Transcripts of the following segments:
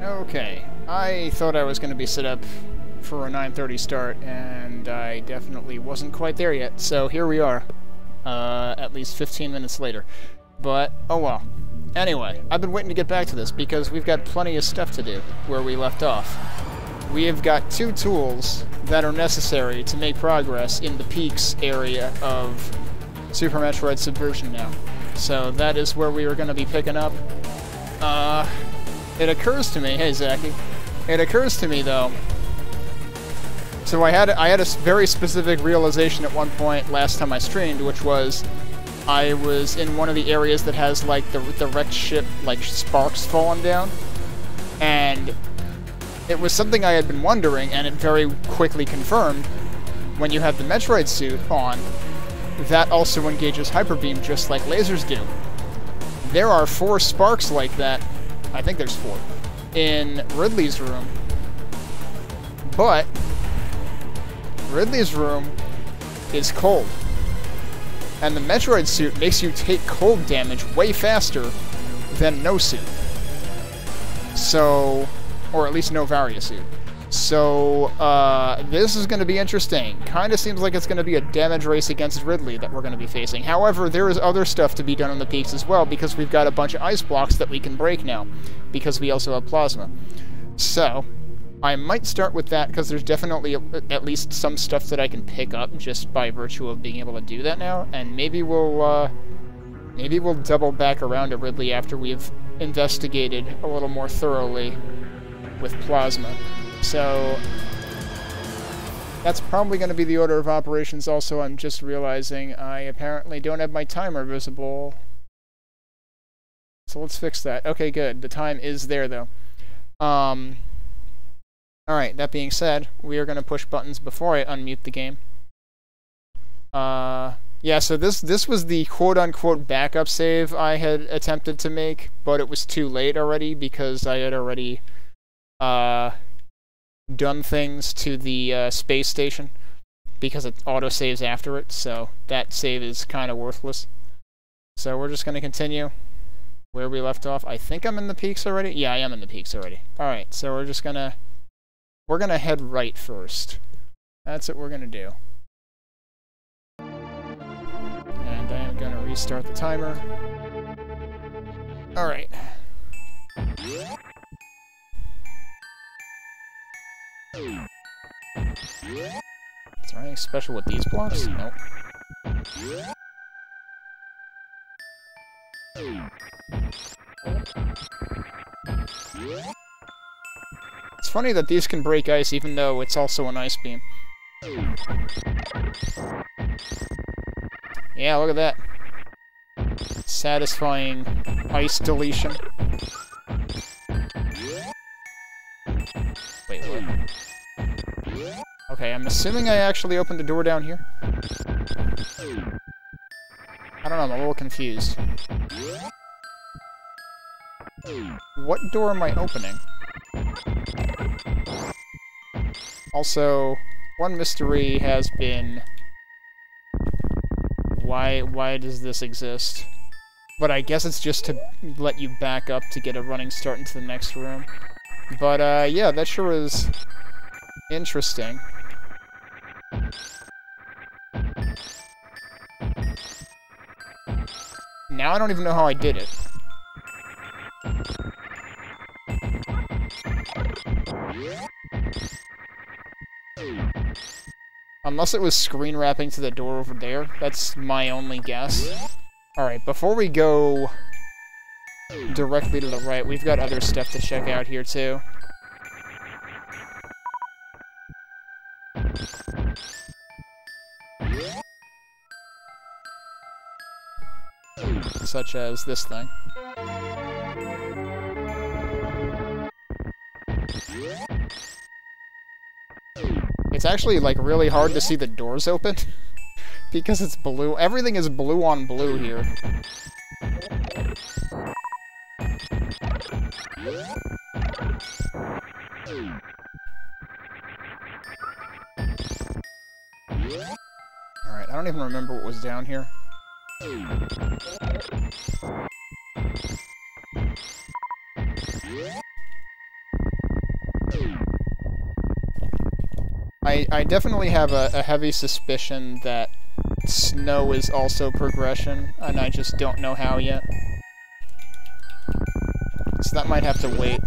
Okay, I thought I was going to be set up for a 9:30 start, and I definitely wasn't quite there yet, so here we are, at least 15 minutes later. But, oh well. Anyway, I've been waiting to get back to this, because we've got plenty of stuff to do where we left off. We have got 2 tools that are necessary to make progress in the peaks area of Super Metroid Subversion now. So that is where we are going to be picking up. It occurs to me, hey Zachy, it occurs to me though, so I had a very specific realization at one point last time I streamed, which was I was in one of the areas that has like the wrecked ship, like sparks falling down, and it was something I had been wondering, and it very quickly confirmed when you have the Metroid suit on, that also engages Hyper Beam just like lasers do. There are 4 sparks like that, I think there's 4, in Ridley's room, but Ridley's room is cold, and the Metroid suit makes you take cold damage way faster than no suit. So, or at least no Varia suit. So, this is going to be interesting. Kind of seems like it's going to be a damage race against Ridley that we're going to be facing. However, there is other stuff to be done on the peaks as well, because we've got a bunch of ice blocks that we can break now, because we also have plasma. So, I might start with that, because there's definitely at least some stuff that I can pick up just by virtue of being able to do that now, and maybe we'll double back around to Ridley after we've investigated a little more thoroughly with plasma. So, that's probably going to be the order of operations. Also, I'm just realizing I apparently don't have my timer visible. So let's fix that. Okay, good. The time is there, though. Alright, that being said, we are going to push buttons before I unmute the game. Yeah, so this was the quote-unquote backup save I had attempted to make, but it was too late already because I had already done things to the space station because it auto-saves after it, so that save is kind of worthless. So we're just going to continue where we left off. I think I'm in the peaks already? Yeah, I am in the peaks already. Alright, so we're just going to... We're going to head right first. That's what we're going to do. And I am going to restart the timer. Alright. Is there anything special with these blocks? Nope. It's funny that these can break ice even though it's also an ice beam. Yeah, look at that. Satisfying ice deletion. Wait, what? Okay, I'm assuming I actually opened the door down here. I don't know, I'm a little confused. What door am I opening? Also, one mystery has been... Why does this exist? But I guess it's just to let you back up to get a running start into the next room. But, yeah, that sure is interesting. Now I don't even know how I did it. Unless it was screen wrapping to the door over there. That's my only guess. Alright, before we go directly to the right, we've got other stuff to check out here, too. Such as this thing. It's actually, like, really hard to see the doors open, because it's blue. Everything is blue on blue here. Alright, I don't even remember what was down here. I definitely have a heavy suspicion that snow is also progression, and I just don't know how yet. So that might have to wait.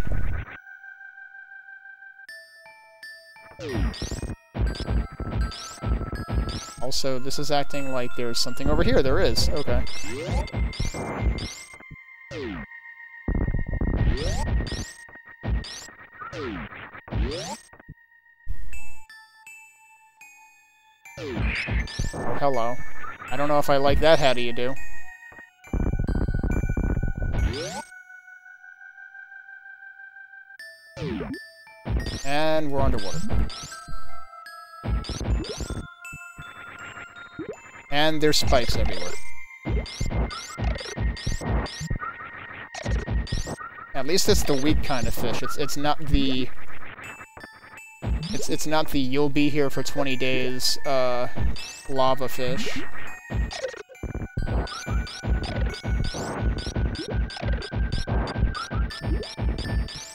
Also, this is acting like there's something over here. There is. Okay. Oh, hello. I don't know if I like that. How do you do? And we're underwater. And there's spikes everywhere. At least it's the weak kind of fish. It's not the... It's not the you'll be here for 20 days, lava fish.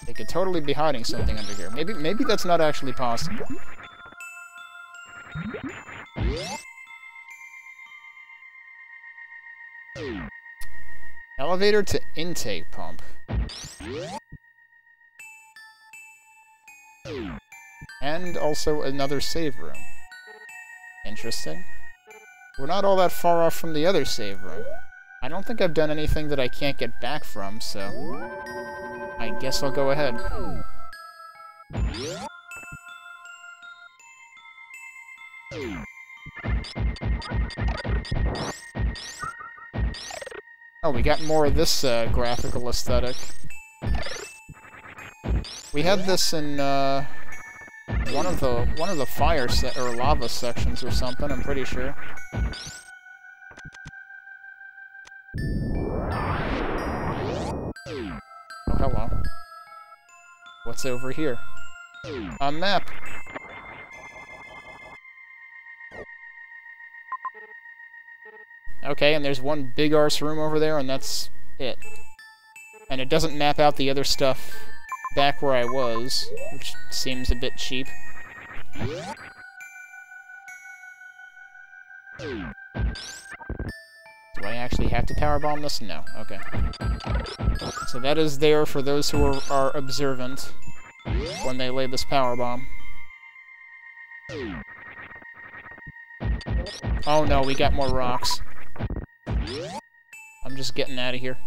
They could totally be hiding something under here. Maybe that's not actually possible. Elevator to intake pump. And also another save room. Interesting. We're not all that far off from the other save room. I don't think I've done anything that I can't get back from, so... I guess I'll go ahead. Oh, we got more of this graphical aesthetic. We had this in one of the fire or lava sections or something. I'm pretty sure. Oh, hello. What's over here? A map. Okay, and there's one big arse room over there, and that's it. And it doesn't map out the other stuff back where I was, which seems a bit cheap. Do I actually have to powerbomb this? No. Okay. So that is there for those who are observant when they lay this powerbomb. Oh no, we got more rocks. I'm just getting out of here.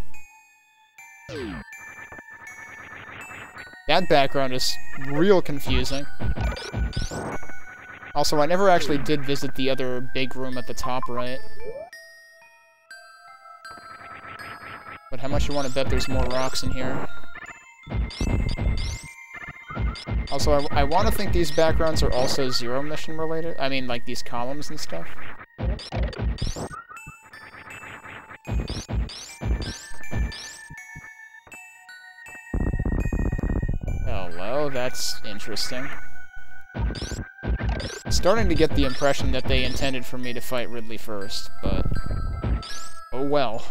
That background is real confusing. Also, I never actually did visit the other big room at the top right. But how much you want to bet there's more rocks in here? Also, I want to think these backgrounds are also Zero Mission related. I mean, like these columns and stuff. Hello, that's interesting. Starting to get the impression that they intended for me to fight Ridley first, but... oh well.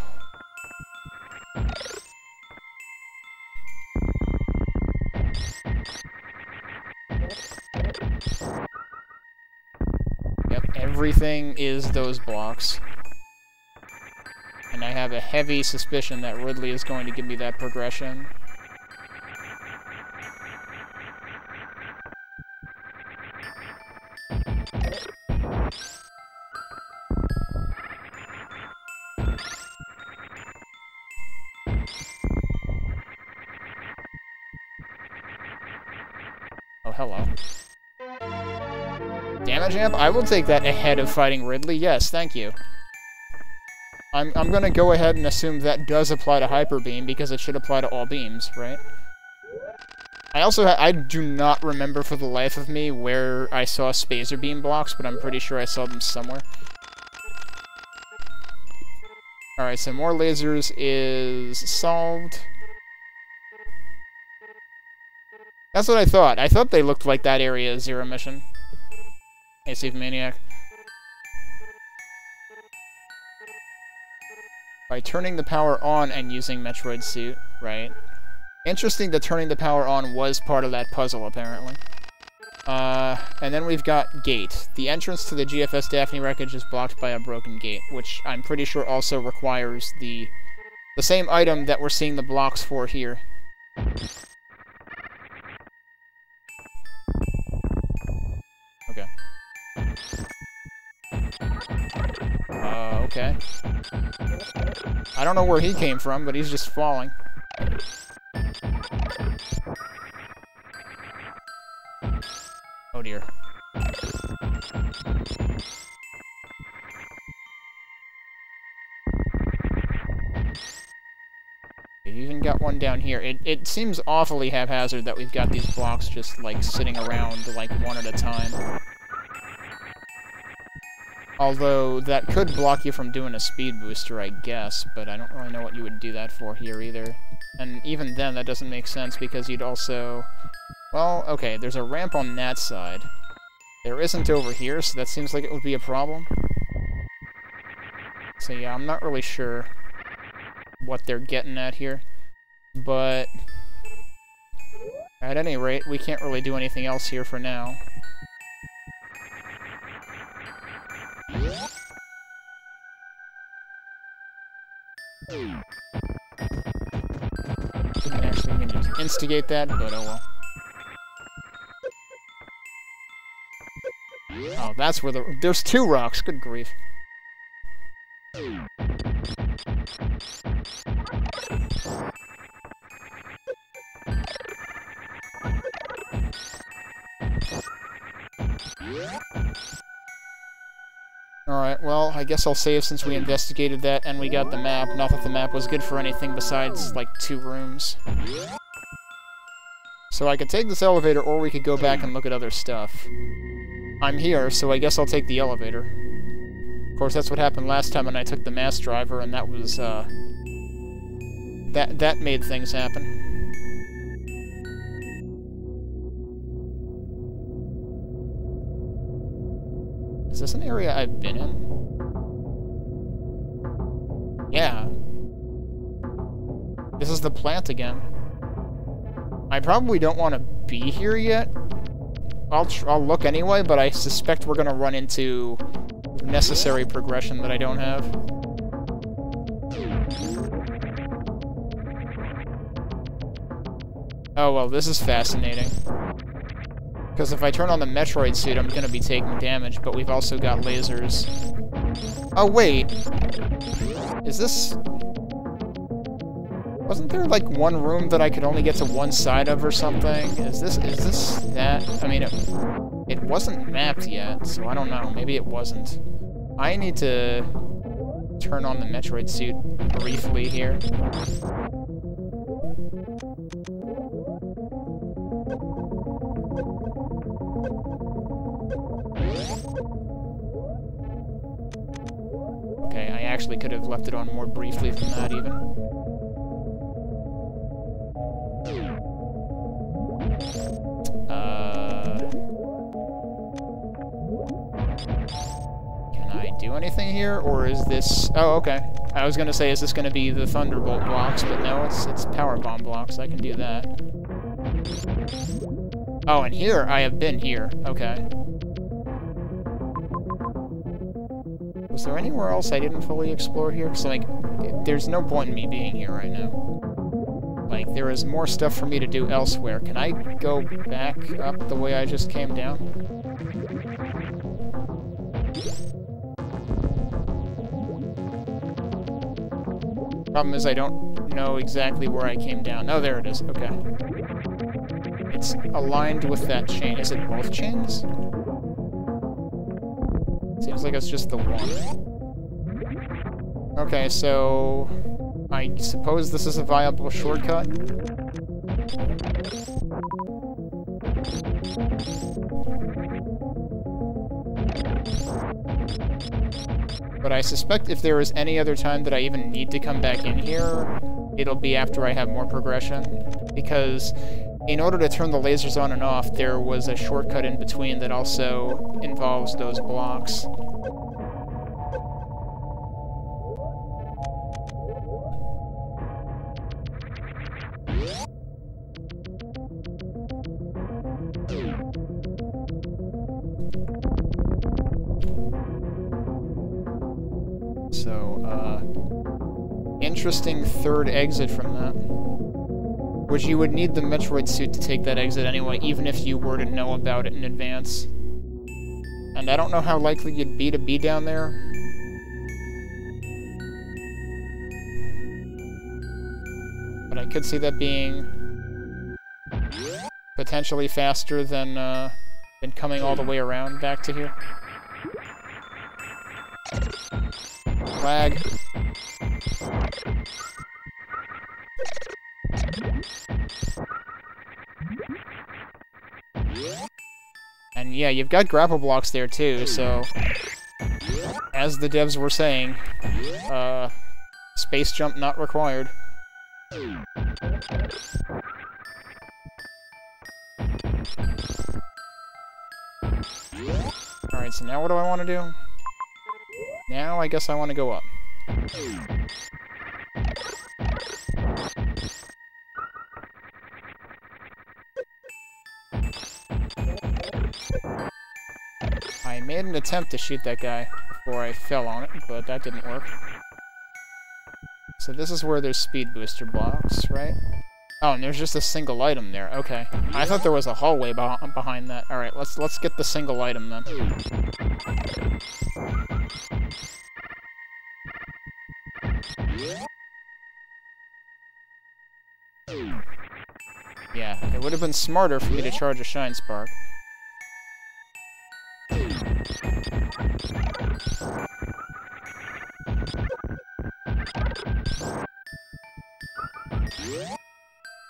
Yep, everything is those blocks. And I have a heavy suspicion that Ridley is going to give me that progression. Oh, hello. Damage amp? I will take that ahead of fighting Ridley. Yes, thank you. I'm gonna go ahead and assume that does apply to Hyper Beam, because it should apply to all beams, right? I do not remember for the life of me where I saw Spacer Beam blocks, but I'm pretty sure I saw them somewhere. Alright, so more lasers is solved. That's what I thought. I thought they looked like that area is Zero Mission. Hey, Steve Maniac. By turning the power on and using Metroid Suit, right? Interesting that turning the power on was part of that puzzle, apparently. And then we've got gate. The entrance to the GFS Daphne wreckage is blocked by a broken gate, which I'm pretty sure also requires the same item that we're seeing the blocks for here. Okay. Okay. I don't know where he came from, but he's just falling. Oh dear. We've even got one down here. It seems awfully haphazard that we've got these blocks just, like, sitting around, like, one at a time. Although, that could block you from doing a speed booster, I guess, but I don't really know what you would do that for here either. And even then, that doesn't make sense, because you'd also... Well, okay, there's a ramp on that side. There isn't over here, so that seems like it would be a problem. So yeah, I'm not really sure what they're getting at here. But... at any rate, we can't really do anything else here for now. Didn't actually mean to instigate that, but oh well. Oh, that's where there's two rocks, good grief. Alright, well, I guess I'll save since we investigated that and we got the map. Not that the map was good for anything besides, like, 2 rooms. So I could take this elevator, or we could go back and look at other stuff. I'm here, so I guess I'll take the elevator. Of course, that's what happened last time when I took the mass driver, and that was, that made things happen. Is this an area I've been in? Yeah. This is the plant again. I probably don't want to be here yet. I'll look anyway, but I suspect we're going to run into necessary progression that I don't have. Oh, well, this is fascinating. Because if I turn on the Metroid suit, I'm going to be taking damage, but we've also got lasers. Oh, wait. Is this... Wasn't there, like, one room that I could only get to one side of or something? Is this that? I mean, it wasn't mapped yet, so I don't know. Maybe it wasn't. I need to turn on the Metroid suit briefly here. Okay, I actually could have left it on more briefly than that, even. Can I do anything here, or is this... Oh, okay. I was gonna say, is this gonna be the Thunderbolt blocks, but no, it's Power Bomb blocks. I can do that. Oh, and here, I have been here. Okay. Was there anywhere else I didn't fully explore here? Because, like, there's no point in me being here right now. Like, there is more stuff for me to do elsewhere. Can I go back up the way I just came down? Problem is I don't know exactly where I came down. Oh, there it is. Okay. It's aligned with that chain. Is it both chains? Seems like it's just the one. Okay, so... I suppose this is a viable shortcut? But I suspect if there is any other time that I even need to come back in here, it'll be after I have more progression. Because in order to turn the lasers on and off, there was a shortcut in between that also involves those blocks. interesting third exit from that. Which you would need the Metroid suit to take that exit anyway, even if you were to know about it in advance. And I don't know how likely you'd be to be down there. But I could see that being potentially faster than coming all the way around back to here. Flag. And yeah, you've got grapple blocks there too, so as the devs were saying, space jump not required. Alright, so now what do I want to do? Now I guess I want to go up. I made an attempt to shoot that guy before I fell on it, but that didn't work. So this is where there's speed booster blocks, right? Oh, and there's just a single item there. Okay. I thought there was a hallway behind that. Alright, let's get the single item then. Yeah, it would have been smarter for me to charge a Shine Spark.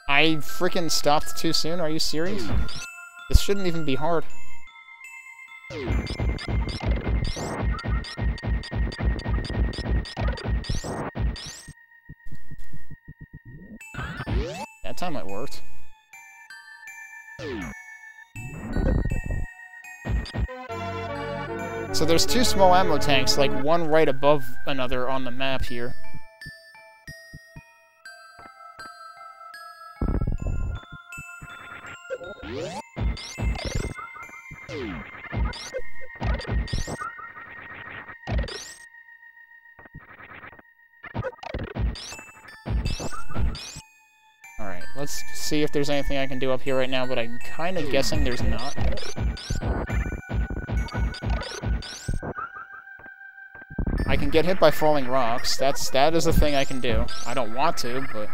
I frickin' stopped too soon? Are you serious? This shouldn't even be hard. That time it worked. So there's two small ammo tanks, like one right above another on the map here. Alright, let's see if there's anything I can do up here right now, but I'm kind of guessing there's not. I can get hit by falling rocks. That is a thing I can do. I don't want to, but...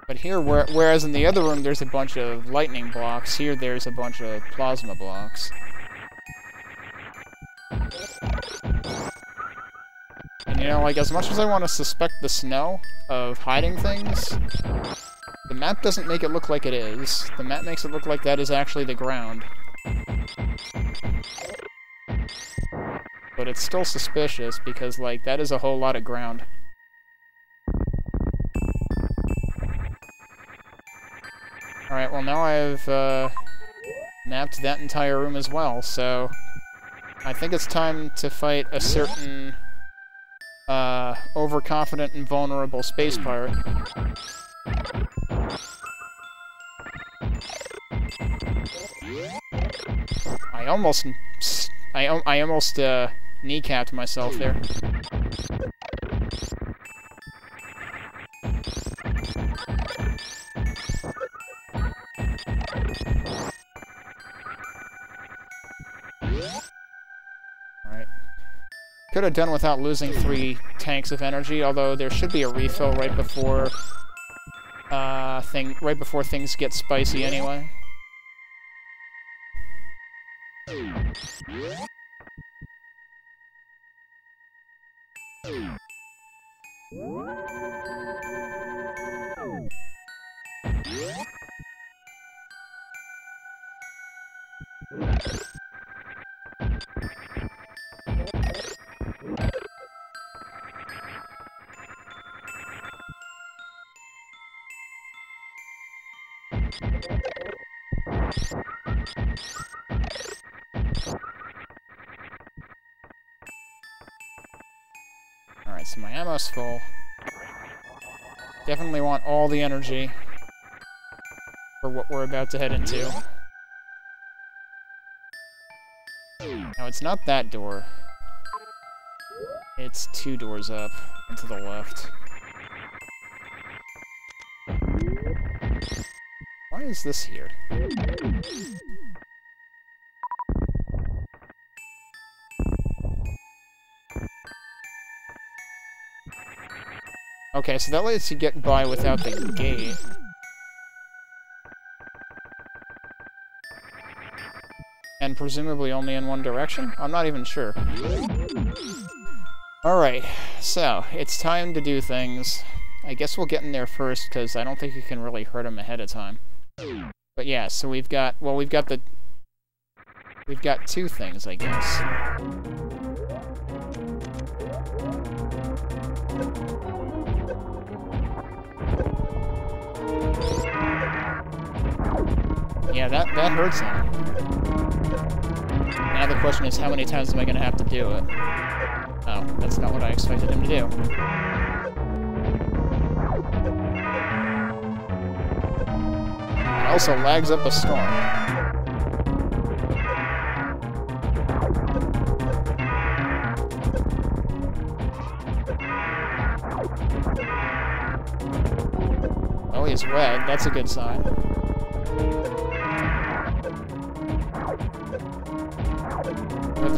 But here, whereas in the other room there's a bunch of lightning blocks, here there's a bunch of plasma blocks. And you know, like, as much as I want to suspect the snow of hiding things, the map doesn't make it look like it is. The map makes it look like that is actually the ground. But it's still suspicious, because, like, that is a whole lot of ground. Alright, well now I've mapped that entire room as well, so I think it's time to fight a certain overconfident and vulnerable space pirate. I almost kneecapped myself there. Alright. Could have done without losing 3 tanks of energy, although there should be a refill right before things get spicy anyway. Alright, so my ammo's full. Definitely want all the energy for what we're about to head into. Now, it's not that door. It's 2 doors up and to the left. Why is this here? Okay, so that lets you get by without the gate. And presumably only in one direction? I'm not even sure. Alright, so, it's time to do things. I guess we'll get in there first, because I don't think you can really hurt him ahead of time. But yeah, so we've got 2 things, I guess. Yeah, that hurts him. Now the question is, how many times am I going to have to do it? Oh, that's not what I expected him to do. It also lags up a storm. Oh, he's red. That's a good sign.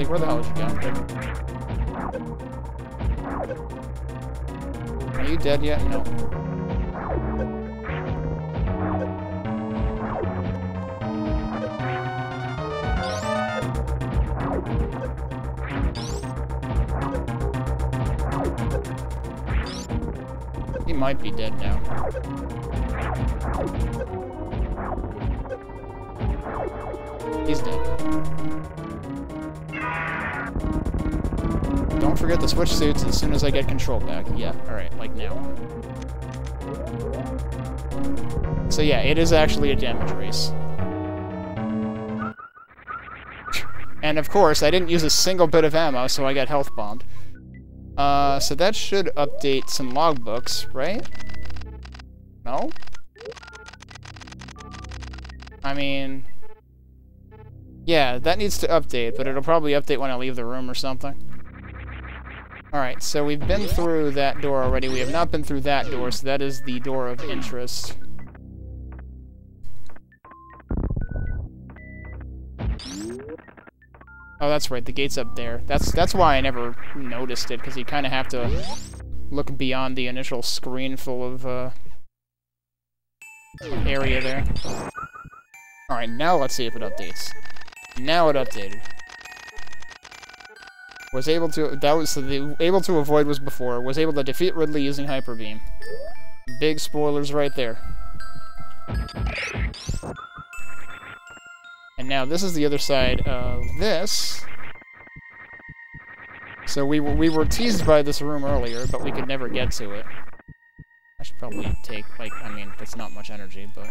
Where the hell did you go? Are you dead yet? No. He might be dead now. He's dead. Don't forget to switch suits as soon as I get control back. Yeah, alright, like now. So yeah, it is actually a damage race. And of course, I didn't use a single bit of ammo, so I got health bombed. So that should update some logbooks, right? No? I mean... yeah, that needs to update, but it'll probably update when I leave the room or something. Alright, so we've been through that door already. We have not been through that door, so that is the door of interest. Oh, that's right, the gate's up there. That's why I never noticed it, because you kind of have to look beyond the initial screen full of area there. Alright, now let's see if it updates. Now it updated. Was able to... that was... the able to avoid was before. Was able to defeat Ridley using Hyper Beam. Big spoilers right there. And now this is the other side of this. So we were teased by this room earlier, but we could never get to it. I should probably take, like, I mean, that's not much energy, but...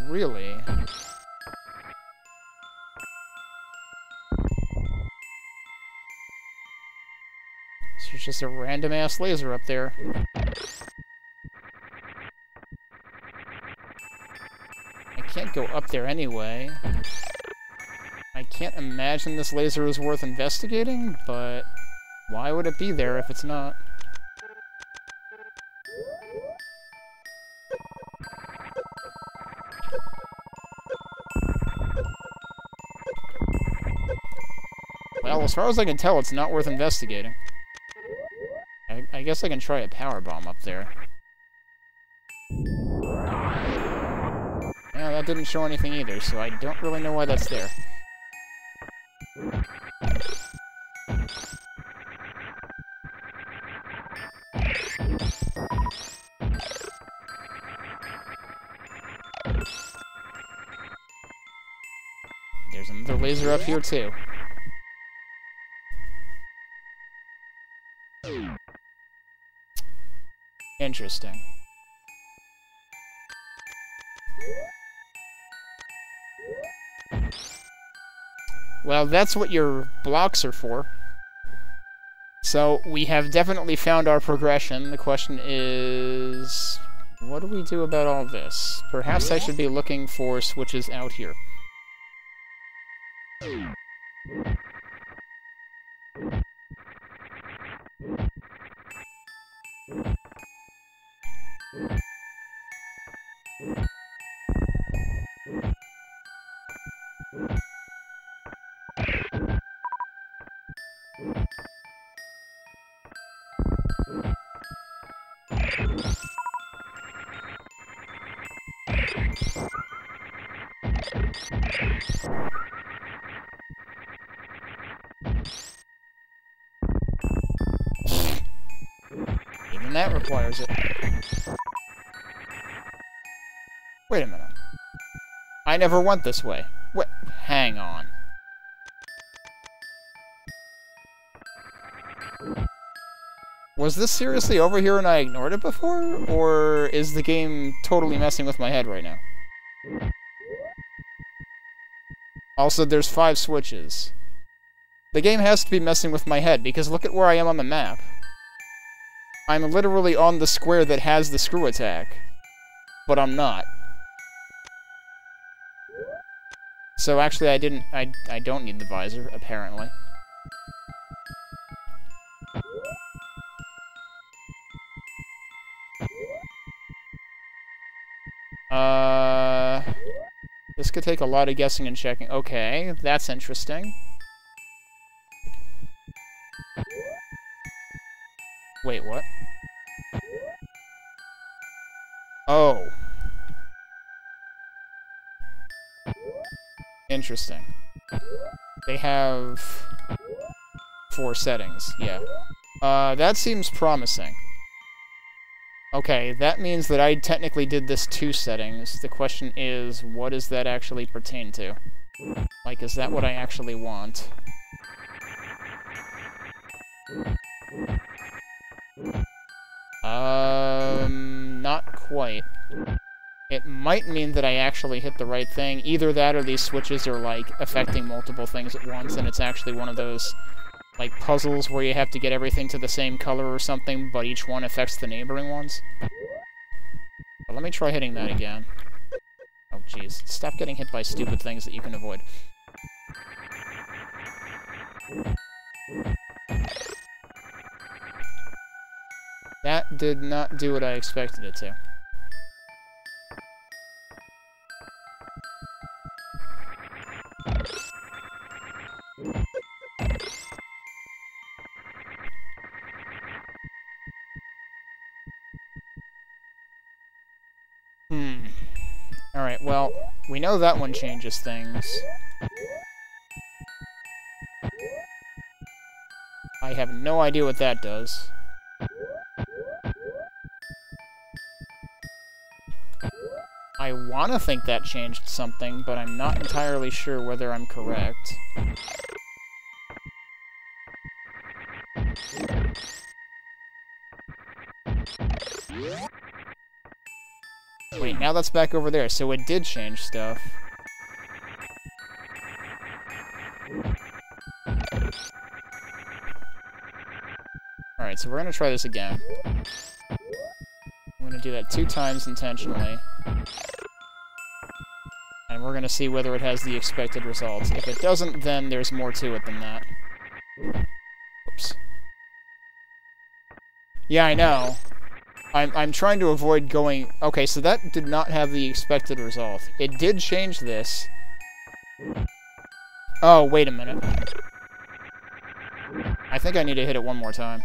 really? There's just a random-ass laser up there. I can't go up there anyway. I can't imagine this laser is worth investigating, but why would it be there if it's not? Well, as far as I can tell, it's not worth investigating. I guess I can try a power bomb up there. Yeah, that didn't show anything either, so I don't really know why that's there. There's another laser up here, too. Interesting. Well, that's what your blocks are for. So, we have definitely found our progression. The question is... what do we do about all this? Perhaps I should be looking for switches out here. Even that requires it. Wait a minute. I never went this way. Wait, hang on. Was this seriously over here and I ignored it before? Or is the game totally messing with my head right now? Also, there's 5 switches. The game has to be messing with my head, because look at where I am on the map. I'm literally on the square that has the screw attack. But I'm not. So actually I don't need the visor, apparently. This could take a lot of guessing and checking. Okay, that's interesting. Wait, what? Oh. Interesting. They have 4 settings, yeah. That seems promising. Okay, that means that I technically did this 2 settings. The question is, what does that actually pertain to? Like, is that what I actually want? Not quite. It might mean that I actually hit the right thing. Either that or these switches are, like, affecting multiple things at once, and it's actually one of those, like, puzzles where you have to get everything to the same color or something, but each one affects the neighboring ones. But let me try hitting that again. Oh, jeez. Stop getting hit by stupid things that you can avoid. That did not do what I expected it to. Alright, well, we know that one changes things. I have no idea what that does. I want to think that changed something, but I'm not entirely sure whether I'm correct. Wait, now that's back over there, so it did change stuff. Alright, so we're gonna try this again. I'm gonna do that 2 times intentionally. And we're gonna see whether it has the expected results. If it doesn't, then there's more to it than that. Oops. Yeah, I know. I'm trying to avoid going... Okay, so that did not have the expected result. It did change this. Oh, wait a minute. I think I need to hit it 1 more time.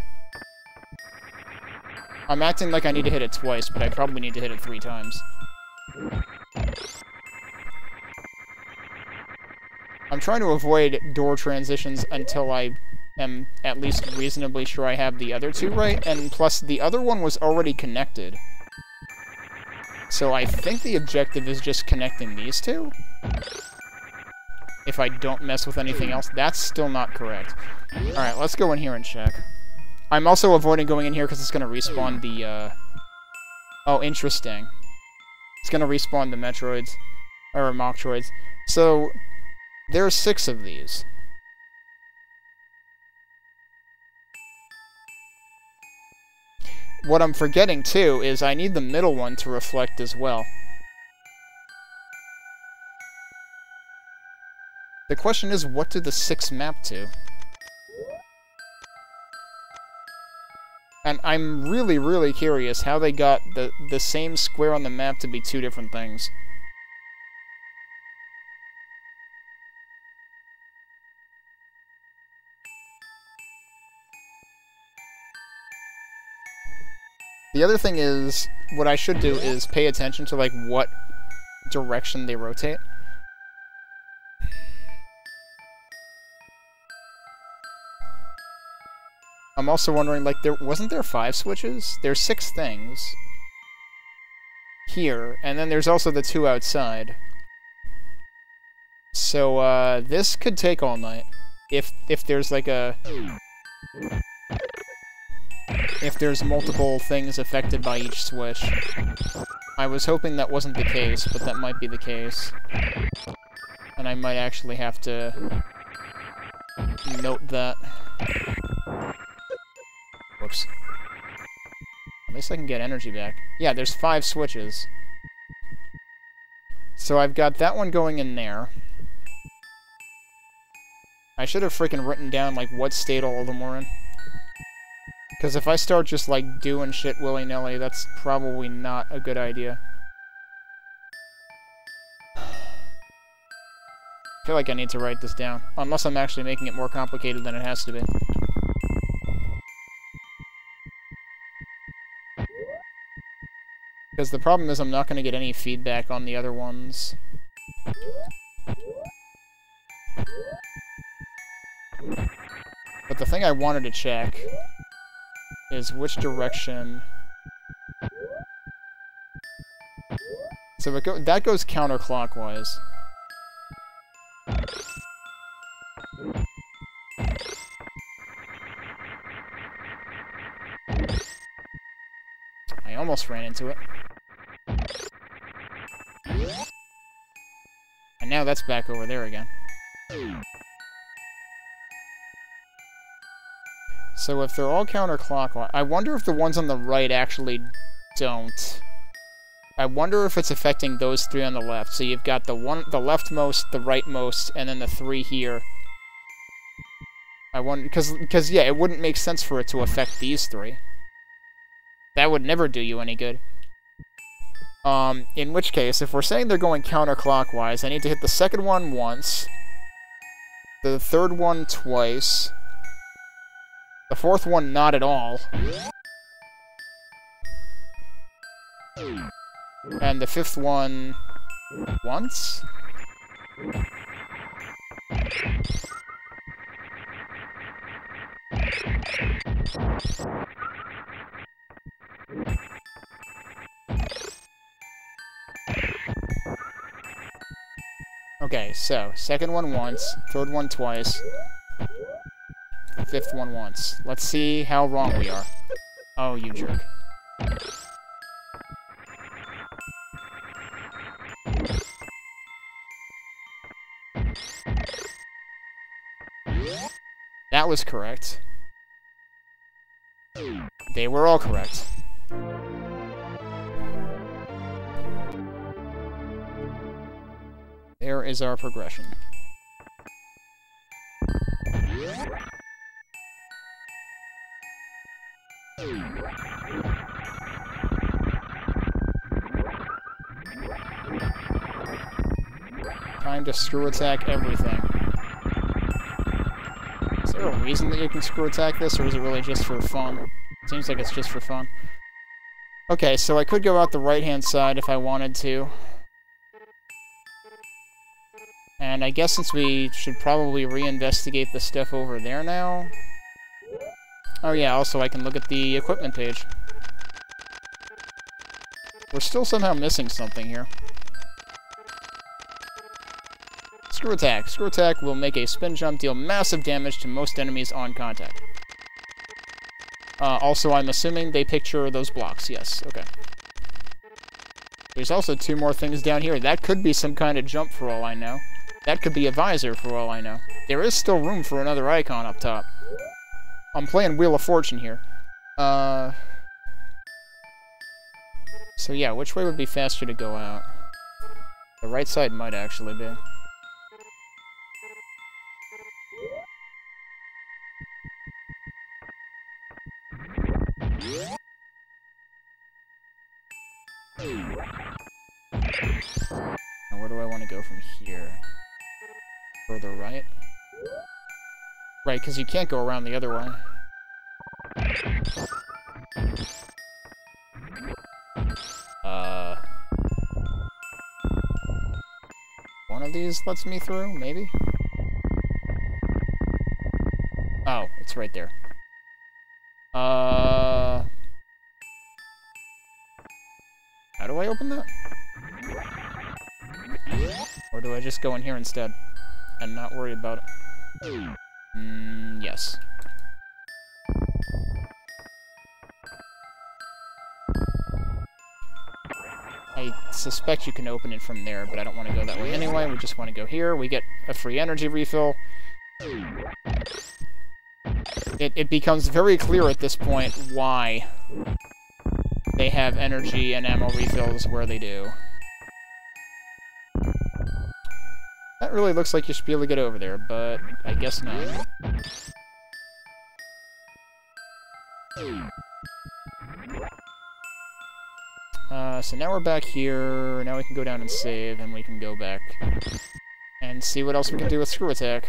I'm acting like I need to hit it twice, but I probably need to hit it 3 times. I'm trying to avoid door transitions until I am at least reasonably sure I have the other 2 right, and plus the other one was already connected. So I think the objective is just connecting these 2. If I don't mess with anything else, that's still not correct. Alright, let's go in here and check. I'm also avoiding going in here because it's going to respawn the, Oh, interesting. It's gonna respawn the Metroids. Or Mocktroids. So, there's 6 of these. What I'm forgetting, too, is I need the middle one to reflect as well. The question is, what do the 6 map to? And I'm really, really curious how they got the same square on the map to be 2 different things. The other thing is, what I should do is pay attention to, like, what direction they rotate. I'm also wondering, like, wasn't there 5 switches? There's 6 things here, and then there's also the 2 outside. So, this could take all night. If there's, like, if there's multiple things affected by each switch. I was hoping that wasn't the case, but that might be the case. And I might actually have to note that. Whoops. At least I can get energy back. Yeah, there's 5 switches. So I've got that one going in there. I should have freaking written down, like, what state all of them were in. Because if I start just, like, doing shit willy-nilly, that's probably not a good idea. I feel like I need to write this down. Unless I'm actually making it more complicated than it has to be. Because the problem is I'm not going to get any feedback on the other ones. But the thing I wanted to check is which direction... So that goes counterclockwise. I almost ran into it. And now that's back over there again. So if they're all counterclockwise... I wonder if the ones on the right actually don't. I wonder if it's affecting those 3 on the left. So you've got the leftmost, the rightmost, and then the 3 here. I wonder... Because, yeah, it wouldn't make sense for it to affect these 3. That would never do you any good. In which case, if we're saying they're going counterclockwise, I need to hit the second one once, the third one twice, the fourth one not at all, and the fifth one once? Okay, so, second one once, third one twice, fifth one once. Let's see how wrong we are. Oh, you jerk. That was correct. They were all correct. There is our progression. Time to screw attack everything. Is there a reason that you can screw attack this, or is it really just for fun? Seems like it's just for fun. Okay, so I could go out the right-hand side if I wanted to. And I guess since we should probably reinvestigate the stuff over there now... Oh yeah, also I can look at the equipment page. We're still somehow missing something here. Screw attack. Screw attack will make a spin jump deal massive damage to most enemies on contact. Also, I'm assuming they picture those blocks. Yes, okay. There's also 2 more things down here. That could be some kind of jump for all I know. That could be a visor for all I know. There is still room for another icon up top. I'm playing Wheel of Fortune here. So yeah, which way would be faster to go out? The right side might actually be. Now where do I want to go from here? Further right? Right, because you can't go around the other way. One of these lets me through, maybe? Oh, it's right there. How do I open that? Or do I just go in here instead? And not worry about it? Yes. I suspect you can open it from there, but I don't want to go that way anyway. We just want to go here. We get a free energy refill. It becomes very clear at this point why they have energy and ammo refills where they do. That really looks like you should be able to get over there, but I guess not. So now we're back here. Now we can go down and save, and we can go back and see what else we can do with Screw Attack.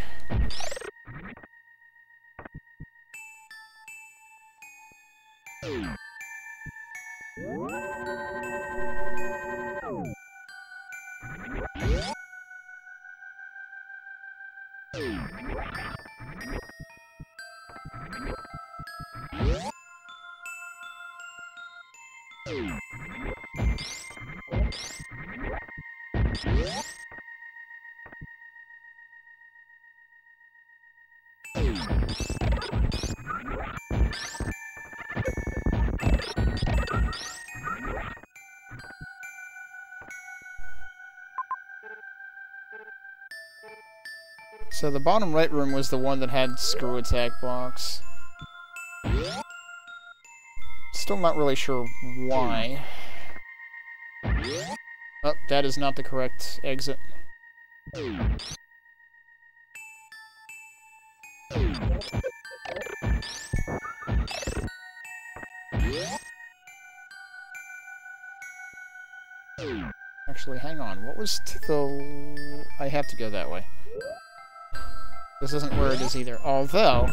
So the bottom right room was the one that had Screw Attack blocks. Still not really sure why. Oh, that is not the correct exit. Actually, hang on. What was the... I have to go that way. This isn't where it is either. Although...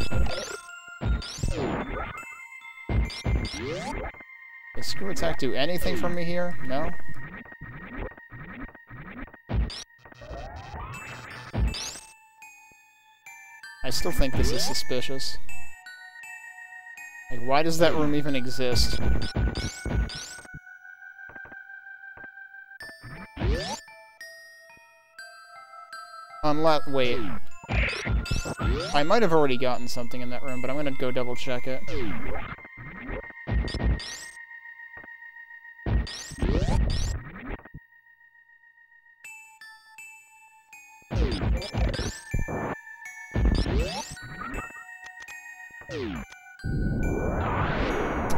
Does Screw Attack do anything from me here? No? I still think this is suspicious. Like, why does that room even exist? Wait. I might have already gotten something in that room, but I'm gonna go double check it.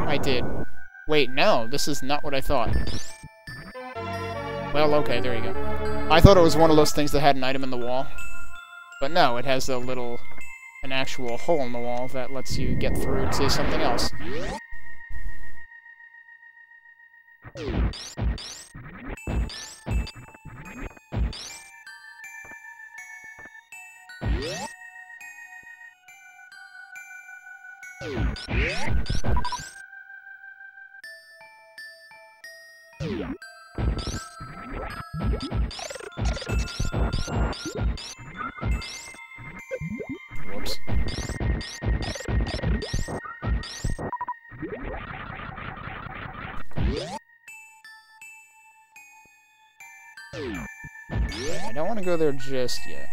I did. Wait, no, this is not what I thought. Well, okay, there you go. I thought it was one of those things that had an item in the wall. But no, it has an actual hole in the wall that lets you get through to something else. Whoops. I don't want to go there just yet.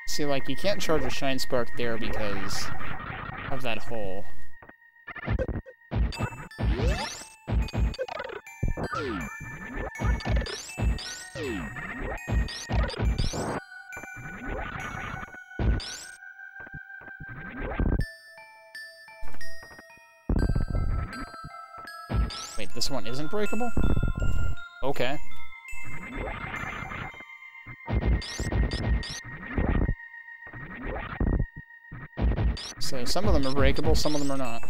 See, like, you can't charge a Shine Spark there because of that hole. Wait, this one isn't breakable? Okay. So some of them are breakable, some of them are not.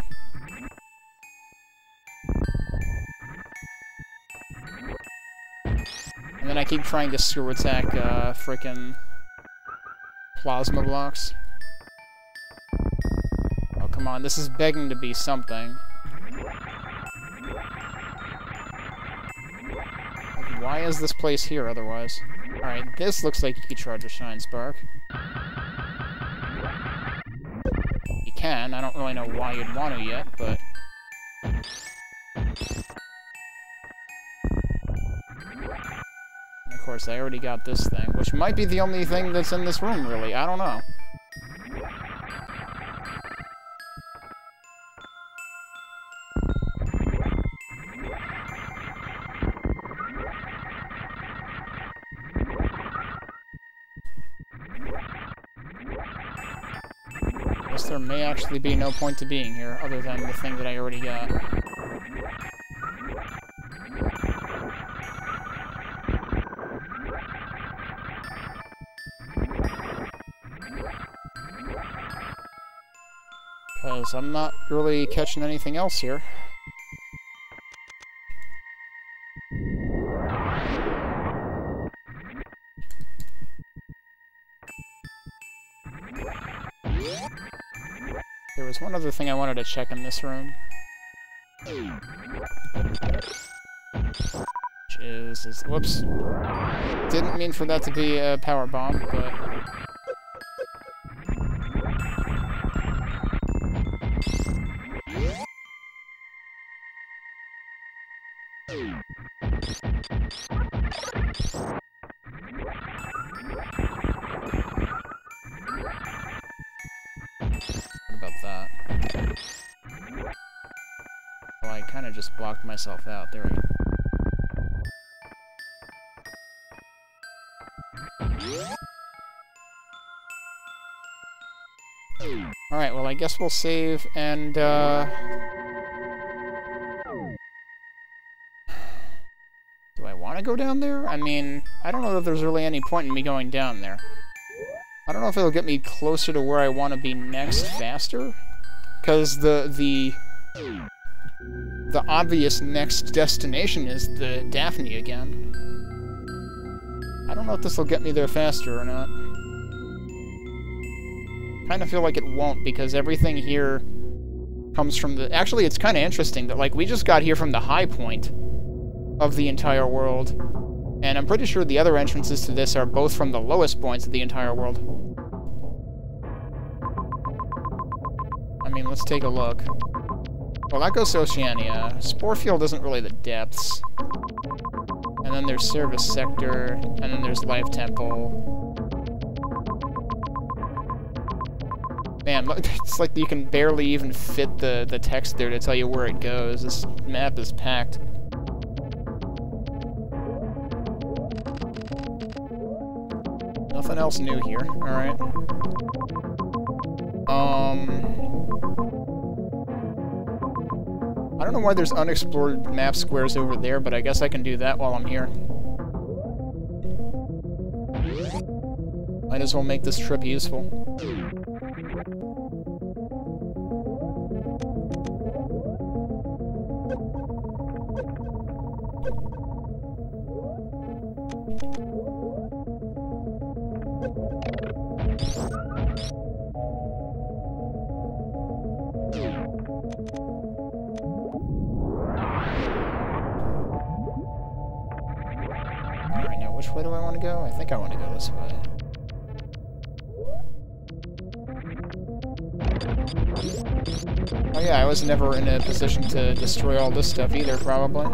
And then I keep trying to screw attack frickin' plasma blocks. Oh, come on, this is begging to be something. Like, why is this place here otherwise? Alright, this looks like you could charge a Shine Spark. I don't really know why you'd want to yet, but... And of course, I already got this thing, which might be the only thing that's in this room, really. I don't know. There may actually be no point to being here, other than the thing that I already got. Because I'm not really catching anything else here. There was one other thing I wanted to check in this room. Which is... Whoops. Didn't mean for that to be a power bomb, but... just blocked myself out. There we go. Alright, well I guess we'll save and, do I want to go down there? I mean, I don't know that there's really any point in me going down there. I don't know if it'll get me closer to where I want to be next faster, because the obvious next destination is the Daphne again. I don't know if this will get me there faster or not. Kind of feel like it won't, because everything here comes from the... Actually, it's kind of interesting that, like, we just got here from the high point of the entire world, and I'm pretty sure the other entrances to this are both from the lowest points of the entire world. I mean, let's take a look. Well, that goes to Oceania. Sporefield isn't really the depths. And then there's Service Sector, and then there's Life Temple. Man, it's like you can barely even fit the text there to tell you where it goes. This map is packed. Nothing else new here. Alright. I don't know why there's unexplored map squares over there, but I guess I can do that while I'm here. Might as well make this trip useful. Alright, now which way do I want to go? I think I want to go this way. Oh yeah, I was never in a position to destroy all this stuff either, probably.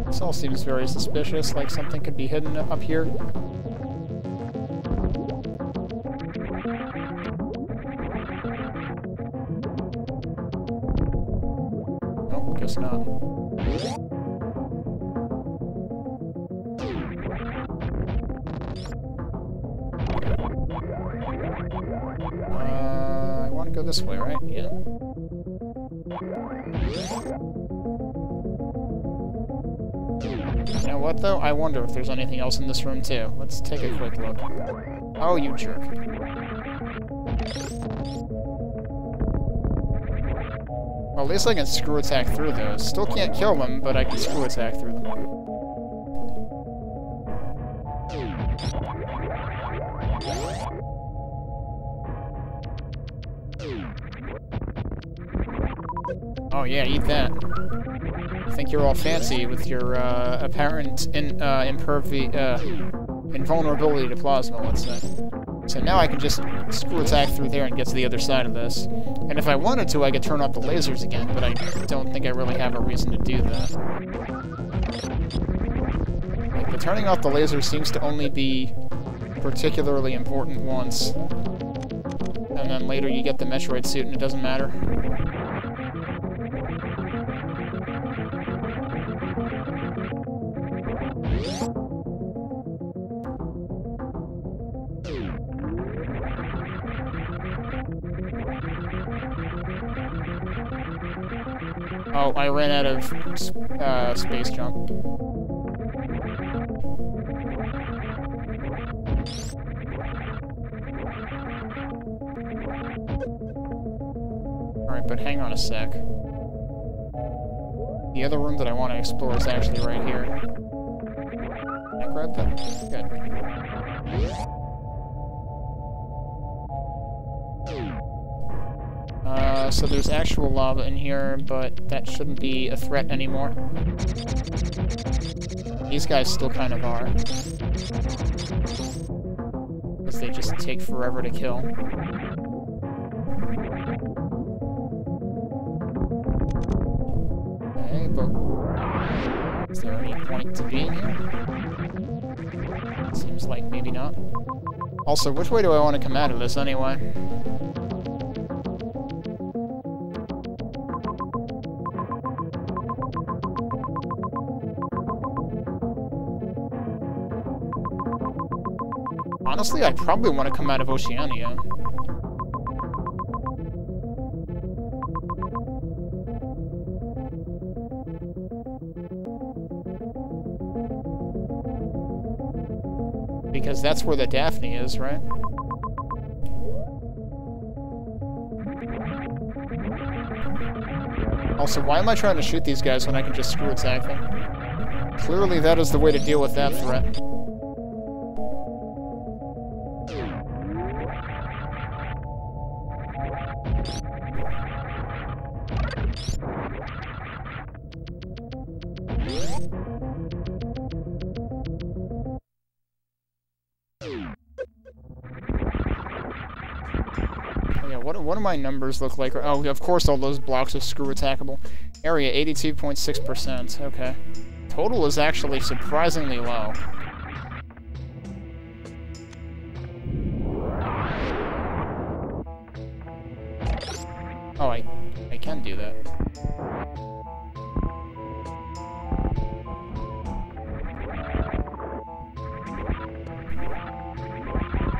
This all seems very suspicious, like something could be hidden up here. Nope, guess not. I want to go this way, right? Yeah. You know what, though? I wonder if there's anything else in this room, too. Let's take a quick look. Oh, you jerk. Well, at least I can screw attack through those. Still can't kill them, but I can screw attack through them. Oh yeah, eat that. I think you're all fancy with your apparent invulnerability to plasma, let's say. So now I can just screw attack through there and get to the other side of this. And if I wanted to, I could turn off the lasers again, but I don't think I really have a reason to do that. Like, the turning off the lasers seems to only be particularly important once. And then later you get the Metroid suit and it doesn't matter. Oh, I ran out of space jump. Alright, but hang on a sec. The other room that I want to explore is actually right here. Can I grab that? Good. So there's actual lava in here, but that shouldn't be a threat anymore. These guys still kind of are. Because they just take forever to kill. Okay, but is there any point to being here? Seems like maybe not. Also, which way do I want to come out of this anyway? Honestly, I probably want to come out of Oceania. Because that's where the Daphne is, right? Also, why am I trying to shoot these guys when I can just screw attack them? Clearly that is the way to deal with that threat. What do my numbers look like? Oh, of course all those blocks are screw attackable. Area, 82.6%. Okay. Total is actually surprisingly low. Oh, I can do that.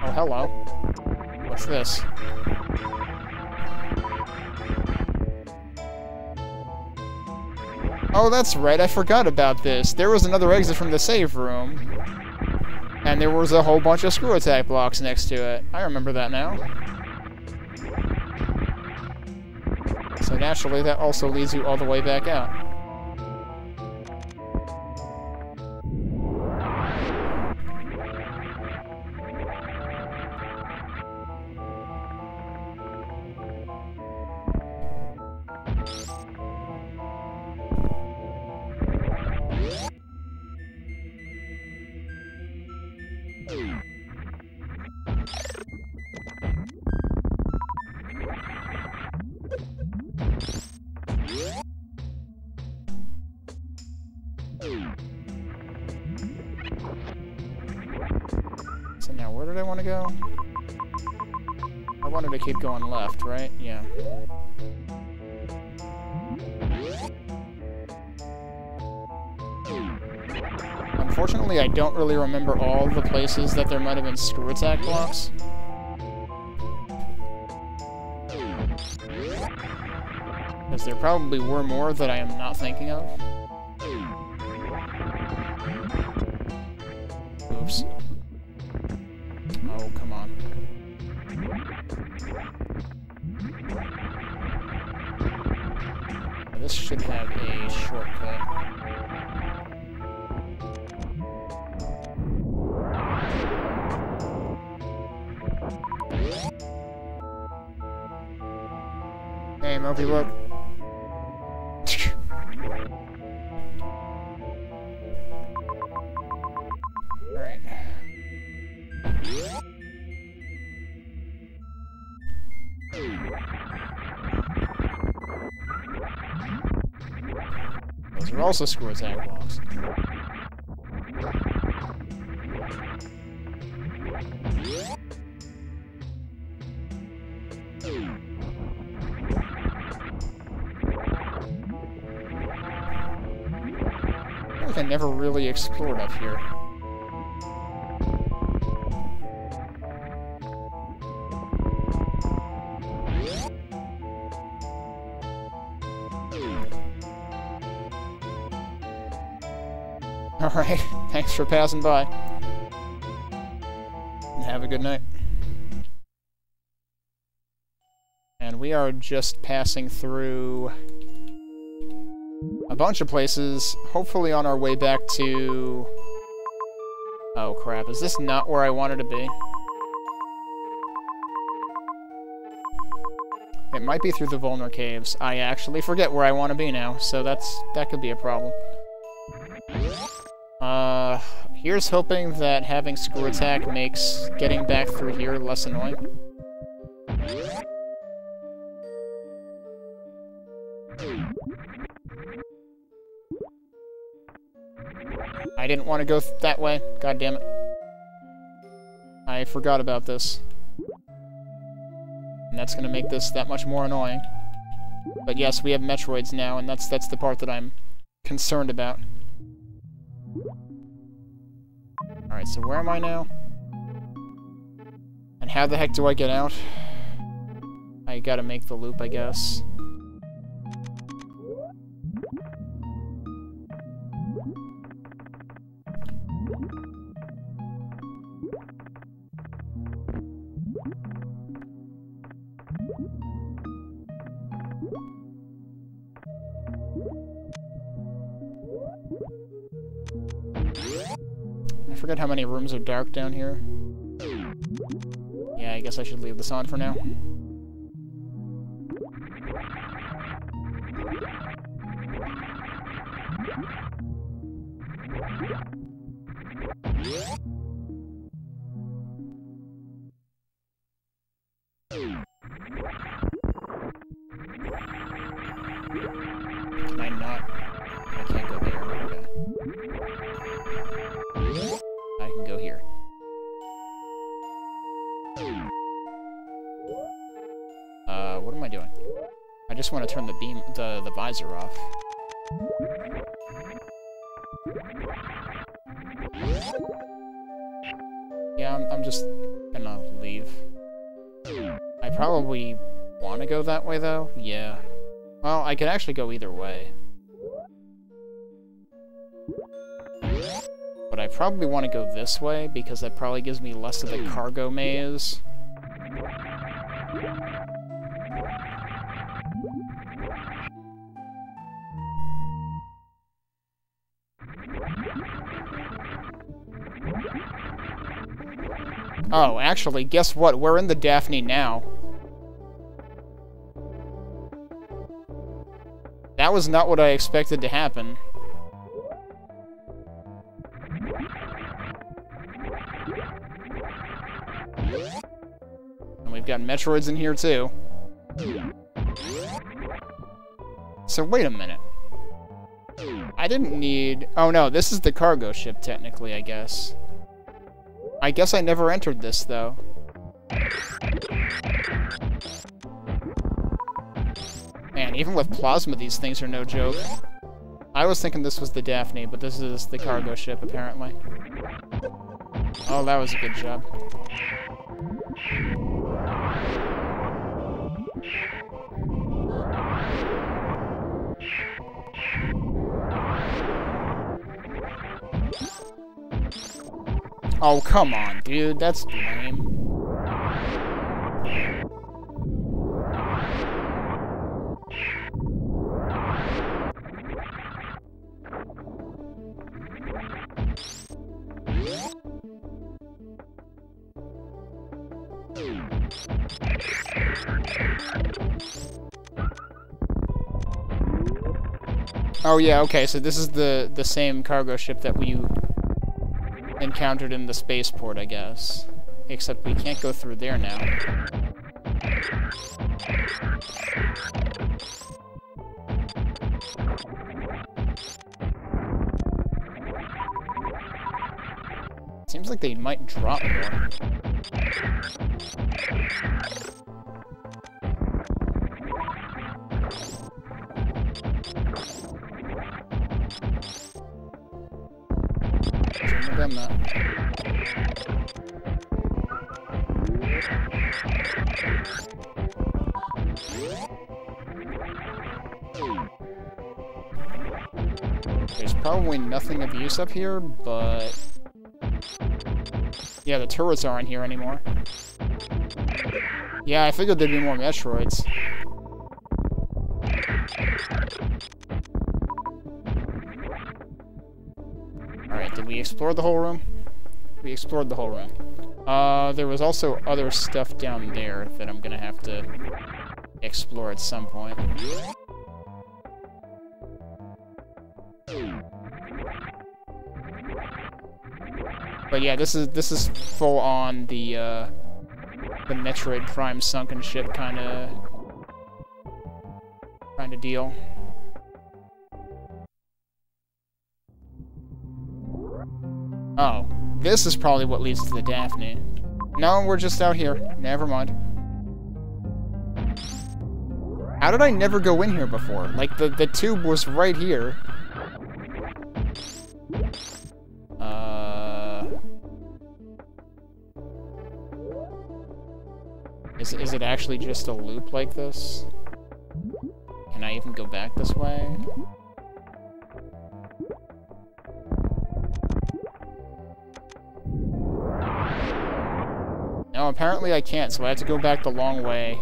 Oh, hello. What's this? Oh, that's right, I forgot about this. There was another exit from the save room. And there was a whole bunch of screw attack blocks next to it. I remember that now. So naturally, that also leads you all the way back out. So now, where did I want to go? I wanted to keep going left, right? Yeah. Unfortunately, I don't really remember all the places that there might have been screw attack blocks. Because there probably were more that I am not thinking of. Oops. Oh, come on. This should have a shortcut. Hey, Moby, look. Alright. Those are also screw attack blocks. I think I never really explored up here. Alright, thanks for passing by. And have a good night. And we are just passing through a bunch of places, hopefully on our way back to... Oh crap, is this not where I wanted to be? It might be through the Volner Caves. I actually forget where I want to be now, so that could be a problem. Here's hoping that having screw attack makes getting back through here less annoying. I didn't want to go that way. God damn it. I forgot about this. And that's going to make this that much more annoying. But yes, we have Metroids now, and that's the part that I'm concerned about. Alright, so where am I now? And how the heck do I get out? I gotta make the loop, I guess. I forget how many rooms are dark down here. Yeah, I guess I should leave this on for now. Can I not? I can't go there. Okay. I can go here. What am I doing? I just want to turn the beam, the visor off. Yeah, I'm just gonna leave. I probably want to go that way, though. Yeah. Well, I could actually go either way. But I probably want to go this way, because that probably gives me less of the cargo maze. Oh, actually, guess what? We're in the Daphne now. That was not what I expected to happen. And we've got Metroids in here, too. So, wait a minute. I didn't need... Oh, no, this is the cargo ship, technically, I guess. I guess I never entered this, though. Man, even with plasma, these things are no joke. I was thinking this was the Daphne, but this is the cargo ship, apparently. Oh, that was a good job. Oh, come on, dude. That's lame. Oh yeah, okay, so this is the same cargo ship that we encountered in the spaceport, I guess. Except we can't go through there now. Seems like they might drop more. Shouldn't have done that. There's probably nothing of use up here, but... Yeah, the turrets aren't here anymore. Yeah, I figured there'd be more Metroids. Alright, did we explore the whole room? We explored the whole room. There was also other stuff down there that I'm gonna have to explore at some point. But yeah, this is full on the Metroid Prime sunken ship kind of deal. Oh, this is probably what leads to the Daphne. No, we're just out here. Never mind. How did I never go in here before? Like, the tube was right here. Is it actually just a loop like this? Can I even go back this way? No, apparently I can't, so I have to go back the long way.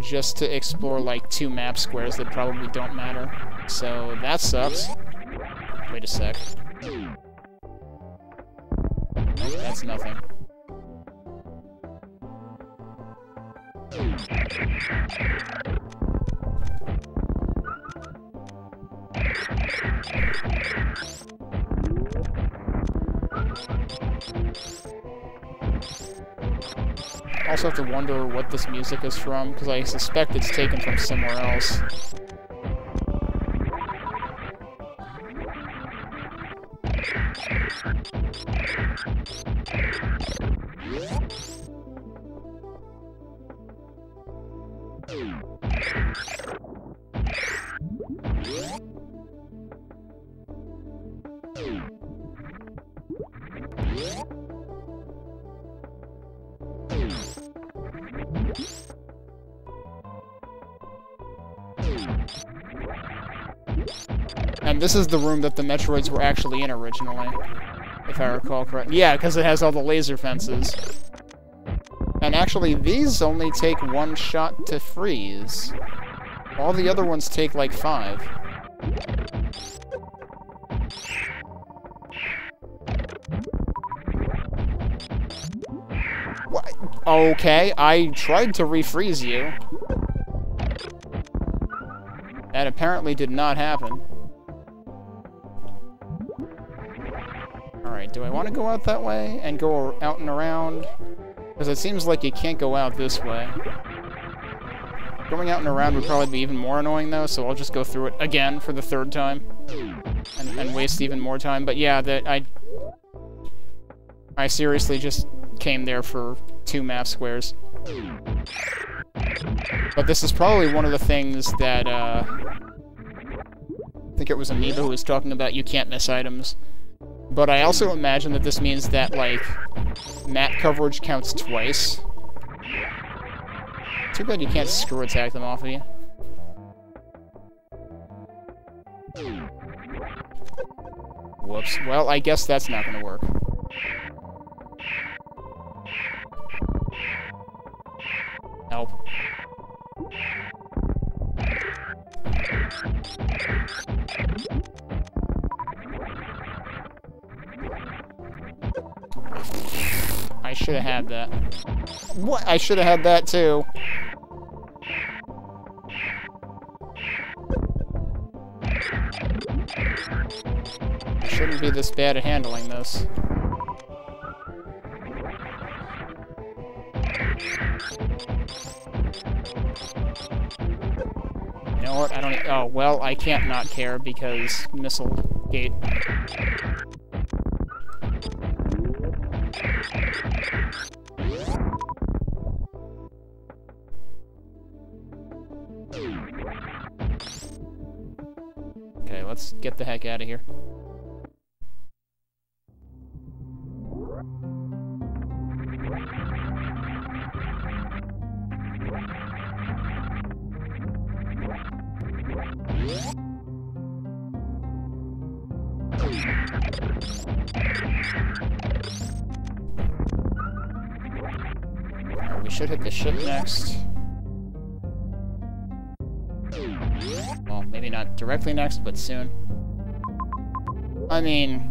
Just to explore, like, 2 map squares that probably don't matter. So, that sucks. Wait a sec. Nope, that's nothing. I also have to wonder what this music is from, because I suspect it's taken from somewhere else. And this is the room that the Metroids were actually in originally, if I recall correctly. Yeah, because it has all the laser fences. And actually, these only take 1 shot to freeze. All the other ones take, like, 5. What? Okay, I tried to refreeze you. That apparently did not happen. Alright, do I want to go out that way and go out and around? Because it seems like you can't go out this way. Going out and around would probably be even more annoying, though, so I'll just go through it again for the 3rd time. And waste even more time. But yeah, I seriously just came there for 2 map squares. But this is probably one of the things that, I think it was Amoeba who was talking about you can't miss items. But I also imagine that this means that, like, map coverage counts twice. Too bad you can't screw attack them off of you. Whoops. Well, I guess that's not gonna work. Help. I should have had that. What? I should have had that too. I shouldn't be this bad at handling this. You know what? I don't. Oh, well, I can't not care because missile gate. Okay, let's get the heck out of here. We should hit the ship next. Well, maybe not directly next, but soon. I mean,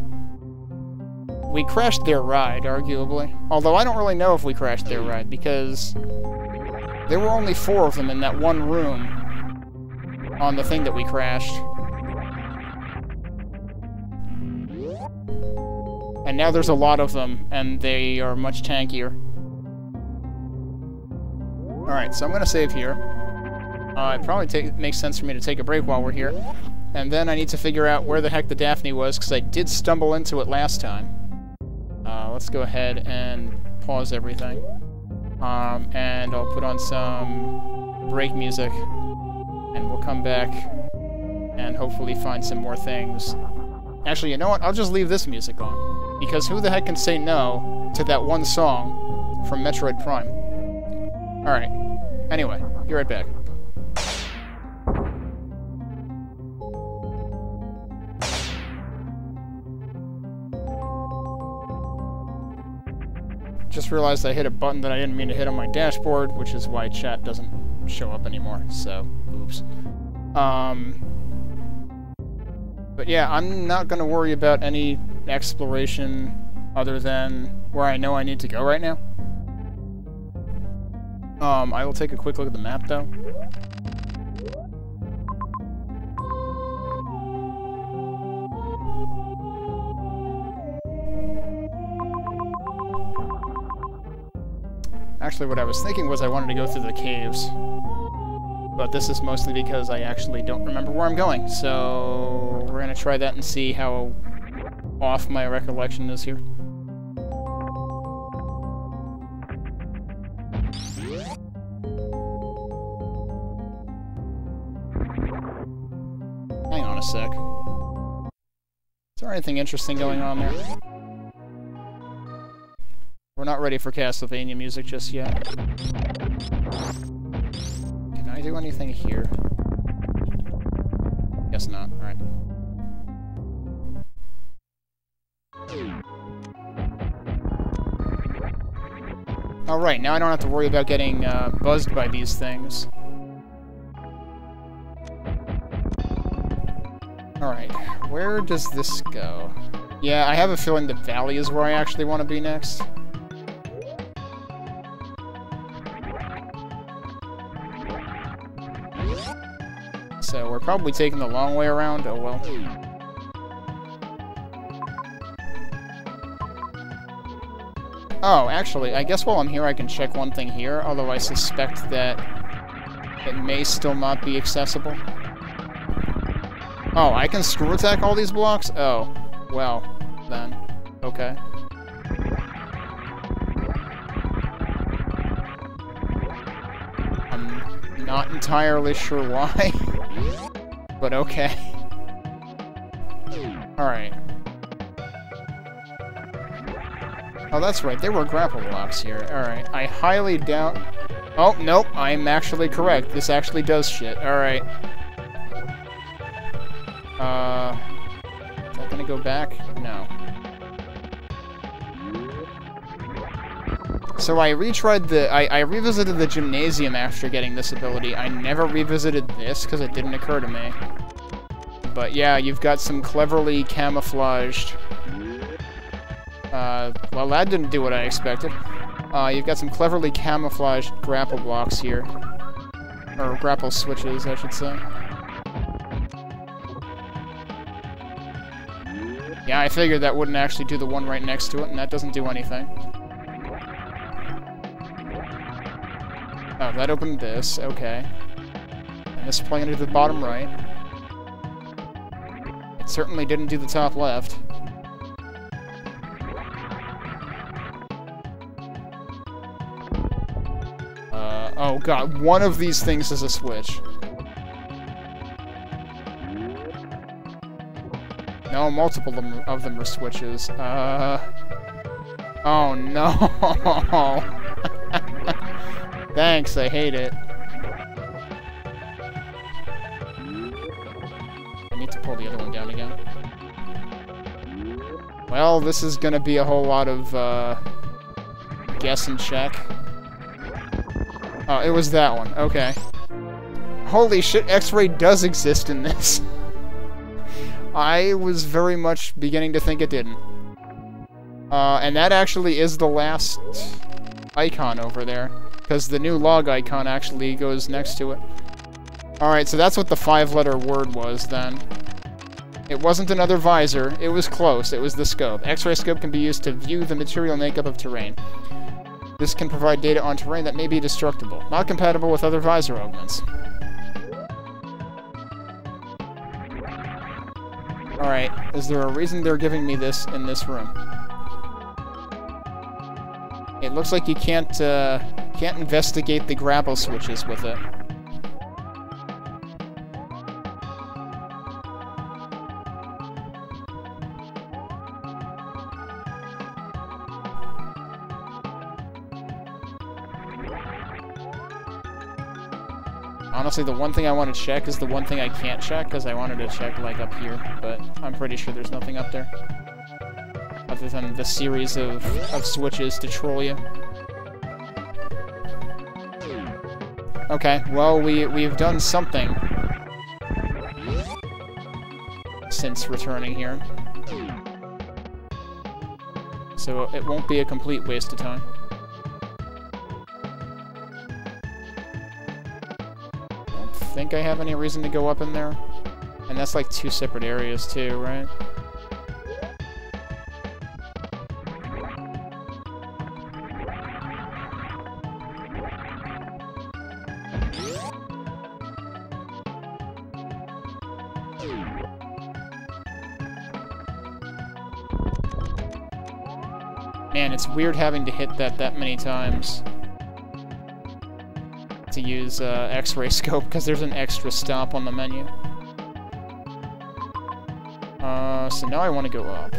we crashed their ride, arguably. Although I don't really know if we crashed their ride, because there were only 4 of them in that one room on the thing that we crashed. And now there's a lot of them, and they are much tankier. Alright, so I'm gonna save here. It probably makes sense for me to take a break while we're here. And then I need to figure out where the heck the Daphne was, because I did stumble into it last time. Let's go ahead and pause everything. And I'll put on some break music, and we'll come back and hopefully find some more things. Actually, you know what? I'll just leave this music on, because who the heck can say no to that one song from Metroid Prime? Alright. Anyway, be right back. Just realized I hit a button that I didn't mean to hit on my dashboard, which is why chat doesn't show up anymore, so, oops. But yeah, I'm not gonna worry about any exploration other than where I know I need to go right now. I will take a quick look at the map, though. Actually, what I was thinking was I wanted to go through the caves. But this is mostly because I actually don't remember where I'm going, so we're gonna try that and see how off my recollection is here. Hang on a sec. Is there anything interesting going on there? We're not ready for Castlevania music just yet. Can I do anything here? Guess not. Alright. Alright, now I don't have to worry about getting buzzed by these things. Alright, where does this go? Yeah, I have a feeling the valley is where I actually want to be next. So we're probably taking the long way around. Oh well. Oh, actually, I guess while I'm here I can check one thing here, although I suspect that it may still not be accessible. Oh, I can screw attack all these blocks? Oh, well, then. Okay. I'm not entirely sure why, but okay. Alright. Oh, that's right, there were grapple blocks here. Alright, I highly doubt... Oh, nope, I'm actually correct. This actually does shit. Alright. Is that gonna go back? No. So I retried the... I revisited the gymnasium after getting this ability. I never revisited this, because it didn't occur to me. But yeah, you've got some cleverly camouflaged... well, that didn't do what I expected. You've got some cleverly camouflaged grapple blocks here. Or grapple switches, I should say. Yeah, I figured that wouldn't actually do the one right next to it, and that doesn't do anything. Oh, that opened this, okay. And this pointed to the bottom right. It certainly didn't do the top left. Oh god, one of these things is a switch. No, multiple of them are switches. Oh no! Thanks, I hate it. I need to pull the other one down again. Well, this is gonna be a whole lot of, guess and check. Oh, it was that one. Okay. Holy shit, X-Ray does exist in this. I was very much beginning to think it didn't. And that actually is the last icon over there, because the new log icon actually goes next to it. Alright, so that's what the 5-letter word was, then. It wasn't another visor, it was close, it was the scope. X-ray scope can be used to view the material makeup of terrain. This can provide data on terrain that may be destructible, not compatible with other visor augments. Alright, is there a reason they're giving me this in this room? It looks like you can't investigate the grapple switches with it. Honestly, the one thing I want to check is the one thing I can't check, because I wanted to check, like, up here, but I'm pretty sure there's nothing up there. Other than the series of switches to troll you. Okay, well, we've done something since returning here. So it won't be a complete waste of time. I think I have any reason to go up in there. And that's like 2 separate areas too, right? Man, it's weird having to hit that many times to use X-ray scope, because there's an extra stop on the menu. So now I want to go up.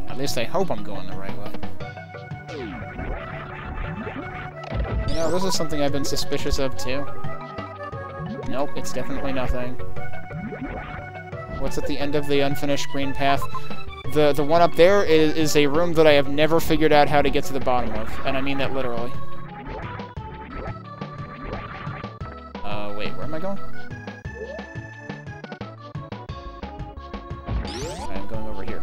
At least I hope I'm going the right way. You know, this is something I've been suspicious of too. Nope, it's definitely nothing. What's at the end of the unfinished green path? The one up there is a room that I have never figured out how to get to the bottom of, and I mean that literally. Wait, where am I going? I'm going over here.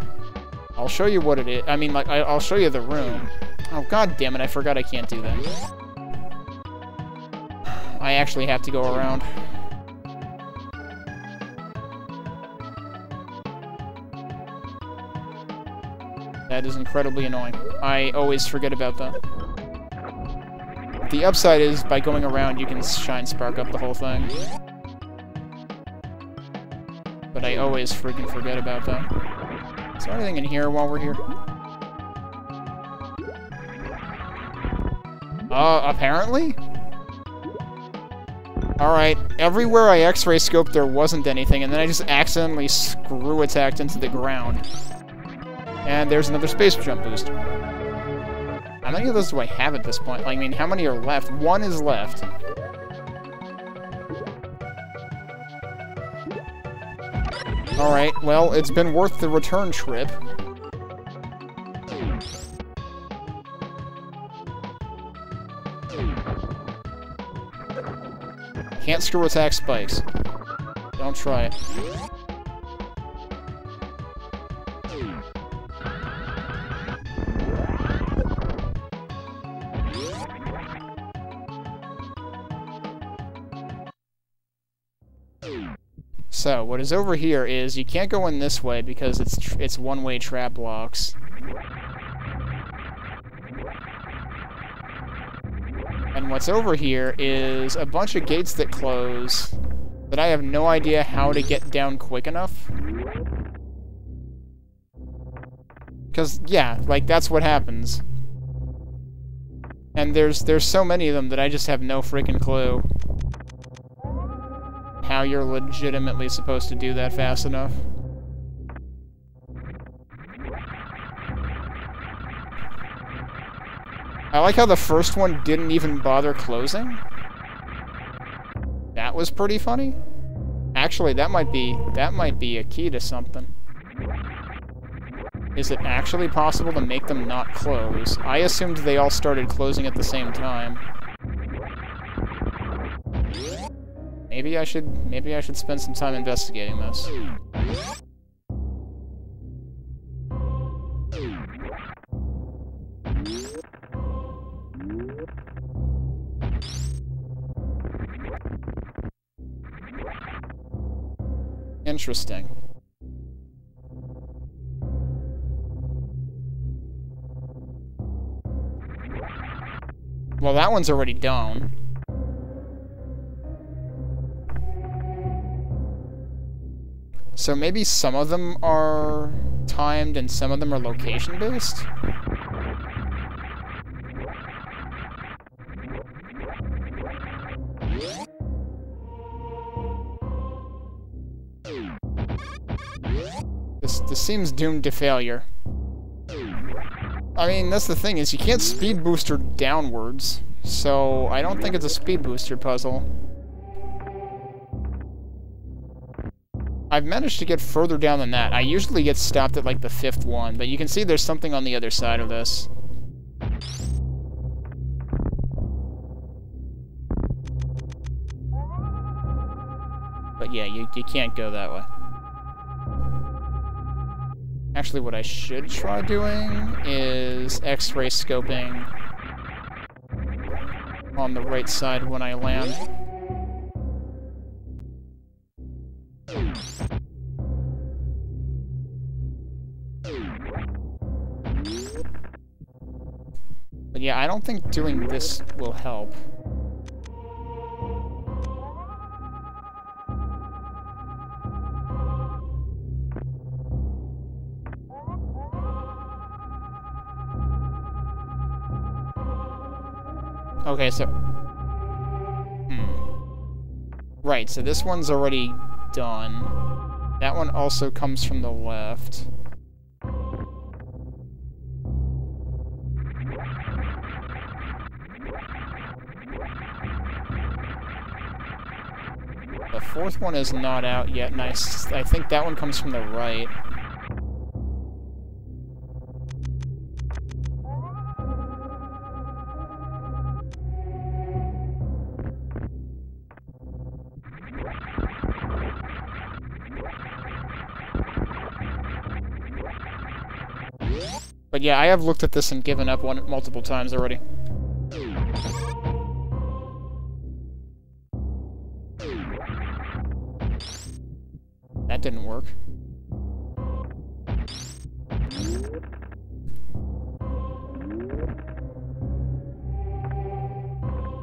I'll show you what it is. I mean, like, I'll show you the room. Oh, god damn it, I forgot I can't do that. I actually have to go around. That is incredibly annoying. I always forget about that. The upside is, by going around, you can shine spark up the whole thing. But I always freaking forget about that. Is there anything in here while we're here? Apparently? Alright, everywhere I x-ray scoped there wasn't anything, and then I just accidentally screw attacked into the ground. And there's another space jump booster. How many of those do I have at this point? I mean, how many are left? One is left. Alright, well, it's been worth the return trip. Can't screw attack spikes. Don't try it. So, what is over here is you can't go in this way because it's one-way trap blocks. And what's over here is a bunch of gates that close that I have no idea how to get down quick enough. Because, yeah, like, that's what happens. And there's so many of them that I just have no freaking clue how you're legitimately supposed to do that fast enough. I like how the first one didn't even bother closing. That was pretty funny. Actually, that might be a key to something. Is it actually possible to make them not close? I assumed they all started closing at the same time. Maybe I should spend some time investigating this. Interesting. Well, that one's already down. So maybe some of them are timed and some of them are location-based? This seems doomed to failure. I mean, that's the thing, is you can't speed booster downwards, so I don't think it's a speed booster puzzle. I've managed to get further down than that. I usually get stopped at, like, the 5th one, but you can see there's something on the other side of this. But yeah, you can't go that way. Actually, what I should try doing is X-ray scoping on the right side when I land. But yeah, I don't think doing this will help. Okay, so... Right, so this one's already done. That one also comes from the left. The fourth one is not out yet, and I think that one comes from the right. But yeah, I have looked at this and given up multiple times already. That didn't work.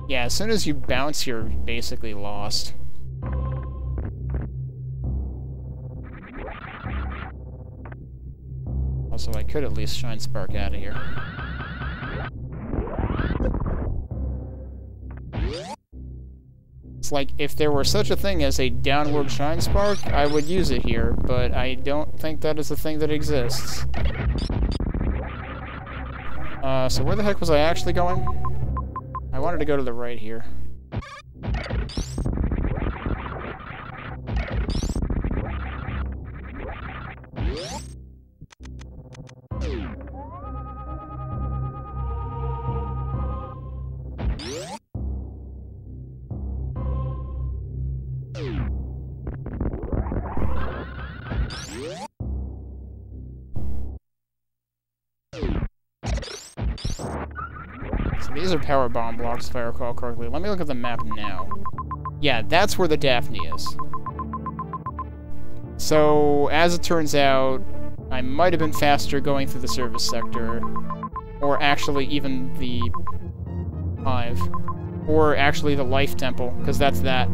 Yeah, as soon as you bounce, you're basically lost. Also, I could at least Shine Spark out of here. It's like, if there were such a thing as a downward Shine Spark, I would use it here, but I don't think that is a thing that exists. So where the heck was I actually going? I wanted to go to the right here. These are power bomb blocks, if I recall correctly. Let me look at the map now. Yeah, that's where the Daphne is. So, as it turns out, I might have been faster going through the service sector. Or actually even the Hive. Or actually the Life Temple, because that's that.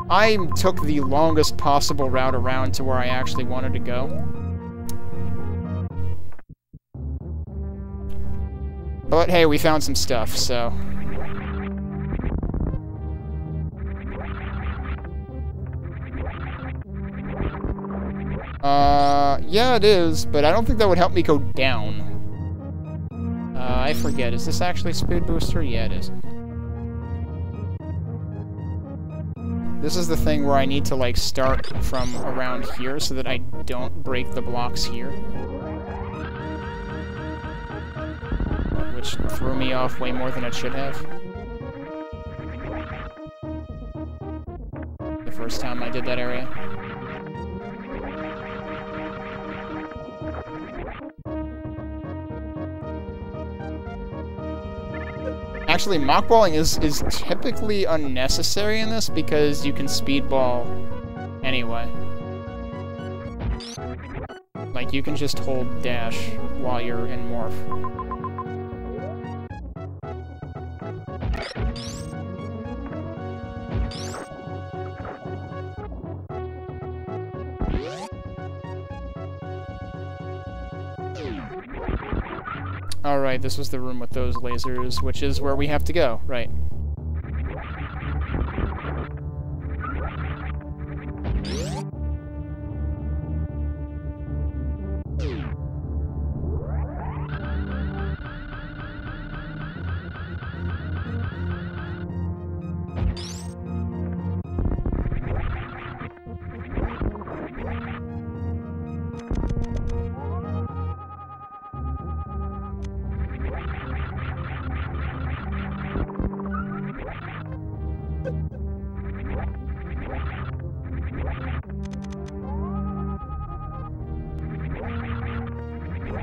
I took the longest possible route around to where I actually wanted to go. But hey, we found some stuff, so... yeah it is, but I don't think that would help me go down. I forget, is this actually Speed Booster? Yeah, it is. This is the thing where I need to, like, start from around here so that I don't break the blocks here. Which threw me off way more than it should have. The first time I did that area. Actually, mockballing is typically unnecessary in this because you can speedball anyway. Like, you can just hold dash while you're in morph. Alright, this was the room with those lasers, which is where we have to go, right.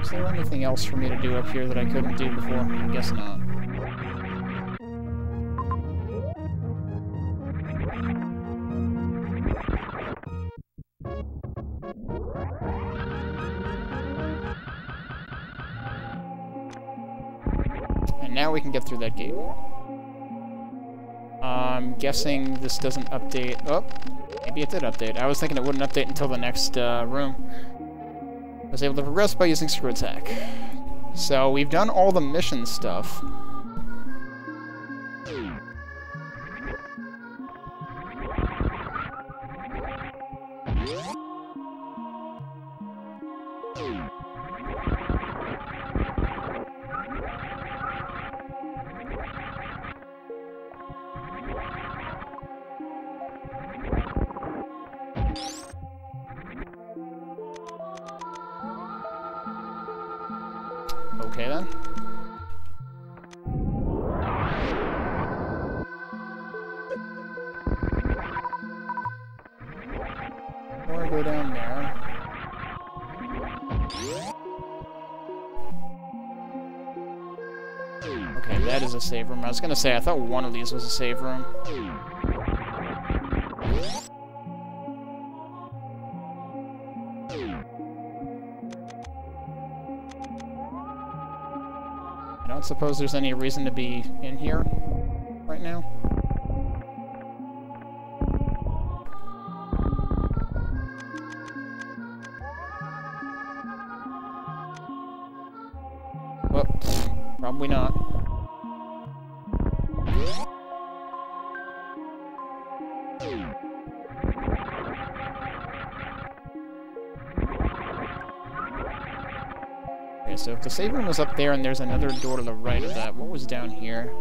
Is there anything else for me to do up here that I couldn't do before? I guess not. And now we can get through that gate. I'm guessing this doesn't update. Oh, maybe it did update. I was thinking it wouldn't update until the next room. I was able to progress by using Screw Attack. So we've done all the mission stuff. Okay, then. Or I go down there. Okay, that is a save room. I was gonna say, I thought one of these was a save room. I don't suppose there's any reason to be in here right now. Well, probably not. Okay, so if the save room was up there and there's another door to the right of that, what was down here?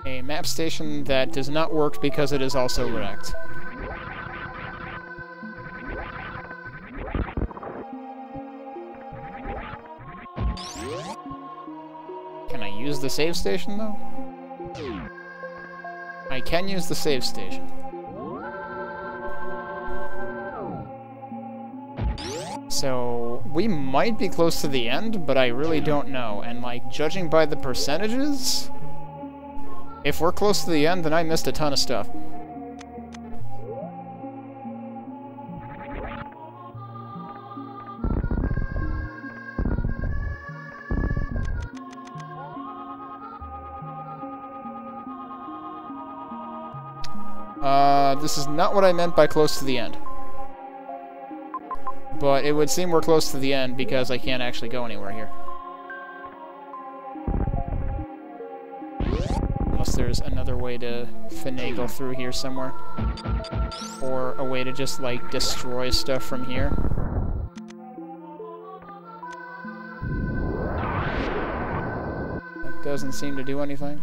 A map station that does not work because it is also wrecked. Can I use the save station, though? I can use the save station. So, we might be close to the end, but I really don't know. And, like, judging by the percentages, if we're close to the end, then I missed a ton of stuff. This is not what I meant by close to the end. But it would seem we're close to the end because I can't actually go anywhere here. Unless there's another way to finagle through here somewhere. Or a way to just, like, destroy stuff from here. That doesn't seem to do anything.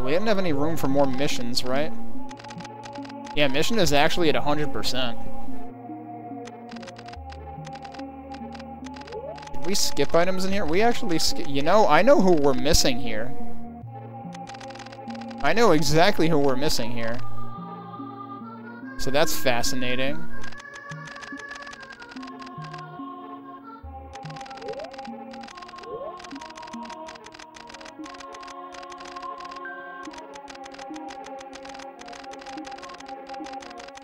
We didn't have any room for more missions, right? Yeah, mission is actually at 100%. Did we skip items in here? We actually you know, I know who we're missing here. I know exactly who we're missing here. So that's fascinating.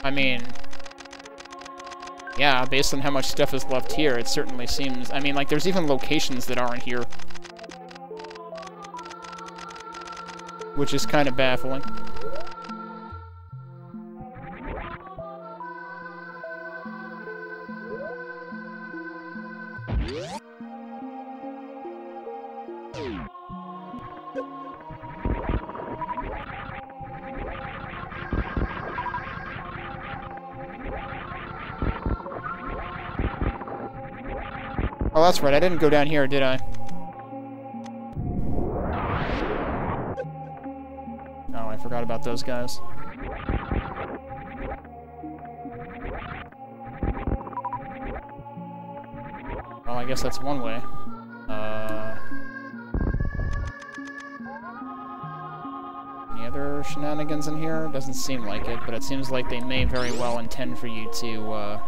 I mean, yeah, based on how much stuff is left here, it certainly seems... I mean, like, there's even locations that aren't here. Which is kind of baffling. Oh, that's right. I didn't go down here, did I? Oh, I forgot about those guys. Well, I guess that's one way. Any other shenanigans in here? Doesn't seem like it, but it seems like they may very well intend for you to,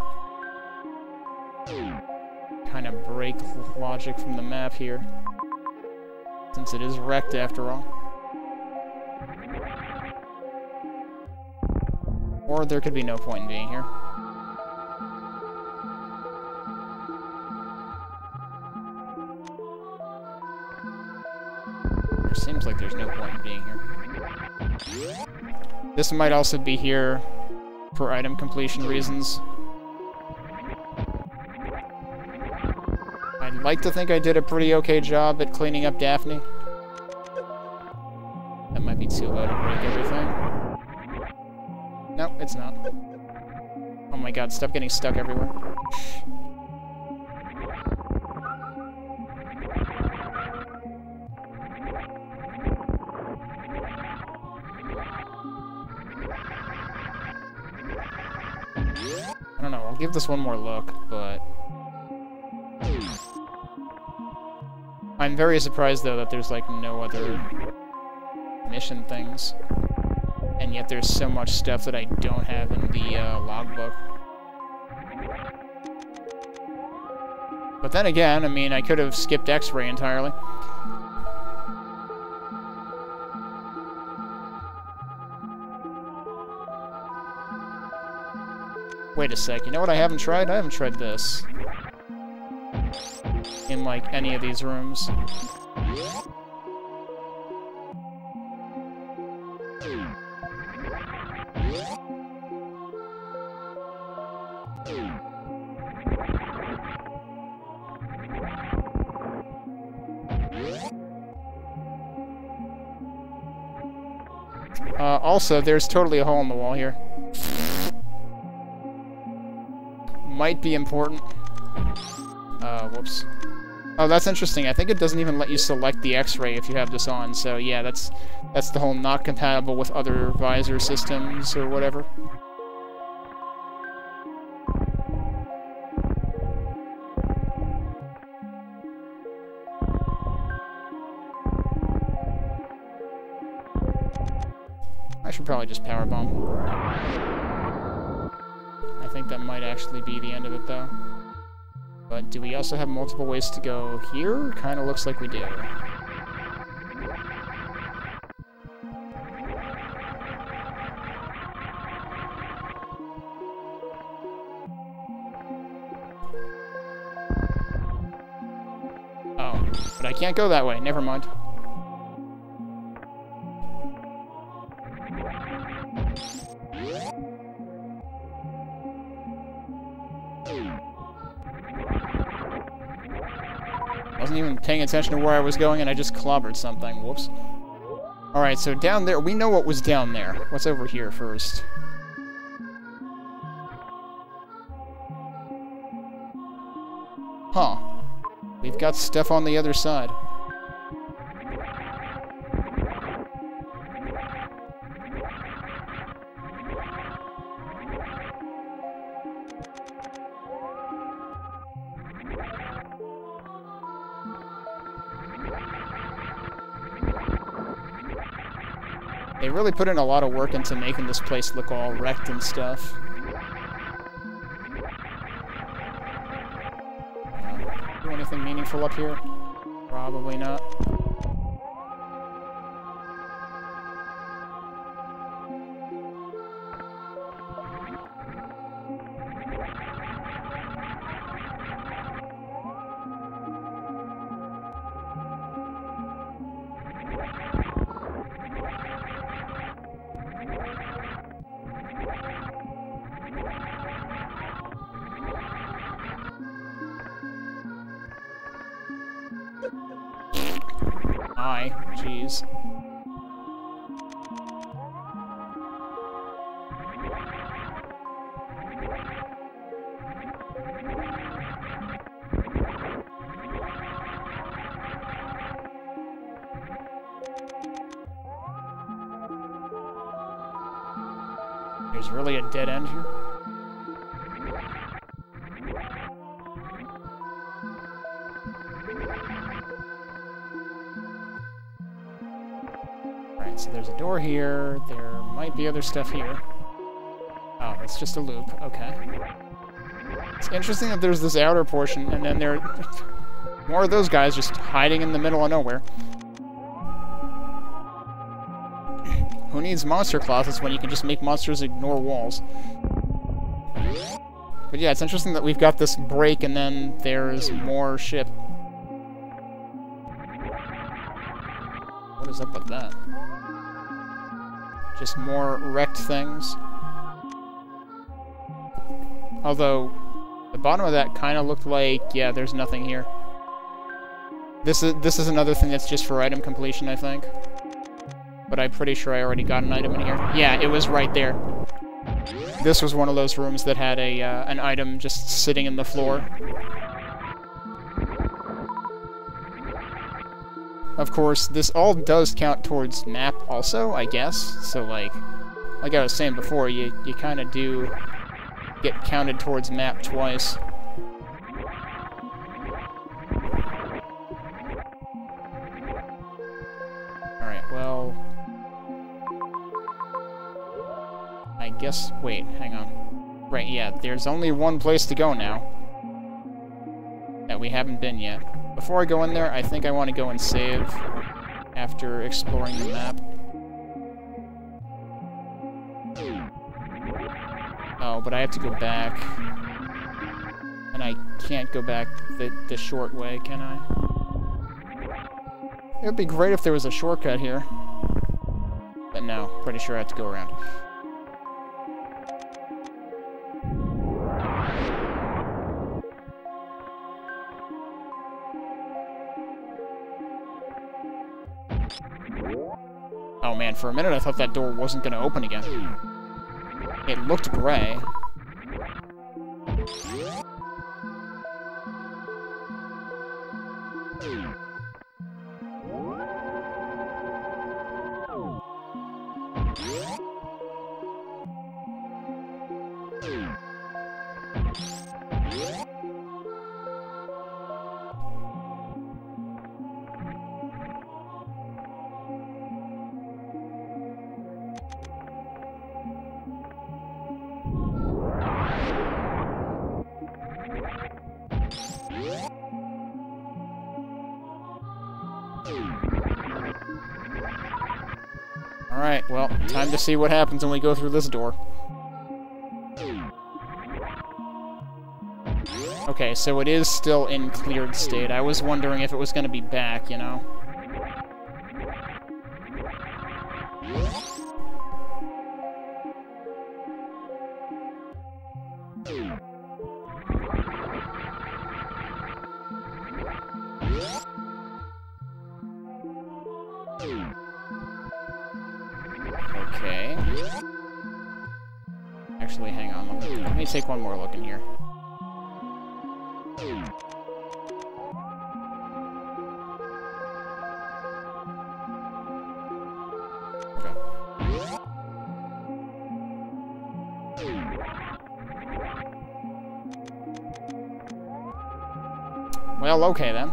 kind of break logic from the map here, since it is wrecked after all. Or there could be no point in being here. There seems like there's no point in being here. This might also be here for item completion reasons. I'd like to think I did a pretty okay job at cleaning up Daphne. That might be too low to break everything. No, it's not. Oh my god, stop getting stuck everywhere. I don't know, I'll give this one more look, but... I'm very surprised, though, that there's, like, no other mission things. And yet there's so much stuff that I don't have in the logbook. But then again, I mean, I could have skipped X-ray entirely. Wait a sec, you know what I haven't tried? I haven't tried this. In, like, any of these rooms. Also, there's totally a hole in the wall here. Might be important. Whoops. Oh, that's interesting. I think it doesn't even let you select the X-ray if you have this on, so yeah, that's the whole not compatible with other visor systems or whatever. I should probably just power bomb. I think that might actually be the end of it, though. But do we also have multiple ways to go here? Kinda looks like we do. Oh, but I can't go that way. Never mind. Wasn't even paying attention to where I was going, and I just clobbered something. Whoops. Alright, so down there, we know what was down there. What's over here first? Huh. We've got stuff on the other side. They really put in a lot of work into making this place look all wrecked and stuff. Do anything meaningful up here? Probably not. Jeez. There's really a dead end here. So there's a door here, there might be other stuff here. Oh, it's just a loop, okay. It's interesting that there's this outer portion, and then there are more of those guys just hiding in the middle of nowhere. Who needs monster closets when you can just make monsters ignore walls? But yeah, it's interesting that we've got this break, and then there's more ship. What is up with that? Just more wrecked things. Although, the bottom of that kind of looked like, yeah, there's nothing here. This is another thing that's just for item completion, I think. But I'm pretty sure I already got an item in here. Yeah, it was right there. This was one of those rooms that had a an item just sitting in the floor. Of course, this all does count towards map also, I guess. So, like I was saying before, you kind of do get counted towards map twice. Alright, well... I guess... Wait, hang on. Right, yeah, there's only one place to go now. That we haven't been yet. Before I go in there, I think I want to go and save after exploring the map. Oh, but I have to go back. And I can't go back the short way, can I? It would be great if there was a shortcut here. But no, pretty sure I have to go around. Oh man, for a minute I thought that door wasn't going to open again. It looked gray. Alright, well, time to see what happens when we go through this door. Okay, so it is still in cleared state. I was wondering if it was going to be back, you know? Okay. Actually, hang on. Let me take one more look in here. Okay. Well, okay then.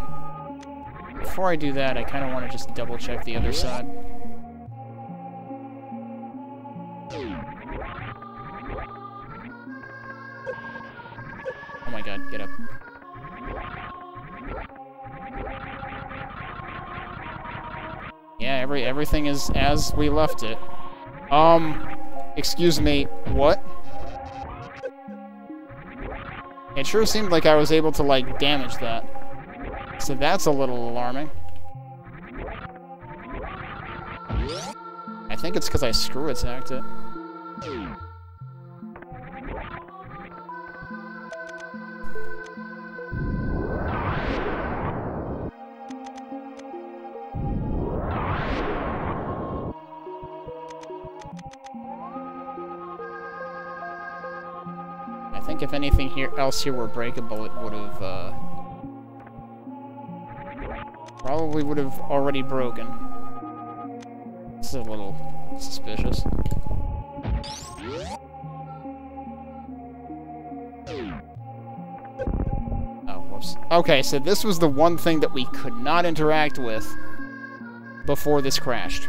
Before I do that, I kind of want to just double-check the other side. Oh my god, get up. Yeah, everything is as we left it. Excuse me, what? It sure seemed like I was able to, like, damage that. So that's a little alarming. I think it's because I screw attacked it. I think if anything else here were breakable, it would have, probably would have already broken. This is a little suspicious. Oh, whoops. Okay, so this was the one thing that we could not interact with before this crashed.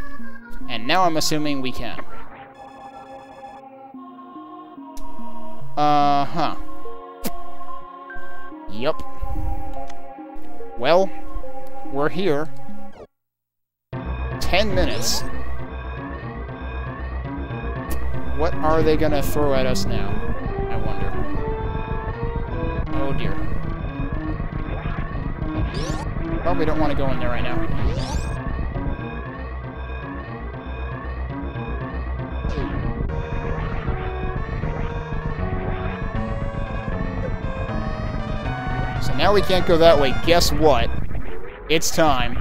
And now I'm assuming we can. Uh-huh. Yup. Well, we're here. 10 minutes. What are they gonna throw at us now? I wonder. Oh dear. Probably don't want to go in there right now. So now we can't go that way. Guess what? It's time.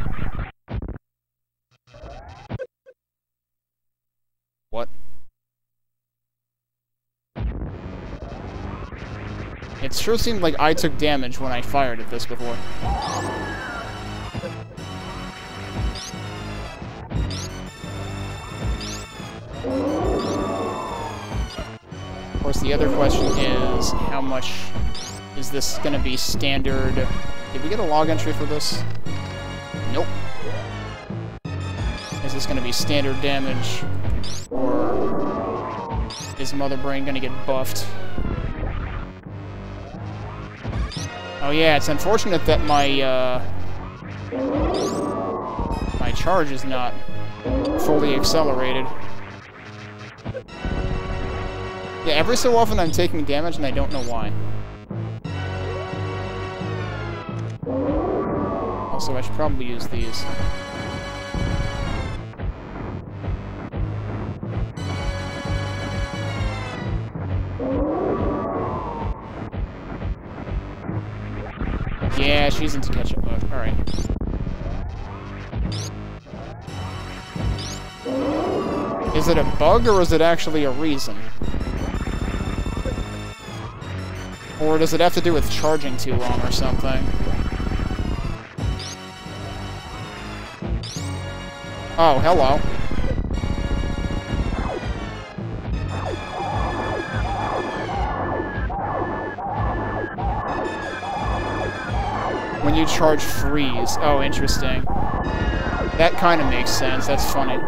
What? It sure seemed like I took damage when I fired at this before. Of course, the other question is, how much is this going to be standard? Did we get a log entry for this? Nope. Is this going to be standard damage? Or is Mother Brain going to get buffed? Oh yeah, it's unfortunate that my my charge is not fully accelerated. Yeah, every so often I'm taking damage and I don't know why. Also, I should probably use these. Yeah, she's into ketchup mode. Alright. Is it a bug or is it actually a reason? Or does it have to do with charging too long or something? Oh, hello. When you charge freeze. Oh, interesting. That kind of makes sense. That's funny.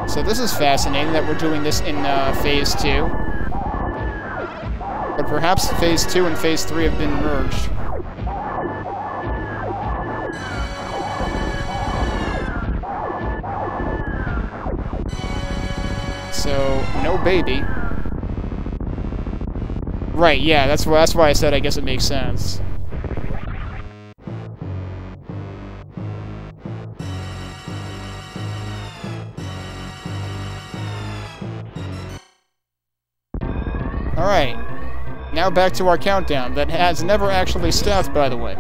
So this is fascinating that we're doing this in Phase 2. But perhaps Phase 2 and Phase 3 have been merged. So, no baby. Right, yeah, that's why I said I guess it makes sense. Alright, now back to our countdown. That has never actually stopped, by the way.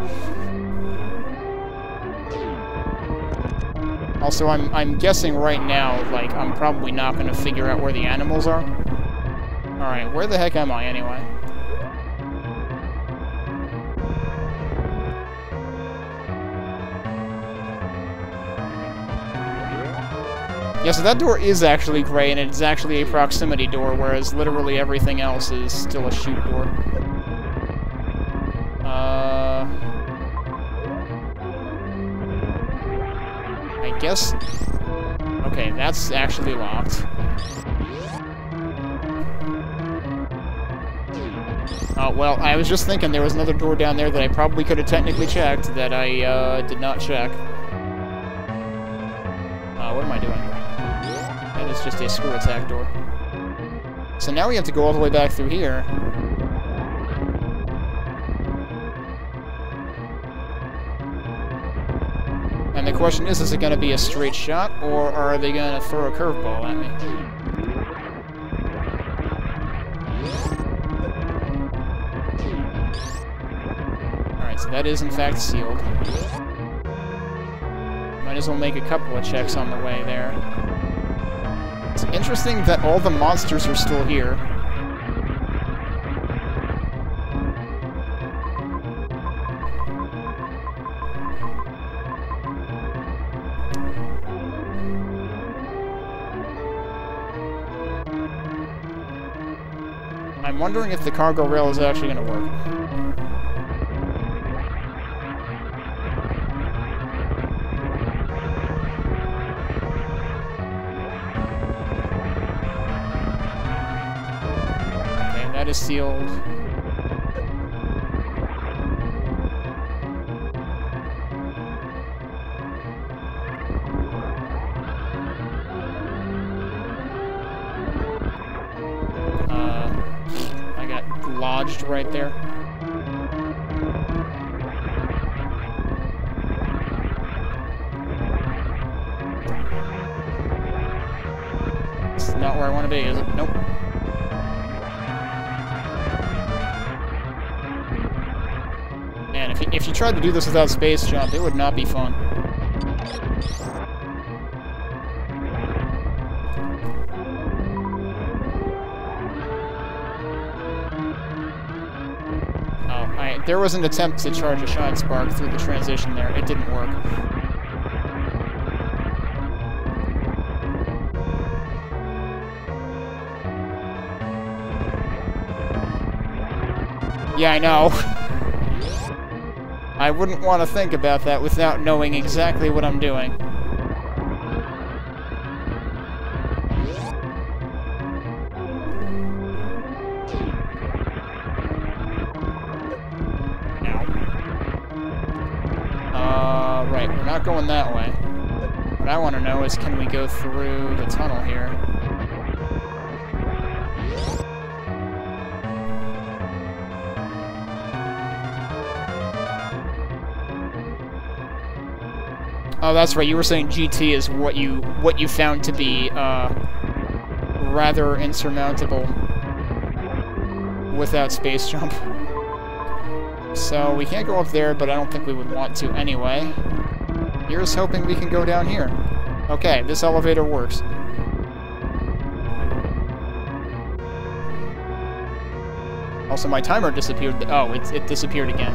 Also, I'm guessing right now, like, I'm probably not going to figure out where the animals are. Alright, where the heck am I, anyway? Yeah, so that door is actually gray, and it's actually a proximity door, whereas literally everything else is still a shoot door. I guess... Okay, that's actually locked. Oh, well, I was just thinking there was another door down there that I probably could have technically checked that I did not check. What am I doing? That is just a screw attack door. So now we have to go all the way back through here. And the question is it going to be a straight shot, or are they going to throw a curveball at me? Alright, so that is in fact sealed. Might as well make a couple of checks on the way there. It's interesting that all the monsters are still here. I'm wondering if the cargo rail is actually going to work. That is sealed. I got lodged right there. It's not where I want to be, is it? Nope. Man, if you tried to do this without space jump, it would not be fun. Oh, there was an attempt to charge a Shine Spark through the transition there. It didn't work. Yeah, I know. I wouldn't want to think about that without knowing exactly what I'm doing. Right, we're not going that way. What I want to know is, can we go through the tunnel here? Oh, that's right. You were saying GT is what you found to be rather insurmountable without space jump. So we can't go up there, but I don't think we would want to anyway. Here's hoping we can go down here. Okay, this elevator works. Also, my timer disappeared. Oh, it disappeared again.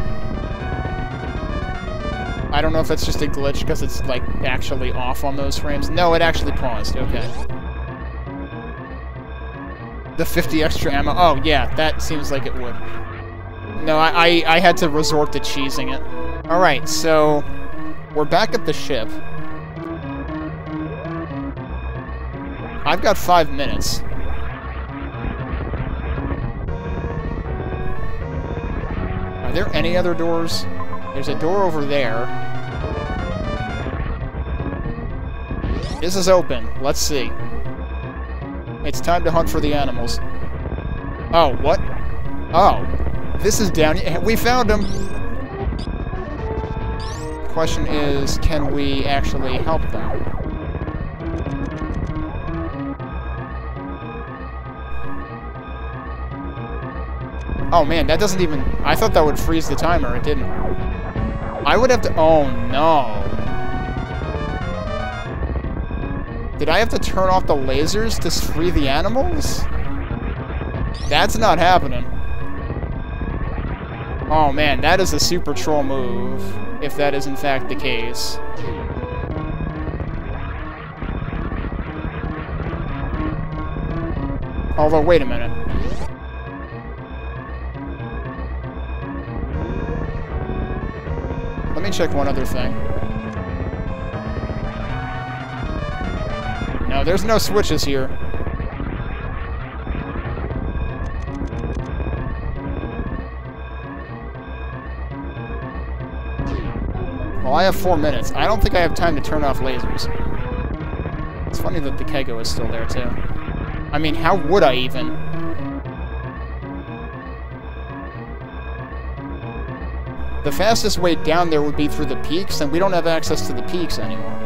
I don't know if that's just a glitch because it's, like, actually off on those frames. No, it actually paused. Okay. The 50 extra ammo. Oh, yeah, that seems like it would. No, I had to resort to cheesing it. Alright, so we're back at the ship. I've got 5 minutes. Are there any other doors? There's a door over there. This is open. Let's see. It's time to hunt for the animals. Oh, what? Oh. This is down here. We found him! The question is, can we actually help them? Oh man, that doesn't even... I thought that would freeze the timer. It didn't. I would have to... Oh no. Did I have to turn off the lasers to free the animals? That's not happening. Oh man, that is a super troll move, if that is in fact the case. Although, wait a minute. Let me check one other thing. No, there's no switches here. Well, I have 4 minutes. I don't think I have time to turn off lasers. It's funny that the Kego is still there, too. I mean, how would I even? The fastest way down there would be through the peaks, and we don't have access to the peaks anymore.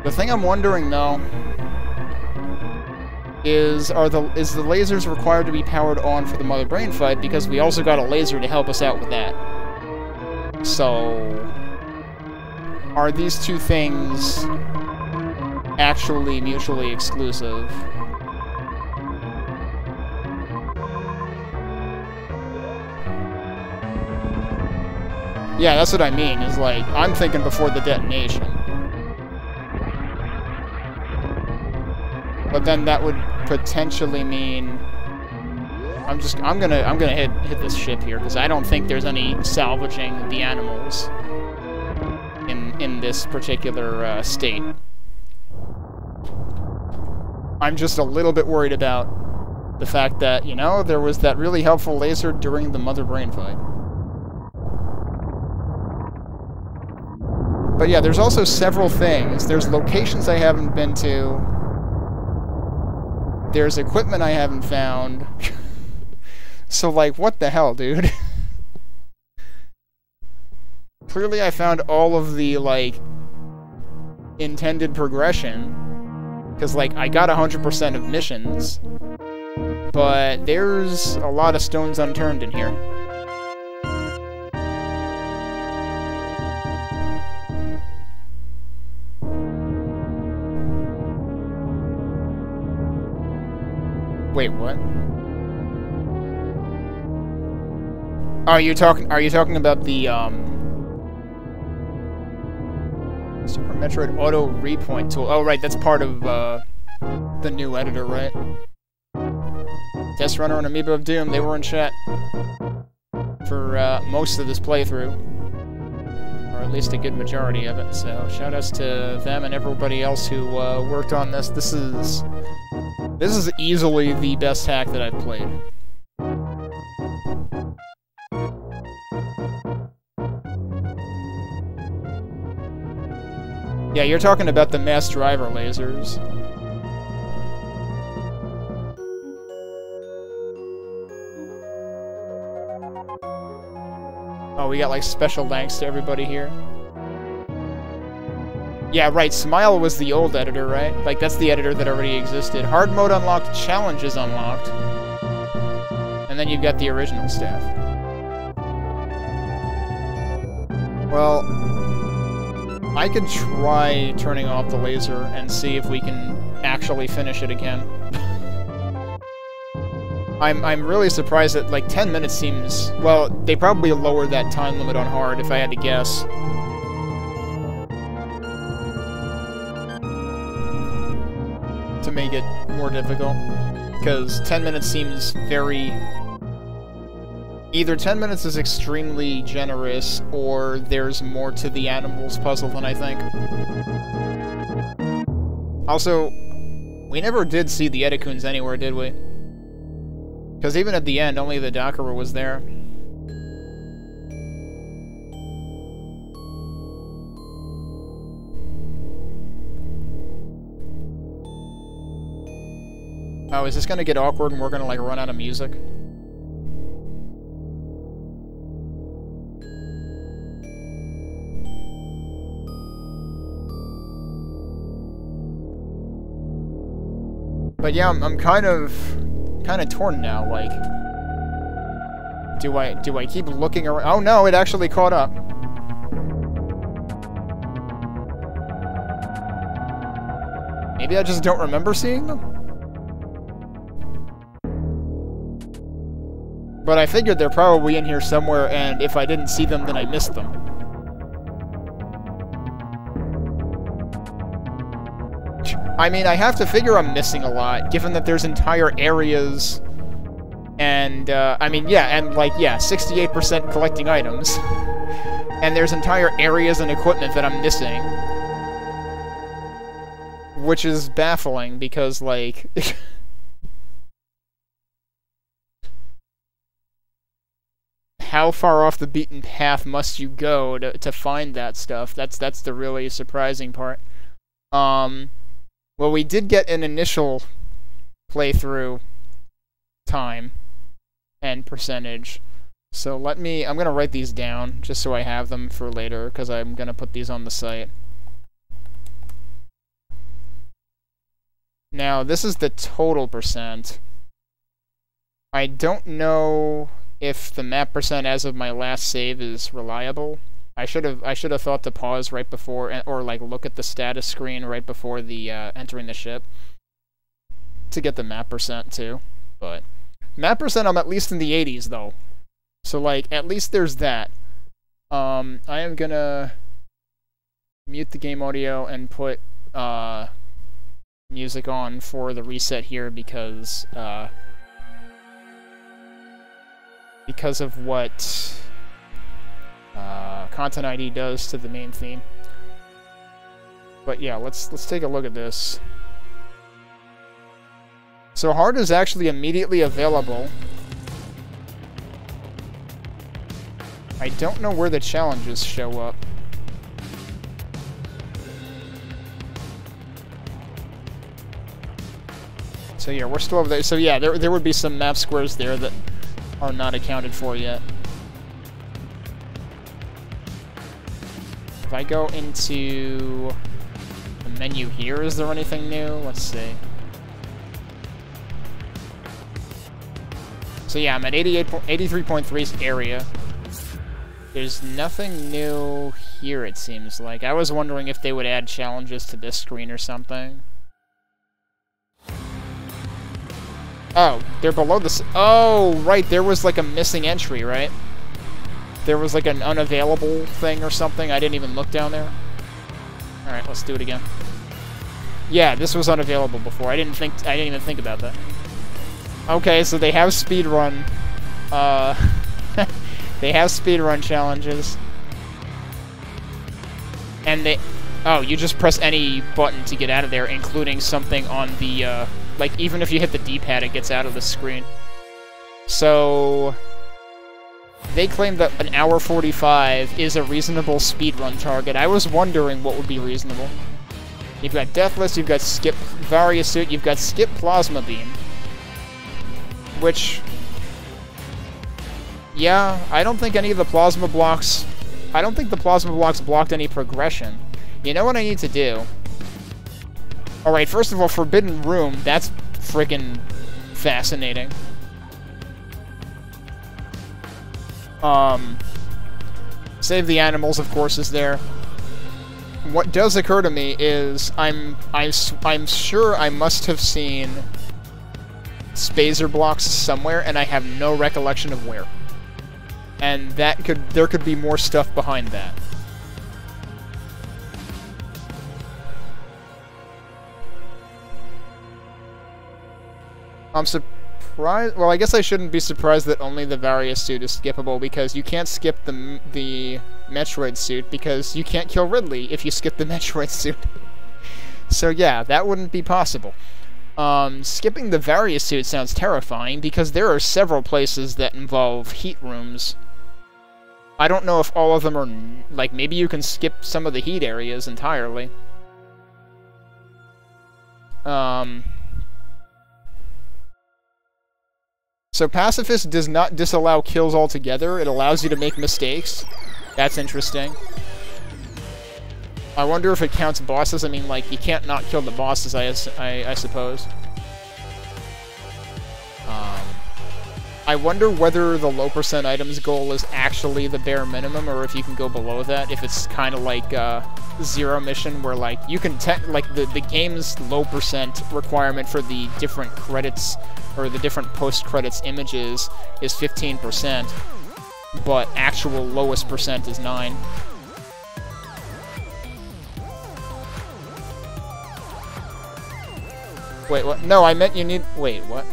The thing I'm wondering, though, is the lasers required to be powered on for the Mother Brain fight, because we also got a laser to help us out with that. So, are these two things actually mutually exclusive? Yeah, that's what I mean, is like, I'm thinking before the detonation. But then that would potentially mean I'm gonna hit this ship here, because I don't think there's any salvaging the animals in this particular state. I'm just a little bit worried about the fact that, you know, there was that really helpful laser during the Mother Brain fight. But yeah, there's also several things. There's locations I haven't been to. There's equipment I haven't found. So, like, what the hell, dude? Clearly I found all of the, like, intended progression. Because, like, I got 100% of missions. But there's a lot of stones unturned in here. Wait, what? Are you talking about the Super Metroid Auto Repoint tool? Oh, right, that's part of the new editor, right? Test Runner and Amoeba of Doom, they were in chat for most of this playthrough. Or at least a good majority of it, so shoutouts to them and everybody else who worked on this. This is easily the best hack that I've played. Yeah, you're talking about the mass driver lasers. Oh, we got like special thanks to everybody here. Yeah, right, Smile was the old editor, right? Like, that's the editor that already existed. Hard mode unlocked, challenges unlocked. And then you've got the original staff. Well, I could try turning off the laser and see if we can actually finish it again. I'm really surprised that, like, 10 minutes seems... Well, they probably lowered that time limit on hard, if I had to guess. To make it more difficult. Because 10 minutes seems very... Either 10 minutes is extremely generous, or there's more to the animals puzzle than I think. Also, we never did see the Edicoons anywhere, did we? Because even at the end, only the Dakara was there. Oh, is this gonna get awkward and we're gonna, like, run out of music? But yeah, I'm kind of torn now, like... Do I keep looking around? Oh no, it actually caught up. Maybe I just don't remember seeing them? But I figured they're probably in here somewhere, and if I didn't see them, then I missed them. I mean, I have to figure I'm missing a lot, given that there's entire areas, and, I mean, yeah, and, like, yeah, 68% collecting items, and there's entire areas and equipment that I'm missing, which is baffling, because, like... How far off the beaten path must you go to find that stuff? That's the really surprising part. Well, we did get an initial playthrough time and percentage. So I'm gonna write these down just so I have them for later, because I'm gonna put these on the site. Now, this is the total percent. I don't know if the map percent as of my last save is reliable. I should have thought to pause right before, or like look at the status screen right before the entering the ship to get the map percent too. But map percent, I'm at least in the 80s though, so like at least there's that. I am gonna mute the game audio and put music on for the reset here because of what Content ID does to the main theme. But yeah, let's take a look at this. So hard is actually immediately available. I don't know where the challenges show up. So yeah, we're still over there. So yeah, there would be some map squares there that are not accounted for yet. If I go into the menu here, is there anything new? Let's see. So yeah, I'm at 83.3 area. There's nothing new here, it seems like. I was wondering if they would add challenges to this screen or something. Oh, they're below the... Oh, right, there was like a missing entry, right? There was like an unavailable thing or something. I didn't even look down there. Alright, let's do it again. Yeah, this was unavailable before. I didn't even think about that. Okay, so they have speedrun. They have speedrun challenges. And they... Oh, you just press any button to get out of there, including something on the, like, even if you hit the D-pad, it gets out of the screen. So... They claim that an hour 45 is a reasonable speedrun target. I was wondering what would be reasonable. You've got Deathless, you've got Skip Various Suit, you've got Skip Plasma Beam. Which... Yeah, I don't think any of the Plasma Blocks... I don't think the Plasma Blocks blocked any progression. You know what I need to do? Alright, first of all, Forbidden Room, that's friggin' fascinating. Save the Animals, of course, is there. What does occur to me is I'm sure I must have seen Spazer blocks somewhere, and I have no recollection of where. And there could be more stuff behind that. I'm surprised... Well, I guess I shouldn't be surprised that only the Various Suit is skippable, because you can't skip the Metroid Suit, because you can't kill Ridley if you skip the Metroid Suit. So yeah, that wouldn't be possible. Skipping the Various Suit sounds terrifying, because there are several places that involve heat rooms. I don't know if all of them are... Like, maybe you can skip some of the heat areas entirely. So Pacifist does not disallow kills altogether. It allows you to make mistakes. That's interesting. I wonder if it counts bosses. I mean, like, you can't not kill the bosses, I suppose. I wonder whether the low % items goal is actually the bare minimum, or if you can go below that, if it's kind of like Zero Mission, where, like, you can like, the game's low % requirement for the different credits, or the different post-credits images, is 15%, but actual lowest % is 9. Wait, what? No, I meant you need... Wait, what?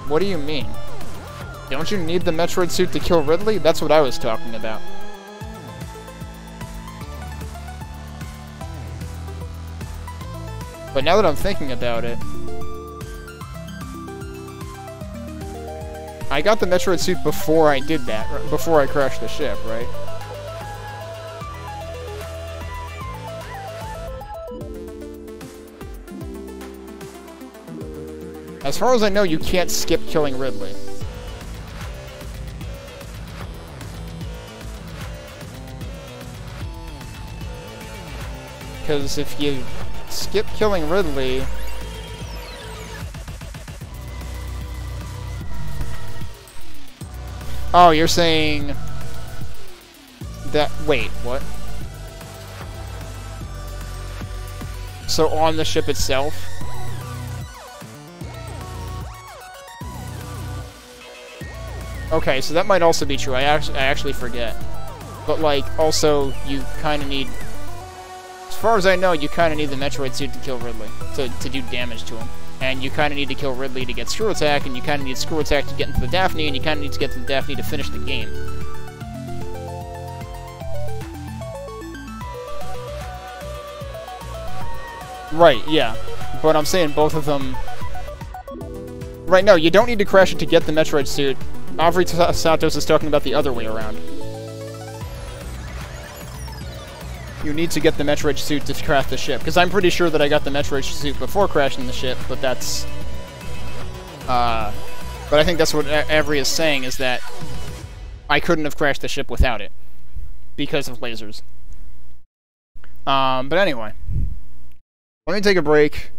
What do you mean? Don't you need the Metroid Suit to kill Ridley? That's what I was talking about. But now that I'm thinking about it... I got the Metroid Suit before I did that, before I crashed the ship, right? As far as I know, you can't skip killing Ridley. Because if you skip killing Ridley... Oh, you're saying... that... Wait, what? So on the ship itself? Okay, so that might also be true. I actually forget. But, like, also, you kind of need... As far as I know, you kind of need the Metroid Suit to kill Ridley, to do damage to him. And you kind of need to kill Ridley to get Screw Attack, and you kind of need Screw Attack to get into the Daphne, and you kind of need to get to the Daphne to finish the game. Right, yeah. But I'm saying both of them... Right, no, you don't need to crash it to get the Metroid Suit. Avery Santos is talking about the other way around. You need to get the Metroid Suit to crash the ship. Because I'm pretty sure that I got the Metroid Suit before crashing the ship, but that's... But I think that's what Avery is saying, is that I couldn't have crashed the ship without it. Because of lasers. But anyway. Let me take a break.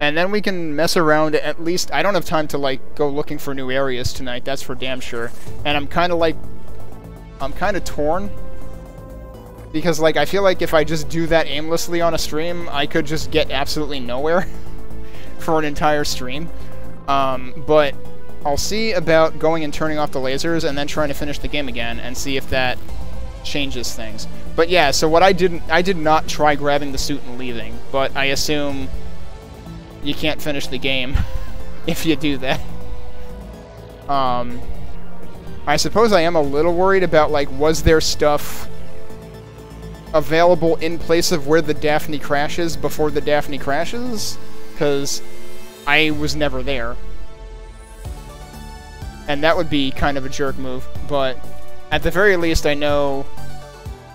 And then we can mess around at least... I don't have time to, like, go looking for new areas tonight, that's for damn sure. And I'm kind of, like... I'm kind of torn. Because, like, I feel like if I just do that aimlessly on a stream, I could just get absolutely nowhere for an entire stream. But I'll see about going and turning off the lasers and then trying to finish the game again and see if that changes things. But yeah, so what I did not try grabbing the suit and leaving, but I assume you can't finish the game if you do that. I suppose I am a little worried about, like, was there stuff available in place of where the Daphne crashes before the Daphne crashes? Because I was never there. And that would be kind of a jerk move, but at the very least I know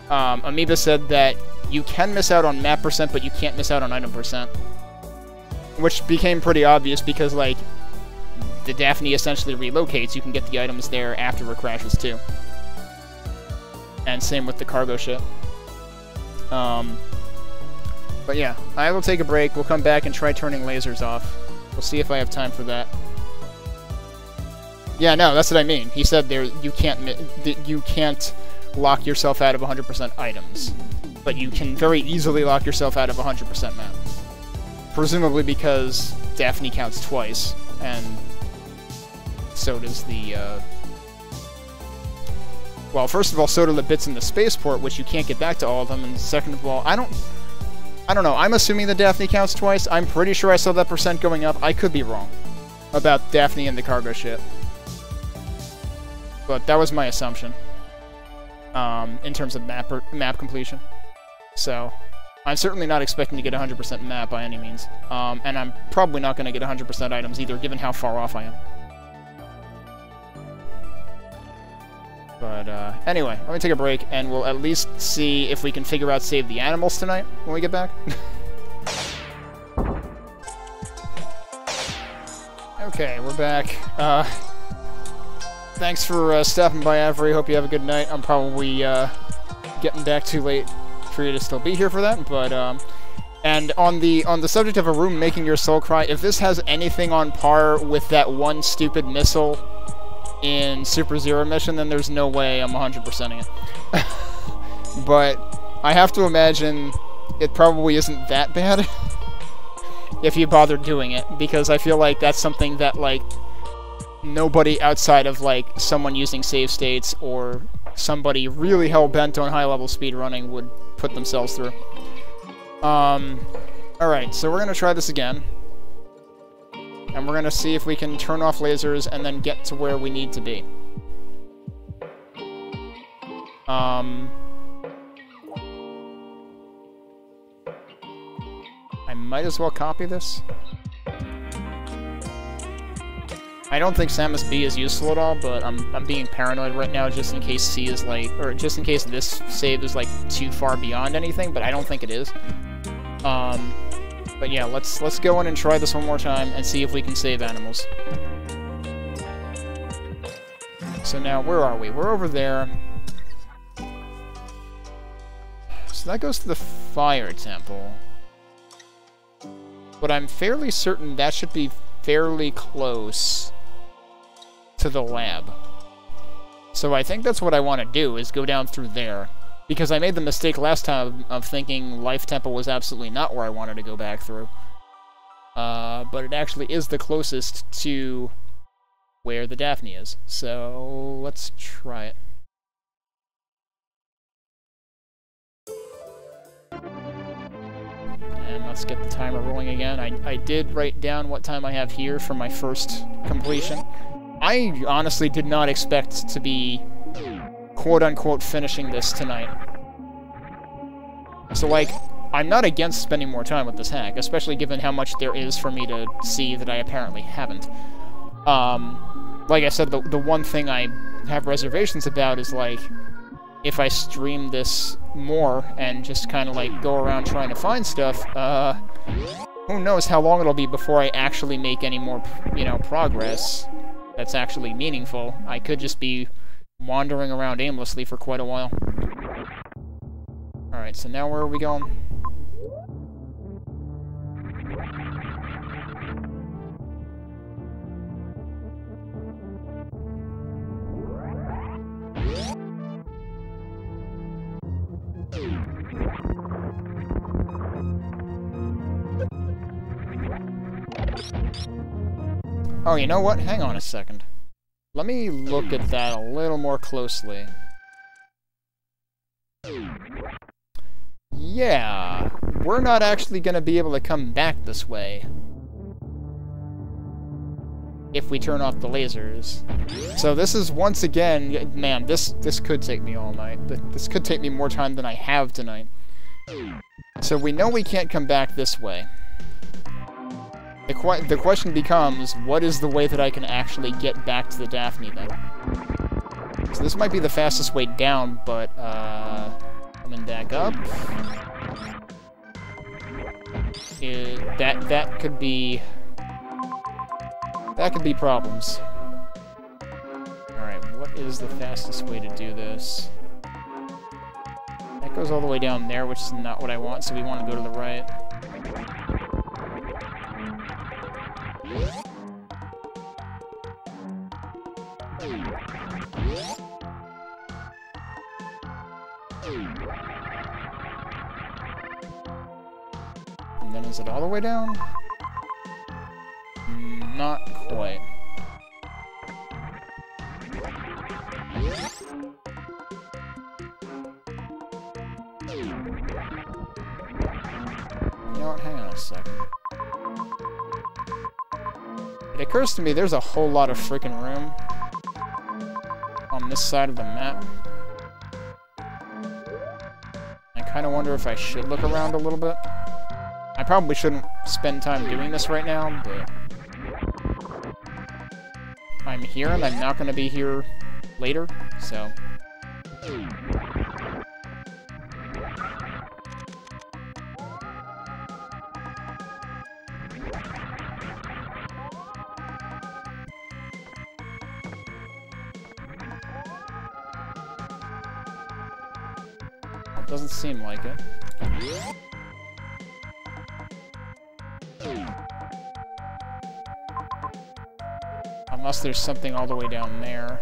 Amoeba said that you can miss out on map percent, but you can't miss out on item percent. Which became pretty obvious because, like, the Daphne essentially relocates. You can get the items there after it crashes, too. And same with the cargo ship. But yeah, I will take a break. We'll come back and try turning lasers off. We'll see if I have time for that. Yeah, no, that's what I mean. He said there you can't lock yourself out of 100% items, but you can very easily lock yourself out of 100% map. Presumably because Daphne counts twice, and so does the, well, first of all, so do the bits in the spaceport, which you can't get back to all of them, and second of all, I don't know, I'm assuming that Daphne counts twice. I'm pretty sure I saw that percent going up. I could be wrong about Daphne and the cargo ship. But that was my assumption, in terms of map completion. So, I'm certainly not expecting to get 100% map by any means. And I'm probably not going to get 100% items either, given how far off I am. But, anyway, let me take a break, and we'll at least see if we can figure out Save the Animals tonight when we get back. Okay, we're back. Thanks for stopping by, Avery. Hope you have a good night. I'm probably getting back too late for you to still be here for that, but and on the subject of a room making your soul cry, if this has anything on par with that one stupid missile in Super Zero Mission, then there's no way I'm 100%ing it. But I have to imagine it probably isn't that bad if you bother doing it, because I feel like that's something that, like, nobody outside of, like, someone using save states or somebody really hell-bent on high-level speedrunning would put themselves through. Alright, so we're gonna try this again. And we're gonna see if we can turn off lasers and then get to where we need to be. I might as well copy this. I don't think Samus B is useful at all, but I'm being paranoid right now just in case C is like, or just in case this save is like too far beyond anything, but I don't think it is. But yeah, let's go in and try this one more time and see if we can save animals. So now, where are we? We're over there. So that goes to the fire temple. But I'm fairly certain that should be fairly close to the lab. So I think that's what I want to do, is go down through there. Because I made the mistake last time of thinking Life Temple was absolutely not where I wanted to go back through. But it actually is the closest to where the Daphne is. So let's try it. And let's get the timer rolling again. I did write down what time I have here for my first completion. I honestly did not expect to be quote-unquote finishing this tonight. So, like, I'm not against spending more time with this hack, especially given how much there is for me to see that I apparently haven't. Like I said, the one thing I have reservations about is, like, if I stream this more and just kind of, like, go around trying to find stuff, who knows how long it'll be before I actually make any more, you know, progress that's actually meaningful. I could just be wandering around aimlessly for quite a while. Alright, so now where are we going? Oh, you know what? Hang on a second. Let me look at that a little more closely. Yeah, we're not actually going to be able to come back this way if we turn off the lasers. So this is once again, man, this could take me all night. This could take me more time than I have tonight. So we know we can't come back this way. The question becomes, what is the way that I can actually get back to the Daphne then? So this might be the fastest way down, but coming back up. That could be problems. Alright, what is the fastest way to do this? That goes all the way down there, which is not what I want, so we want to go to the right. And then is it all the way down? Not quite. You know what? Hang on a second. It occurs to me there's a whole lot of freaking room on this side of the map. I kind of wonder if I should look around a little bit. I probably shouldn't spend time doing this right now, but I'm here and I'm not going to be here later, so... It doesn't seem like it. Unless there's something all the way down there.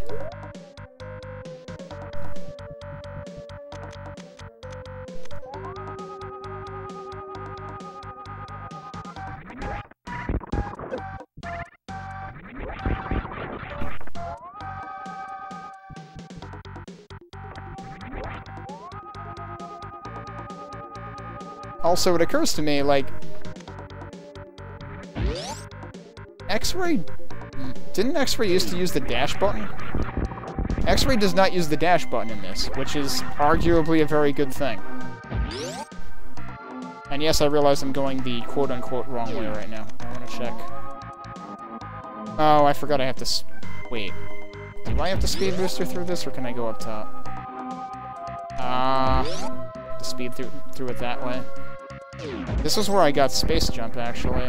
Also, it occurs to me, like... X-Ray... Didn't X-Ray used to use the dash button? X-Ray does not use the dash button in this, which is arguably a very good thing. And yes, I realize I'm going the quote-unquote wrong way right now. I want to check. Oh, I forgot I have to... Wait. Do I have to speed booster through this, or can I go up top? To speed through it that way. This is where I got space jump, actually.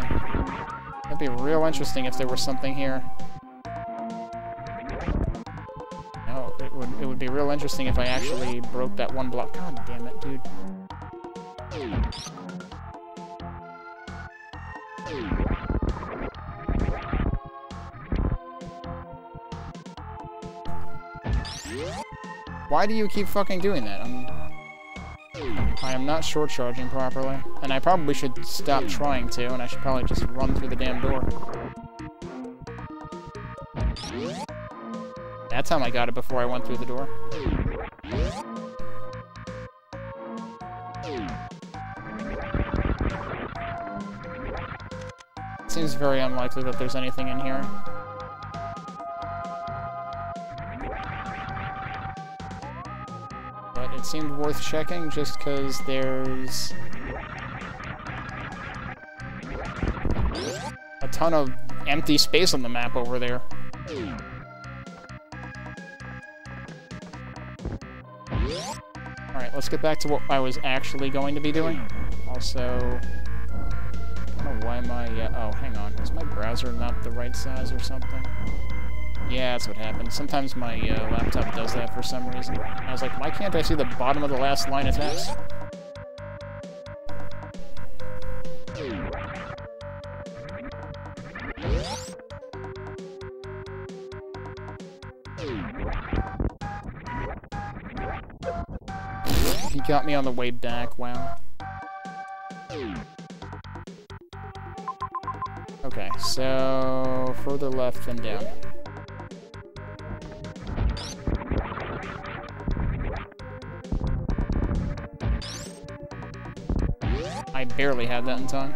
That'd be real interesting if there was something here. No, it would be real interesting if I actually broke that one block. God damn it, dude. Why do you keep fucking doing that? I am not short charging properly, and I probably should stop trying to, and I should probably just run through the damn door. That time I got it before I went through the door. It seems very unlikely that there's anything in here. It seemed worth checking just because there's a ton of empty space on the map over there. Alright, let's get back to what I was actually going to be doing. Also, I don't know why my... oh, hang on. Is my browser not the right size or something? Yeah, that's what happened. Sometimes my laptop does that for some reason. I was like, why can't I see the bottom of the last line of text? He got me on the way back, wow. Okay, so further left than down. I barely had that in time.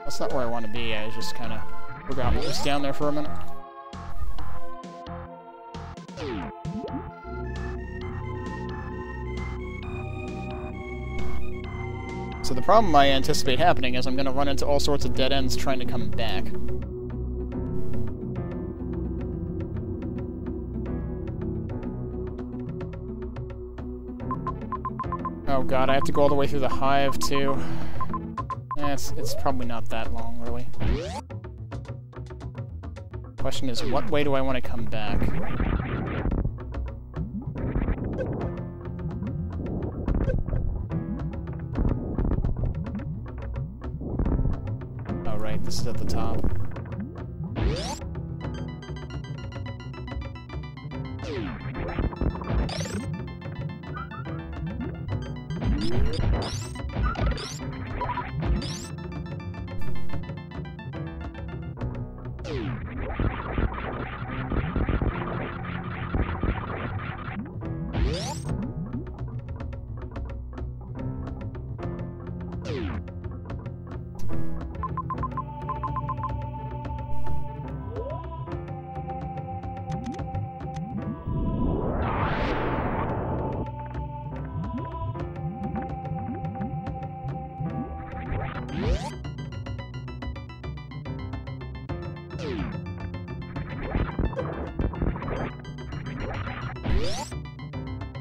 That's not where I want to be. I just kind of forgot what was down there for a minute. So the problem I anticipate happening is I'm going to run into all sorts of dead ends trying to come back. Oh god, I have to go all the way through the hive too. It's probably not that long, really. Question is, what way do I want to come back? Oh, right, this is at the top.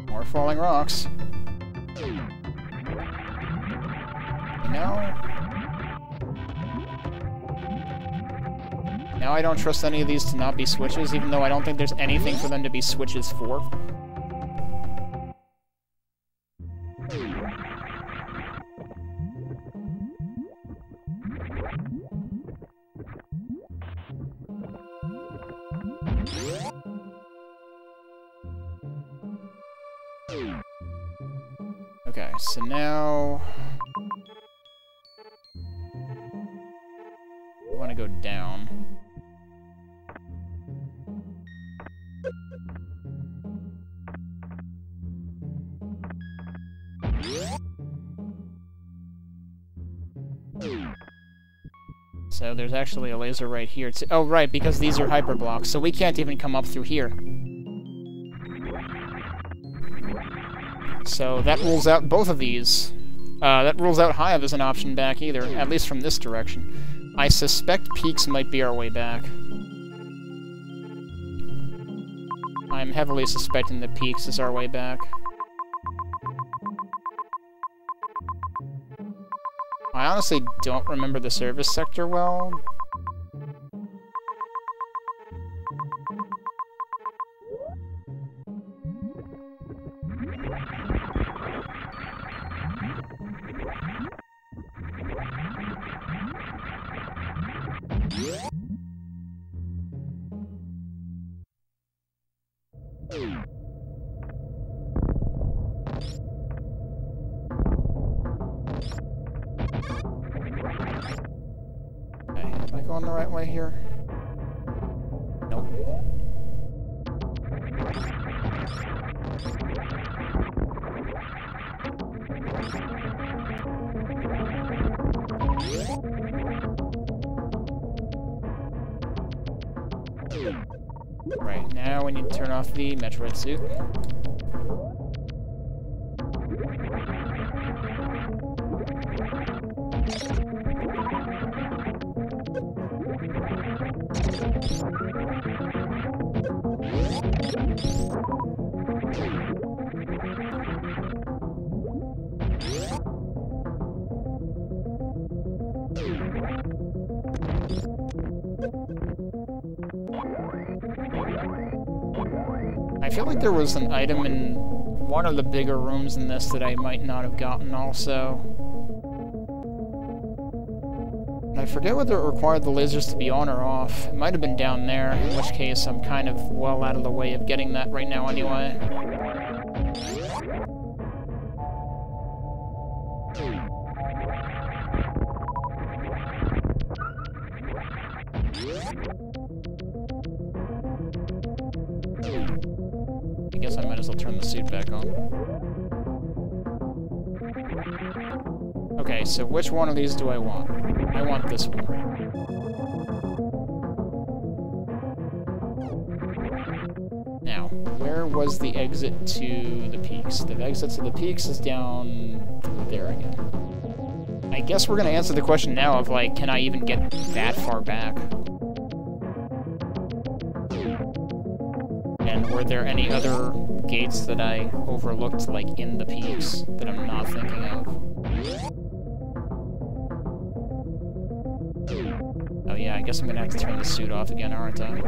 More falling rocks. Now I don't trust any of these to not be switches, even though I don't think there's anything for them to be switches for. Okay, so now I want to go down. So there's actually a laser right here too. Oh, right, because these are hyper blocks, so we can't even come up through here. So that rules out both of these. That rules out Hive as an option back either, at least from this direction. I suspect Peaks might be our way back. I'm heavily suspecting that Peaks is our way back. I honestly don't remember the service sector well. Am I going the right way here? Nope. Right, now we need to turn off the Metroid suit. feel like there was an item in one of the bigger rooms in this that I might not have gotten also. And I forget whether it required the lasers to be on or off. It might have been down there, in which case I'm kind of well out of the way of getting that right now anyway. I guess I might as well turn the suit back on. Okay, so which one of these do I want? I want this one. Now, where was the exit to the peaks? The exit to the peaks is down there again. I guess we're gonna answer the question now of, like, can I even get that far back? And were there any other gates that I overlooked, like, in the peaks that I'm not thinking of? Oh yeah, I guess I'm gonna have to turn the suit off again, aren't I?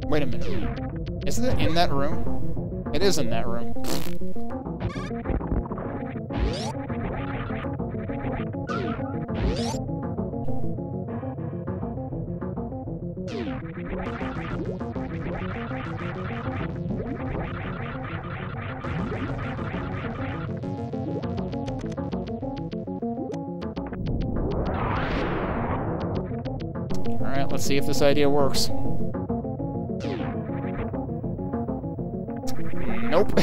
Wait a minute. Isn't it in that room? It is in that room. Alright, let's see if this idea works. Nope.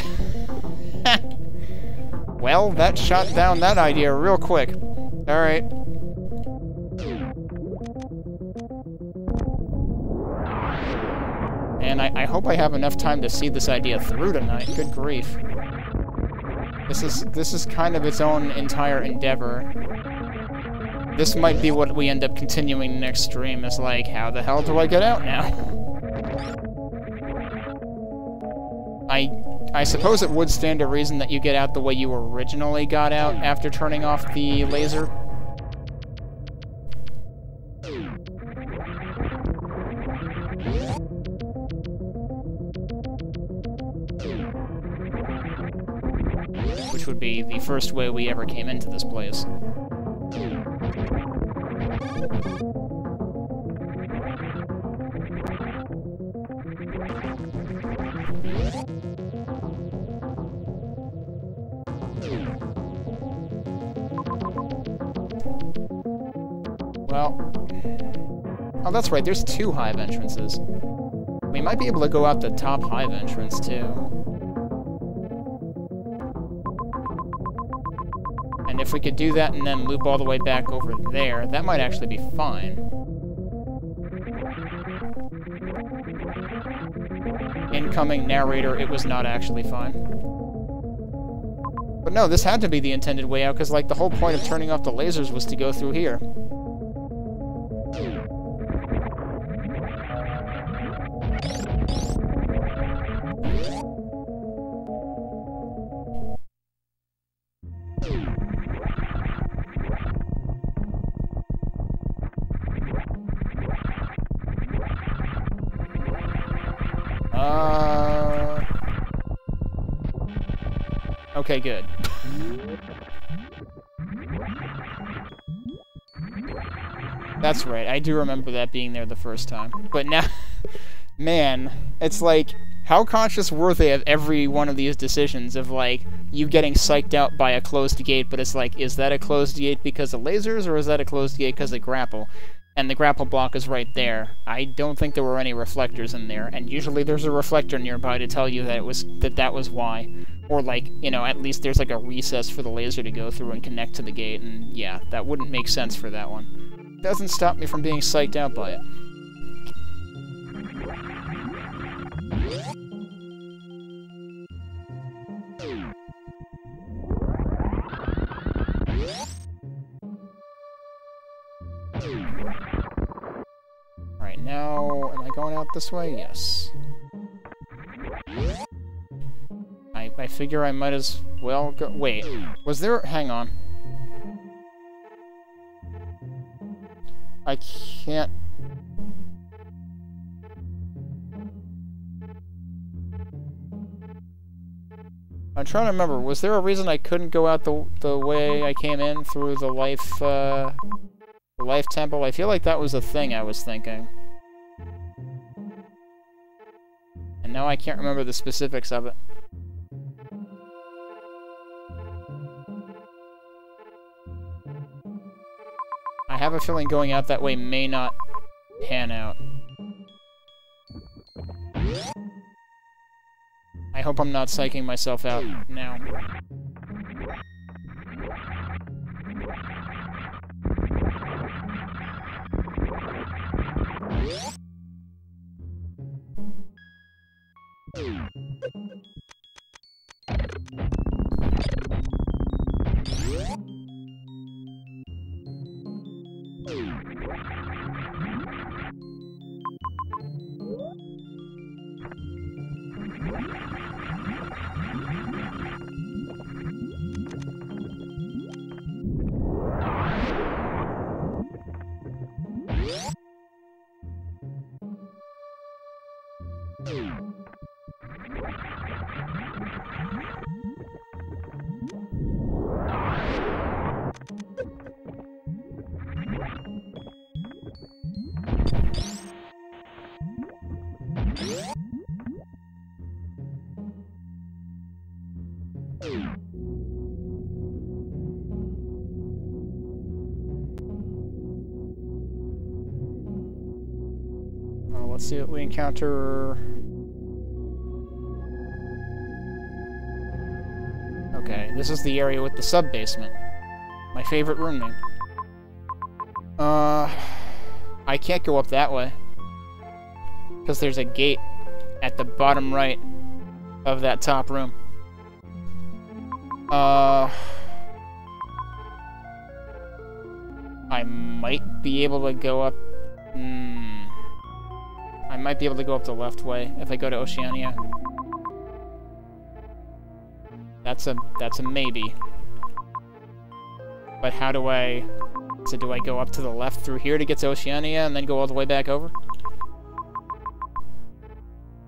Well, that shot down that idea real quick. Alright. And I hope I have enough time to see this idea through tonight. Good grief. This is kind of its own entire endeavor. This might be what we end up continuing next stream, is like, how the hell do I get out now? I suppose it would stand to reason that you get out the way you originally got out after turning off the laser. Which would be the first way we ever came into this place. Well, oh, that's right, there's two hive entrances. We might be able to go out the top hive entrance, too. And if we could do that and then loop all the way back over there, that might actually be fine. Incoming narrator, it was not actually fine. But no, this had to be the intended way out, because, like, the whole point of turning off the lasers was to go through here. Okay, good. That's right, I do remember that being there the first time. But now, man, it's like, how conscious were they of every one of these decisions of, like, you getting psyched out by a closed gate, but it's like, is that a closed gate because of lasers, or is that a closed gate because of grapple? And the grapple block is right there. I don't think there were any reflectors in there, and usually there's a reflector nearby to tell you that that was why. Or, like, you know, at least there's, like, a recess for the laser to go through and connect to the gate, and yeah, that wouldn't make sense for that one. Doesn't stop me from being psyched out by it. Alright, now, am I going out this way? Yes. I figure I might as well go... Wait, was there... Hang on. I can't... I'm trying to remember, was there a reason I couldn't go out the way I came in through the life temple? I feel like that was a thing I was thinking. And now I can't remember the specifics of it. I have a feeling going out that way may not pan out. I hope I'm not psyching myself out now. Let's see what we encounter. Okay, this is the area with the sub-basement. My favorite room name. I can't go up that way. Because there's a gate at the bottom right of that top room. I might be able to go up... I might be able to go up the left way if I go to Oceania. That's a maybe. But how do I... So do I go up to the left through here to get to Oceania and then go all the way back over?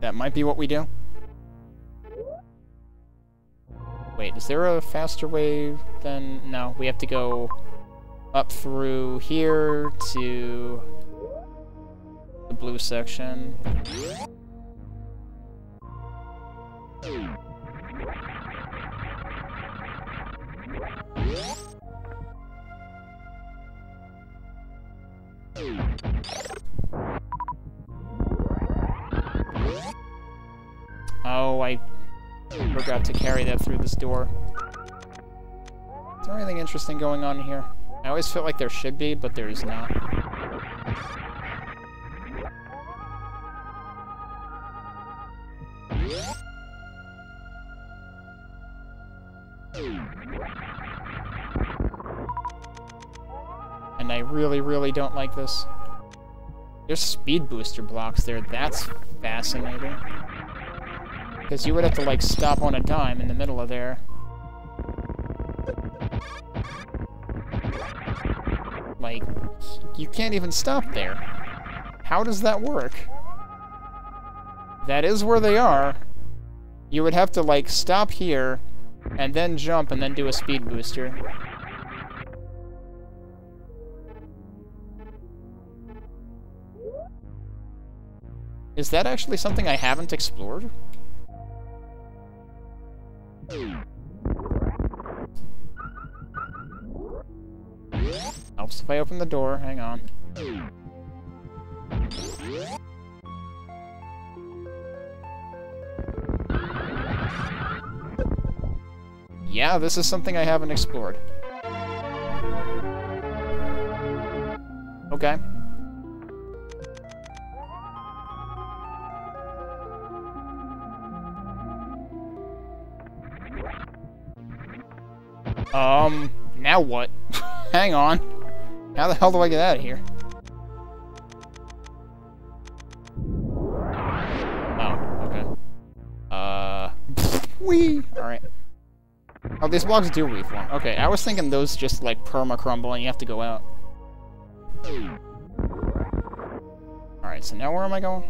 That might be what we do. Wait, is there a faster way than... No, we have to go up through here to the blue section. Oh, I forgot to carry that through this door. Is there anything interesting going on here? I always feel like there should be, but there is not. And I really, really don't like this. There's speed booster blocks there. That's fascinating. Because you would have to, like, stop on a dime in the middle of there. Like, you can't even stop there. How does that work? That is where they are. You would have to, like, stop here, and then jump, and then do a speed booster. Is that actually something I haven't explored? Helps if I open the door. Hang on. Yeah, this is something I haven't explored. Okay. Now what? Hang on. How the hell do I get out of here? Oh, okay. Whee! Alright. Oh, these blocks do reform. Okay, I was thinking those just, like, perma-crumble and you have to go out. Alright, so now where am I going?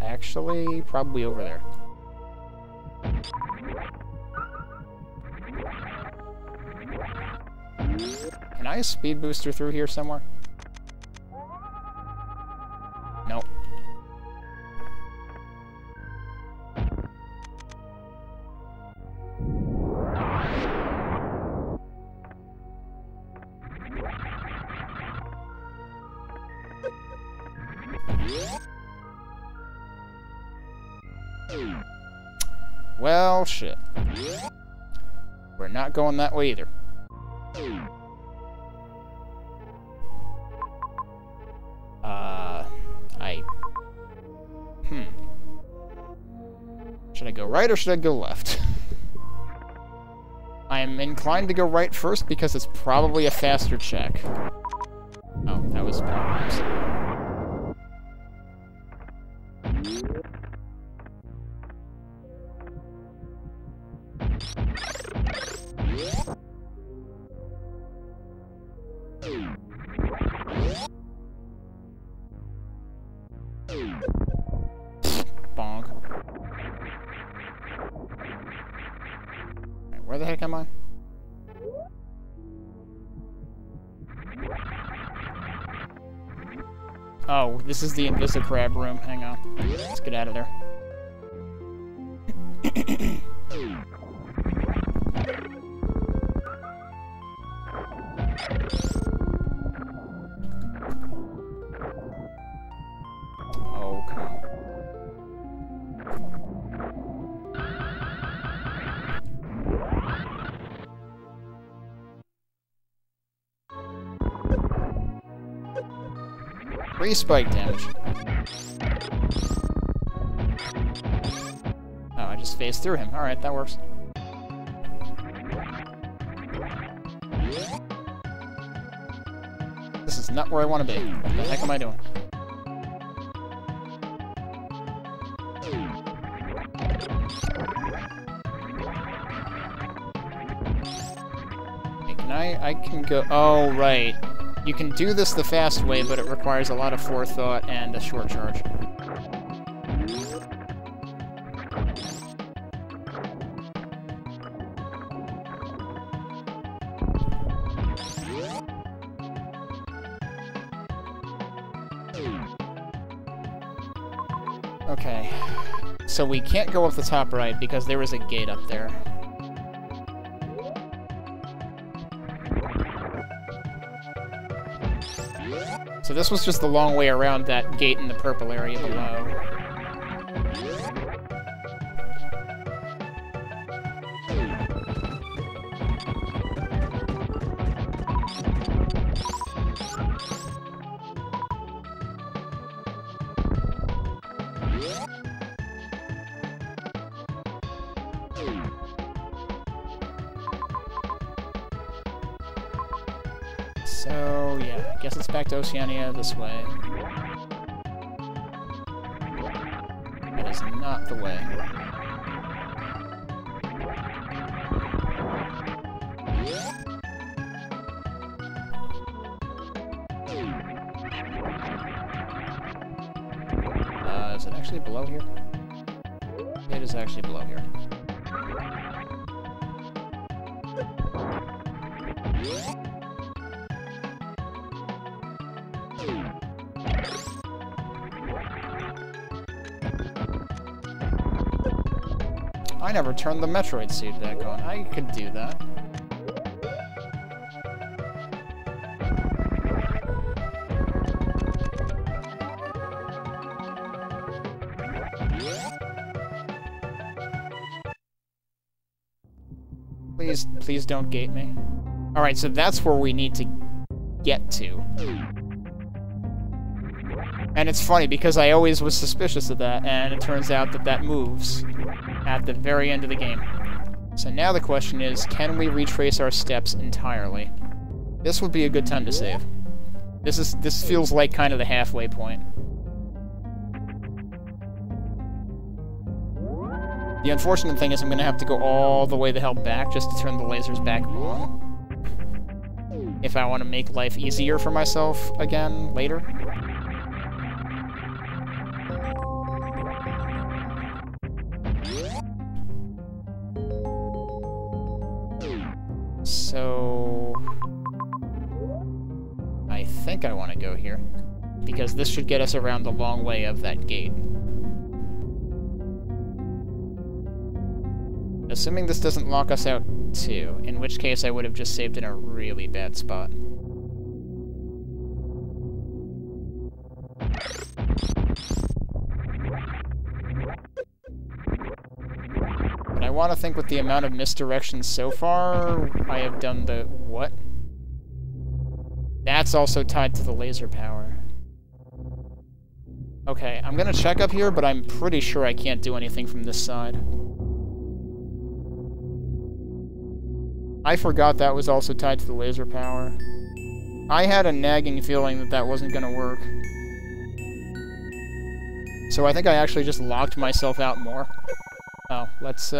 Actually, probably over there. Can I speed booster through here somewhere? Nope. Well, shit. We're not going that way either. Should I go right or should I go left? I'm inclined to go right first because it's probably a faster check. Oh, that was bad. Bonk. Right, where the heck am I? Oh, this is the Invisicrab room. Hang on. Let's get out of there. Oh, come on. Free spike damage. Oh, I just phased through him. Alright, that works. This is not where I want to be. What the heck am I doing? Okay, can I can go... Oh, right. You can do this the fast way, but it requires a lot of forethought and a short charge. Okay. So we can't go up the top right because there is a gate up there. So this was just the long way around that gate in the purple area below. So, yeah, I guess it's back to Oceania this way. That is not the way. Is it actually below here? It is actually below here. I never turned the Metroid suit back on. I could do that. Please don't gate me. Alright, so that's where we need to get to. And it's funny, because I always was suspicious of that, and it turns out that that moves at the very end of the game. So now the question is, can we retrace our steps entirely? This would be a good time to save. This feels like kind of the halfway point. The unfortunate thing is I'm gonna have to go all the way the hell back just to turn the lasers back on. If I want to make life easier for myself again later. So I think I want to go here, because this should get us around the long way of that gate. Assuming this doesn't lock us out too, in which case I would have just saved in a really bad spot. But I want to think with the amount of misdirections so far, I have done the... what? That's also tied to the laser power. Okay, I'm gonna check up here, but I'm pretty sure I can't do anything from this side. I forgot that was also tied to the laser power. I had a nagging feeling that that wasn't gonna work. So I think I actually just locked myself out more. Oh, let's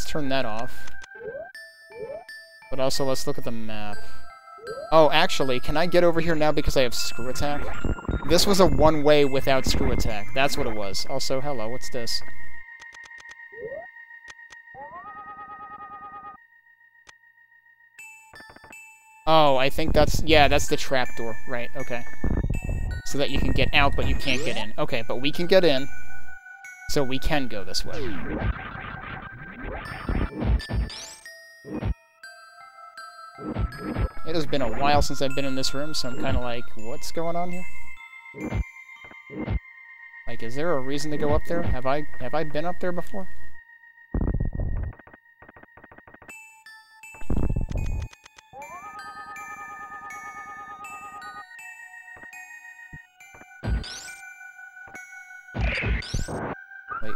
turn that off. But also, let's look at the map. Oh, actually, can I get over here now because I have screw attack? This was a one-way without screw attack. That's what it was. Also, hello, what's this? Oh, I think that's... yeah, that's the trapdoor. Right, okay. So that you can get out, but you can't get in. Okay, but we can get in, so we can go this way. It has been a while since I've been in this room, so I'm kind of like, what's going on here? Like, is there a reason to go up there? Have I been up there before?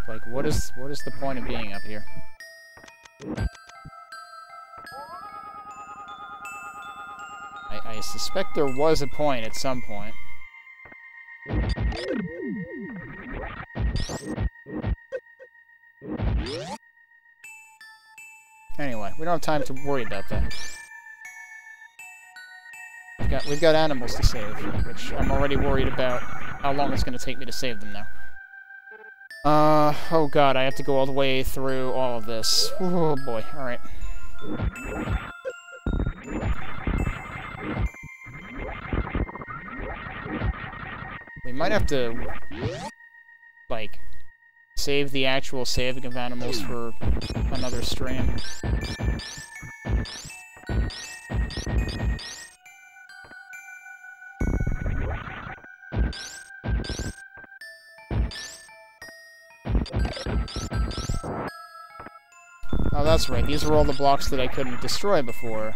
Like, what is the point of being up here? I suspect there was a point at some point. Anyway, we don't have time to worry about that. We've got animals to save, which I'm already worried about how long it's going to take me to save them now. Oh god, I have to go all the way through all of this. Oh boy, alright. We might have to, like, save the actual saving of animals for another stream. Oh, that's right. These are all the blocks that I couldn't destroy before.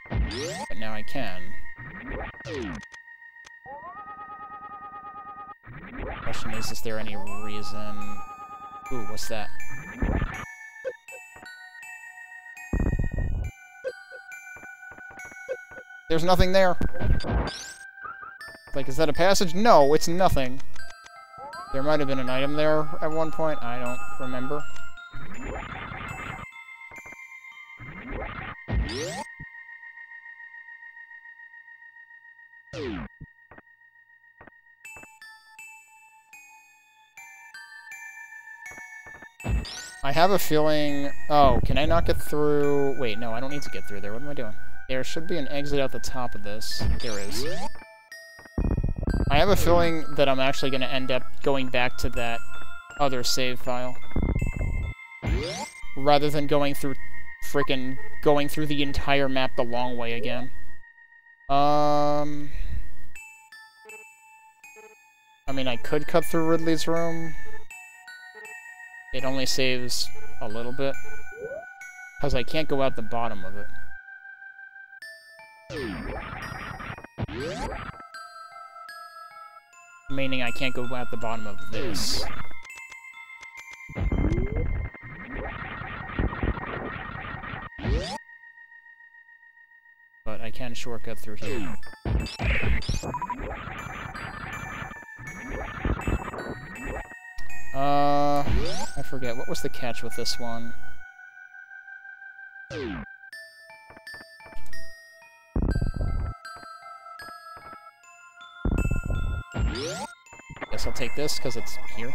But now I can. Question is there any reason... Ooh, what's that? There's nothing there! Like, is that a passage? No, it's nothing. There might have been an item there at one point. I don't remember. I have a feeling... Oh, can I not get through... Wait, no, I don't need to get through there. What am I doing? There should be an exit at the top of this. There is. I have a feeling that I'm actually going to end up going back to that other save file. Rather than going through the entire map the long way again. I mean, I could cut through Ridley's room. It only saves a little bit. Because I can't go out the bottom of it. Meaning I can't go out the bottom of this. I can shortcut through here. I forget. What was the catch with this one? Guess I'll take this, because it's here.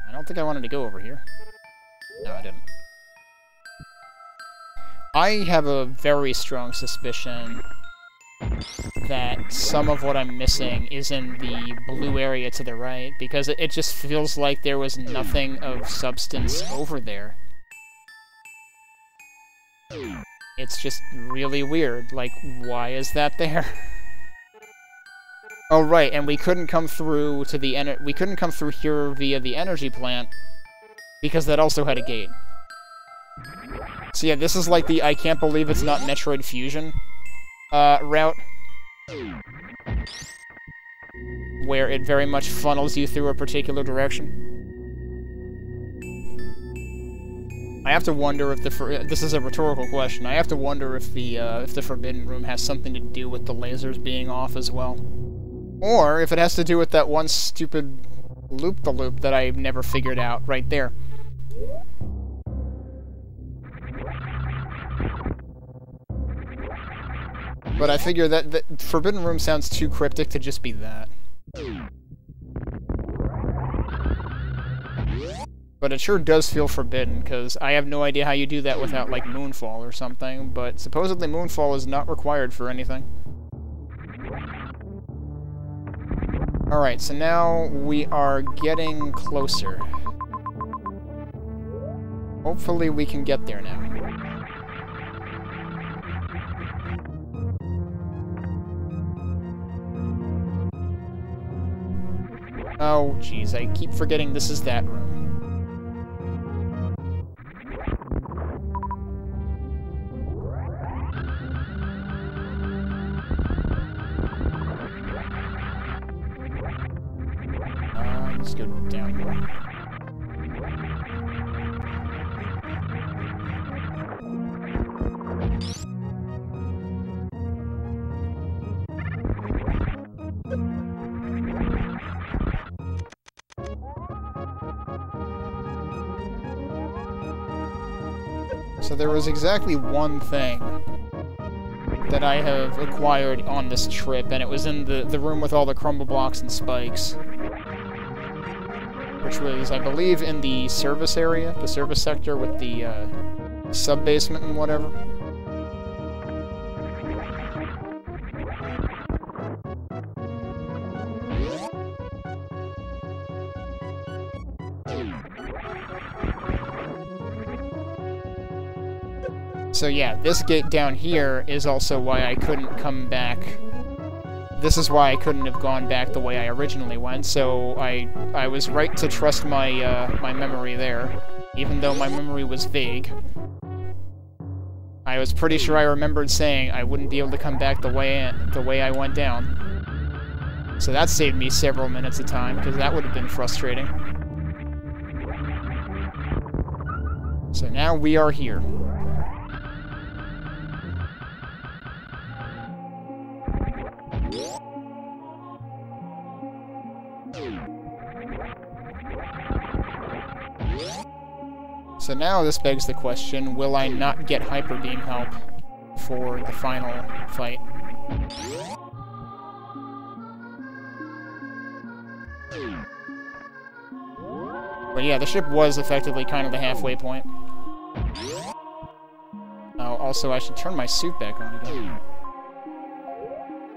I don't think I wanted to go over here. No, I didn't. I have a very strong suspicion that some of what I'm missing is in the blue area to the right, because it just feels like there was nothing of substance over there. It's just really weird. Like, why is that there? Oh, right, and we couldn't come through to the we couldn't come through here via the energy plant, because that also had a gate. So yeah, this is like the I can't believe it's not Metroid Fusion route, where it very much funnels you through a particular direction. I have to wonder if this is a rhetorical question. I have to wonder if the Forbidden Room has something to do with the lasers being off as well, or if it has to do with that one stupid loop-the-loop that I never figured out right there. But I figure that Forbidden Room sounds too cryptic to just be that. But it sure does feel forbidden, because I have no idea how you do that without, like, Moonfall or something, but supposedly Moonfall is not required for anything. Alright, so now we are getting closer. Hopefully we can get there now. Oh, jeez, I keep forgetting this is that room. Let's go down here. So there was exactly one thing that I have acquired on this trip, and it was in the room with all the crumble blocks and spikes. Which was, I believe, in the service area, the service sector with the sub-basement and whatever. So yeah, this gate down here is also why I couldn't come back. This is why I couldn't have gone back the way I originally went, so I was right to trust my my memory there, even though my memory was vague. I was pretty sure I remembered saying I wouldn't be able to come back the way I went down. So that saved me several minutes of time, because that would have been frustrating. So now we are here. So now this begs the question, will I not get Hyper Beam help for the final fight? But yeah, the ship was effectively kind of the halfway point. Oh, also I should turn my suit back on again.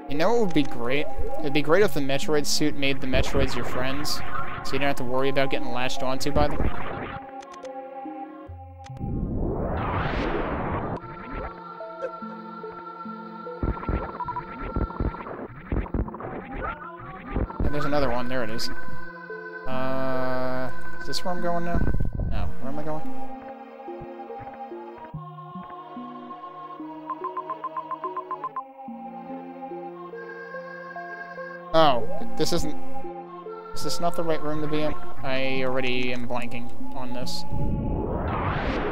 You know what would be great? It'd be great if the Metroid suit made the Metroids your friends, so you don't have to worry about getting latched onto by them. There's another one. There it is. Is this where I'm going now? No. Where am I going? Oh, this isn't... Is this not the right room to be in? I already am blanking on this.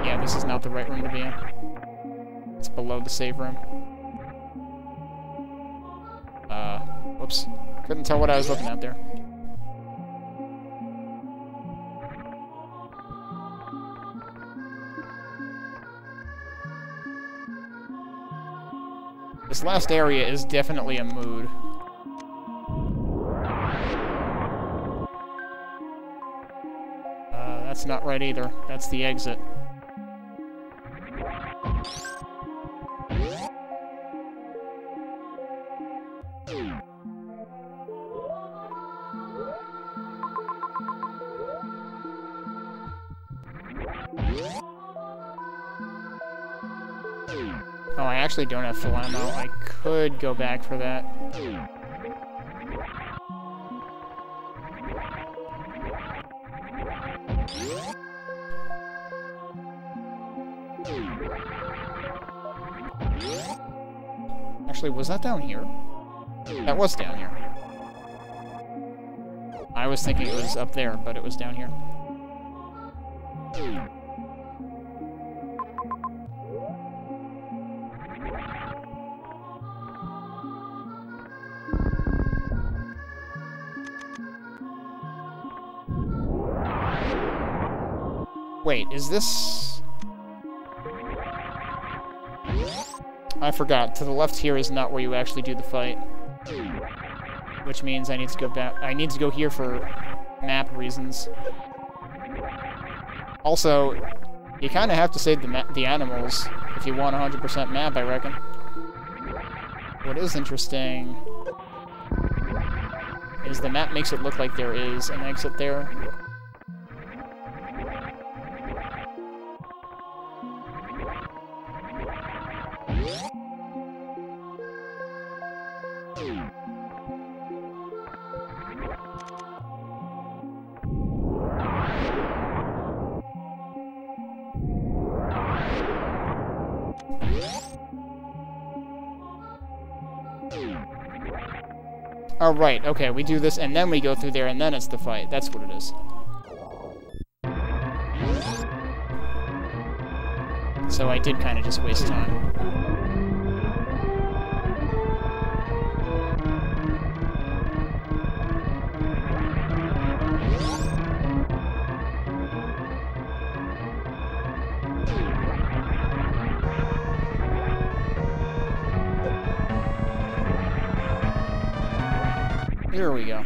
Yeah, this is not the right room to be in. It's below the save room. Whoops. Couldn't tell what I was looking at there. This last area is definitely a mood. That's not right either. That's the exit. Oh, I actually don't have full ammo. I could go back for that. Actually, was that down here? That was down here. I was thinking it was up there, but it was down here. Wait, is this... I forgot. To the left here is not where you actually do the fight. Which means I need to go back... I need to go here for map reasons. Also, you kind of have to save the animals if you want 100% map, I reckon. What is interesting is the map makes it look like there is an exit there. Oh, right, okay, we do this, and then we go through there, and then it's the fight. That's what it is. So I did kind of just waste time. Here we go.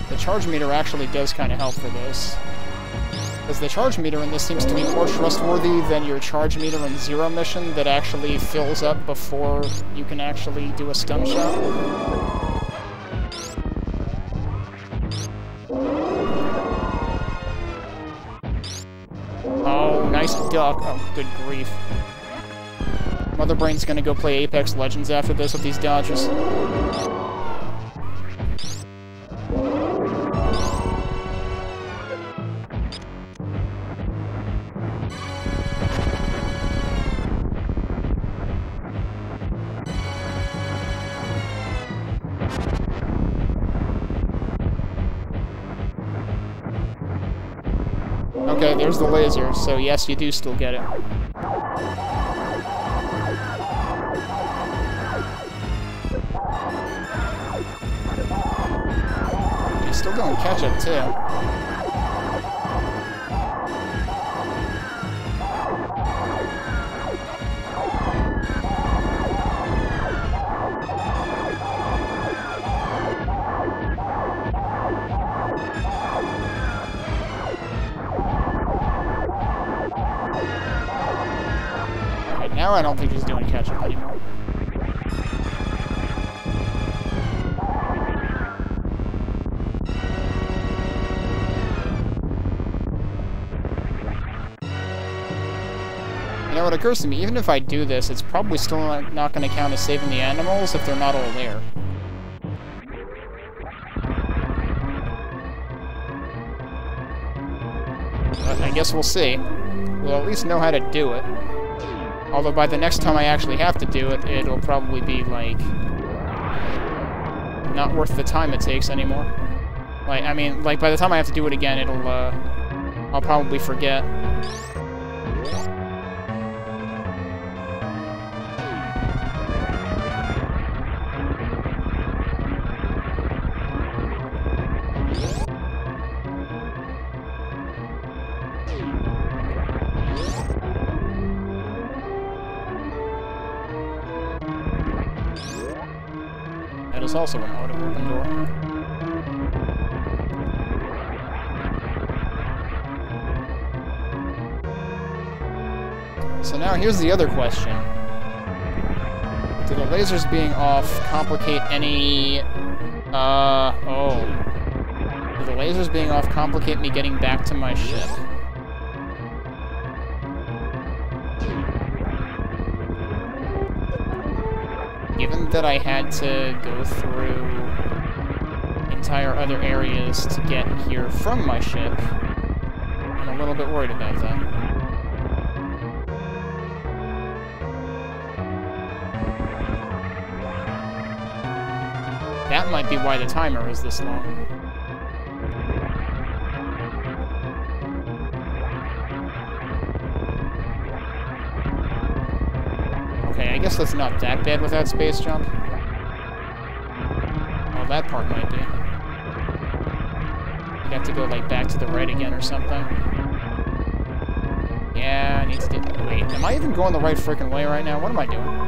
The charge meter actually does kind of help for this. Because the charge meter in this seems to be more trustworthy than your charge meter in Zero Mission that actually fills up before you can actually do a stun shot. Oh, nice duck. Oh, good grief. Mother Brain's gonna go play Apex Legends after this with these dodges. Okay, there's the laser, so yes, you do still get it. You still don't catch it, too. Now I don't think he's doing catch-up anymore. Now it occurs to me, even if I do this, it's probably still not going to count as saving the animals if they're not all there. But I guess we'll see. We'll at least know how to do it. Although by the next time I actually have to do it, it'll probably be, like, not worth the time it takes anymore. Like, I mean, like, by the time I have to do it again, it'll, I'll probably forget. That is also an auto-open door. So now here's the other question. Do the lasers being off complicate any... oh. Do the lasers being off complicate me getting back to my ship? Given that I had to go through entire other areas to get here from my ship, I'm a little bit worried about that. That might be why the timer is this long. Okay, I guess that's not that bad without space jump. Oh, that part might be. You'd have to go, like, back to the right again or something. Yeah, I need to do... Wait, am I even going the right freaking way right now? What am I doing?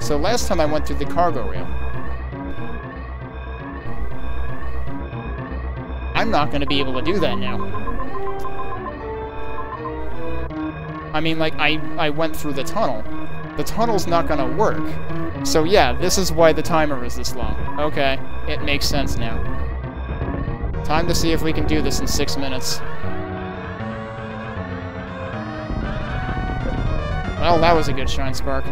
So last time I went through the cargo rail. I'm not going to be able to do that now. I mean, like, I went through the tunnel. The tunnel's not going to work. So yeah, this is why the timer is this long. Okay, it makes sense now. Time to see if we can do this in 6 minutes. Well, that was a good shine spark.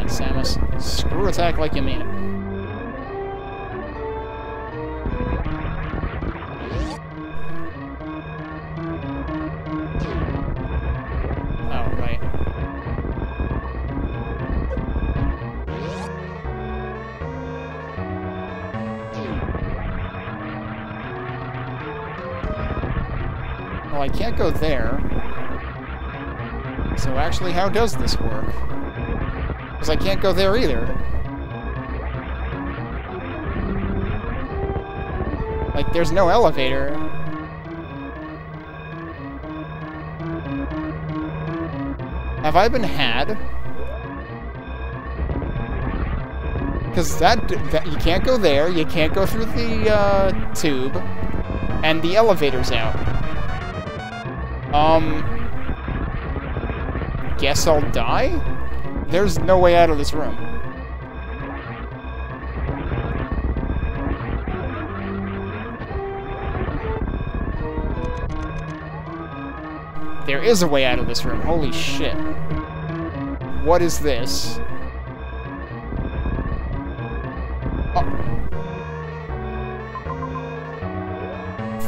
Samus, screw attack like you mean it. Oh, right. Well, I can't go there. So actually, how does this work? Because I can't go there either. Like, there's no elevator. Have I been had? Because that you can't go there, you can't go through the tube, and the elevator's out. Guess I'll die? There's no way out of this room. There is a way out of this room. Holy shit. What is this? Oh.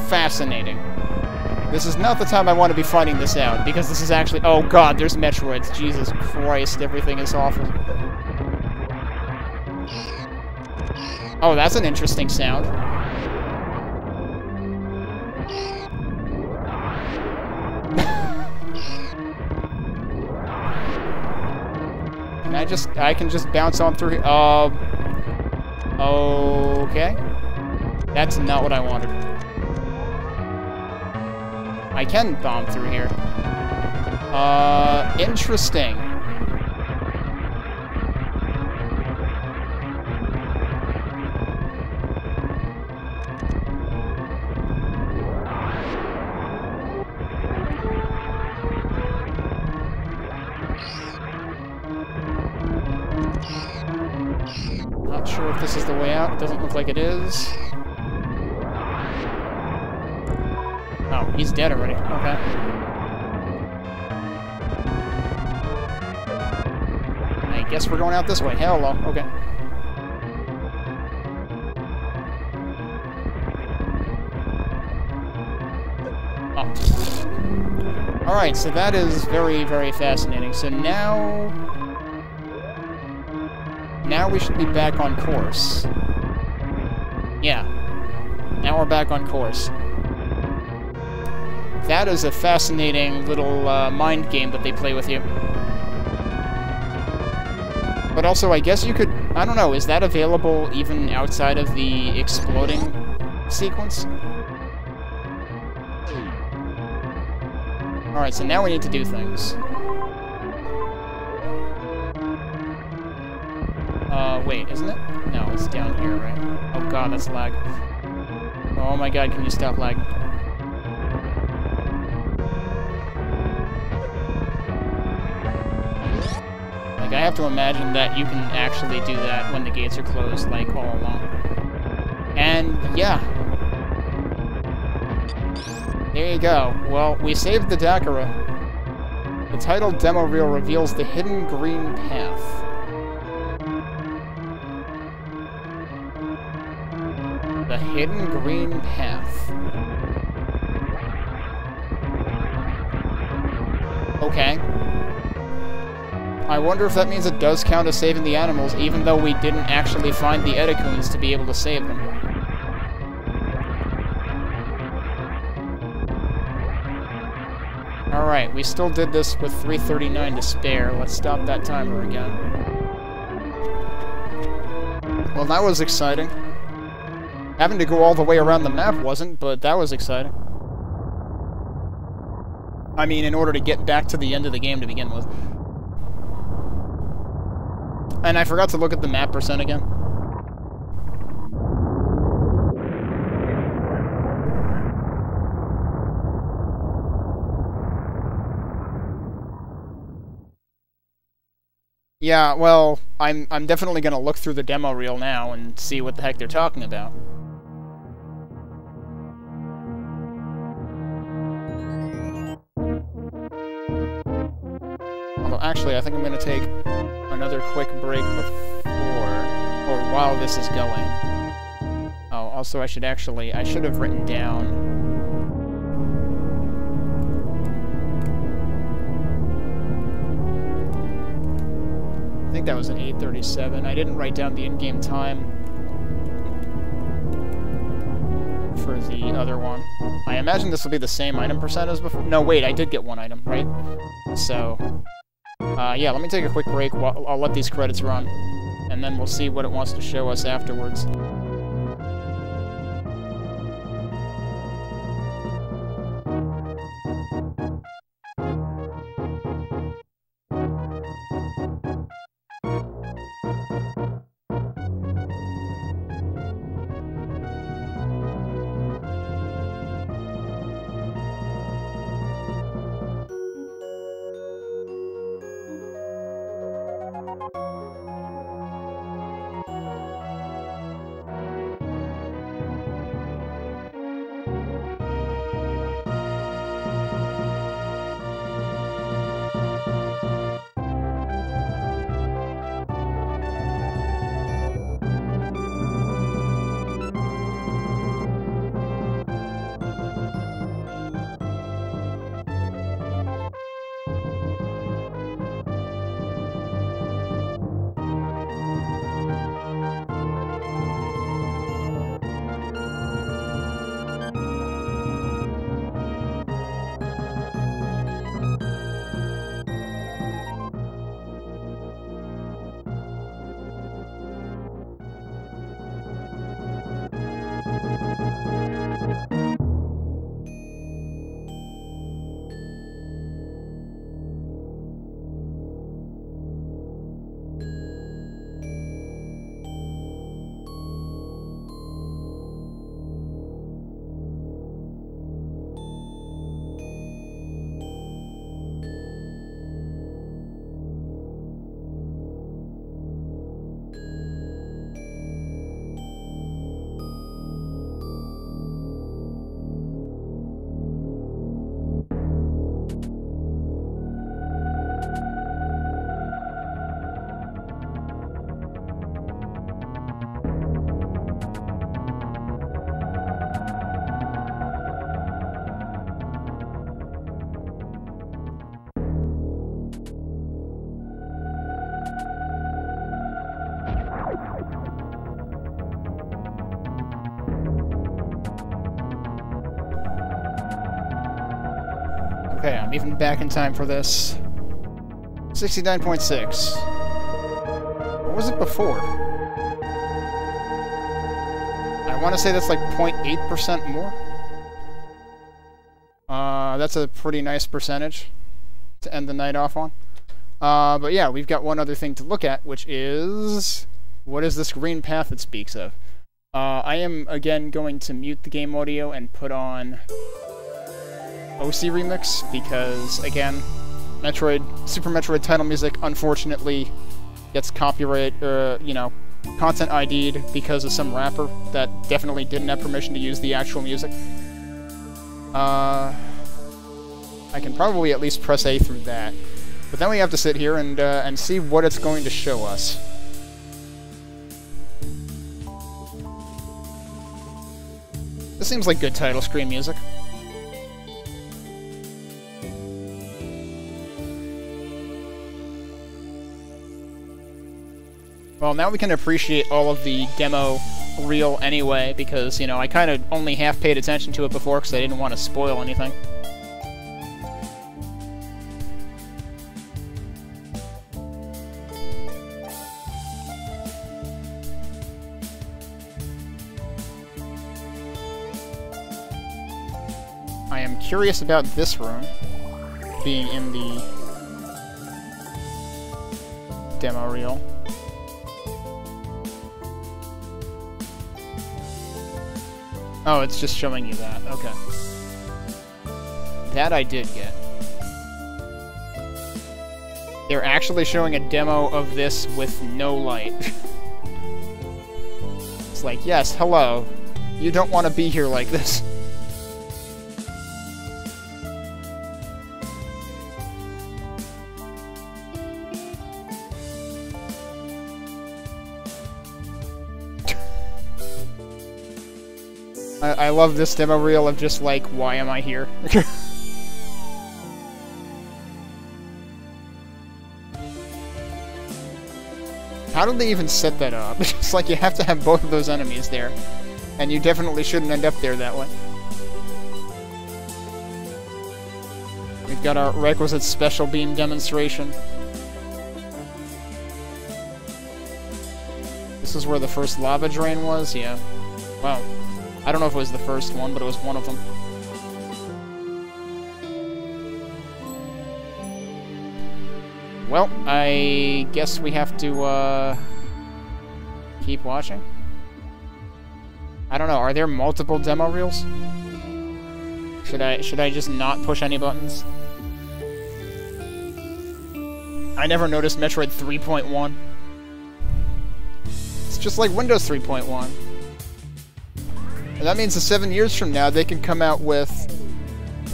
Fascinating. This is not the time I want to be fighting this out, because this is actually... Oh god, there's Metroids. Jesus Christ, everything is awful. Oh, that's an interesting sound. I can just bounce on through here. Okay. That's not what I wanted. I can bomb through here. Interesting. is the way out. It doesn't look like it is. Oh, he's dead already. Okay. I guess we're going out this way. Hello. Okay. Oh. Alright, so that is very, very fascinating. So now we should be back on course. Yeah. Now we're back on course. That is a fascinating little mind game that they play with you. But also, I guess you could... I don't know, is that available even outside of the exploding sequence? Alright, so now we need to do things. Wait, isn't it? No, it's down here, right? Oh god, that's lag. Oh my god, can you stop lagging? Like, I have to imagine that you can actually do that when the gates are closed, like, all along. And, yeah. There you go. Well, we saved the Dakara. The title demo reel reveals the hidden green path. The hidden green path. Okay. I wonder if that means it does count as saving the animals, even though we didn't actually find the Edacoons to be able to save them. Alright, we still did this with 3:39 to spare. Let's stop that timer again. Well, that was exciting. Having to go all the way around the map wasn't, but that was exciting. I mean, in order to get back to the end of the game to begin with. And I forgot to look at the map percent again. Yeah, well, I'm definitely gonna look through the demo reel now and see what the heck they're talking about. Although, actually, I think I'm gonna take another quick break before, or while this is going. Oh, also I should have written down... I think that was an 8:37. I didn't write down the in-game time for the other one. I imagine this will be the same item percent as before. No, wait, I did get one item, right? So... yeah, let me take a quick break. I'll let these credits run, and then we'll see what it wants to show us afterwards. Okay, I'm even back in time for this. 69.6. What was it before? I want to say that's like 0.8% more. That's a pretty nice percentage to end the night off on. But yeah, we've got one other thing to look at, which is... what is this green path it speaks of? I am, again, going to mute the game audio and put on OC Remix, because, again, Super Metroid title music, unfortunately, gets copyright, you know, content ID'd because of some rapper that definitely didn't have permission to use the actual music. I can probably at least press A through that. But then we have to sit here and see what it's going to show us. This seems like good title screen music. Well, now we can appreciate all of the demo reel anyway, because, you know, I kind of only half paid attention to it before because I didn't want to spoil anything. I am curious about this room being in the demo reel. Oh, it's just showing you that. Okay. That I did get. They're actually showing a demo of this with no light. It's like, yes, hello. You don't want to be here like this. I love this demo reel of just like, why am I here? How did they even set that up? It's like you have to have both of those enemies there. And you definitely shouldn't end up there that way. We've got our requisite special beam demonstration. This is where the first lava drain was? Yeah. Wow. I don't know if it was the first one, but it was one of them. Well, I guess we have to, keep watching? I don't know, are there multiple demo reels? Should I just not push any buttons? I never noticed Metroid 3.1. It's just like Windows 3.1. And that means that 7 years from now, they can come out with...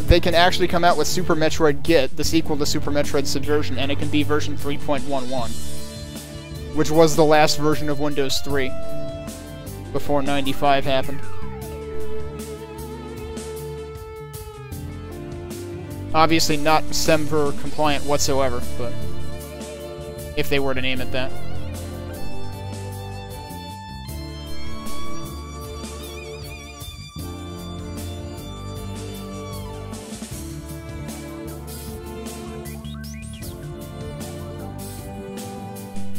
they can actually come out with Super Metroid Git, the sequel to Super Metroid Subversion, and it can be version 3.11. Which was the last version of Windows 3. Before 95 happened. Obviously not SEMVer compliant whatsoever, but... if they were to name it that.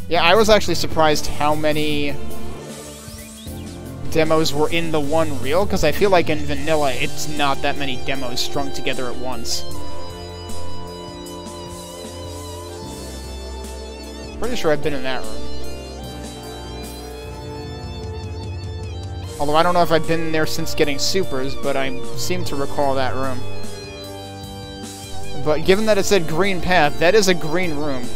Yeah, I was actually surprised how many demos were in the one reel, because I feel like in vanilla, it's not that many demos strung together at once. Pretty sure I've been in that room. Although I don't know if I've been there since getting supers, but I seem to recall that room. But given that it said green path, that is a green room.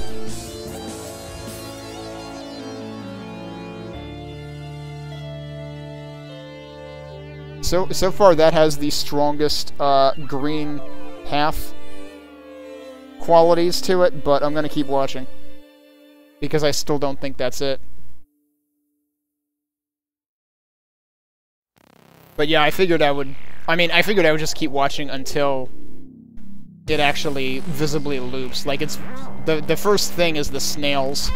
So far, that has the strongest green path qualities to it, but I'm going to keep watching. Because I still don't think that's it. But yeah, I figured I would just keep watching until it actually visibly loops. Like, it's... the first thing is the snails.